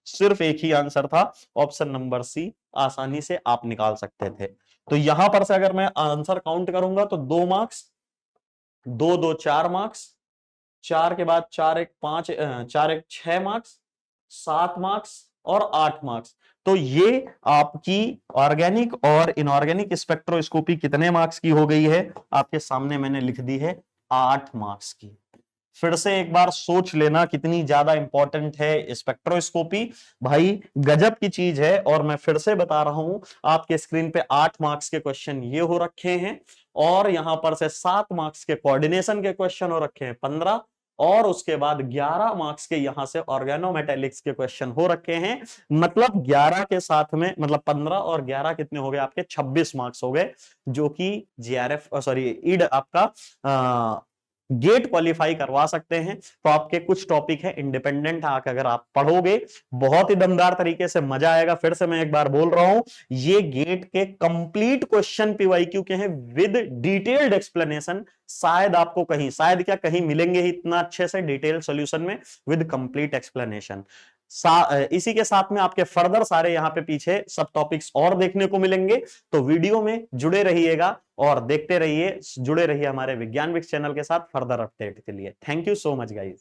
सिर्फ एक ही आंसर था, ऑप्शन नंबर सी, आसानी से आप निकाल सकते थे। तो यहां पर से अगर मैं आंसर काउंट करूंगा तो 2 मार्क्स, 2 2 4 मार्क्स, 4 के बाद 4 1 5, 4 1 6 मार्क्स, 7 मार्क्स और 8 मार्क्स। तो ये आपकी ऑर्गेनिक और इनऑर्गेनिक स्पेक्ट्रोस्कोपी कितने मार्क्स की हो गई है, आपके सामने मैंने लिख दी है 8 मार्क्स की। फिर से एक बार सोच लेना कितनी ज्यादा इंपॉर्टेंट है स्पेक्ट्रोस्कोपी, भाई गजब की चीज है। और मैं फिर से बता रहा हूं, आपके स्क्रीन पे 8 मार्क्स के क्वेश्चन ये हो रखे हैं, और यहां पर से 7 मार्क्स के कोऑर्डिनेशन के क्वेश्चन हो रखे हैं 15, और उसके बाद 11 मार्क्स के यहां से ऑर्गेनोमेटेलिक्स के क्वेश्चन हो रखे हैं। मतलब 11 के साथ में, मतलब 15 और 11 कितने हो गए आपके 26 मार्क्स हो गए, जो कि जीआरएफ सॉरी ईड आपका गेट क्वालिफाई करवा सकते हैं। तो आपके कुछ टॉपिक है इंडिपेंडेंट आके अगर आप पढ़ोगे बहुत ही दमदार तरीके से मजा आएगा। फिर से मैं एक बार बोल रहा हूं, ये गेट के कंप्लीट क्वेश्चन पीवाईक्यू के हैं विद डिटेल्ड एक्सप्लेनेशन। शायद आपको कहीं, शायद क्या कहीं मिलेंगे ही इतना अच्छे से डिटेल सॉल्यूशन में विद कंप्लीट एक्सप्लेनेशन। इसी के साथ में आपके फर्दर सारे यहां पे पीछे सब टॉपिक्स और देखने को मिलेंगे। तो वीडियो में जुड़े रहिएगा और देखते रहिए, जुड़े रहिए हमारे विज्ञान विक्स चैनल के साथ फर्दर अपडेट के लिए। Thank you so much guys.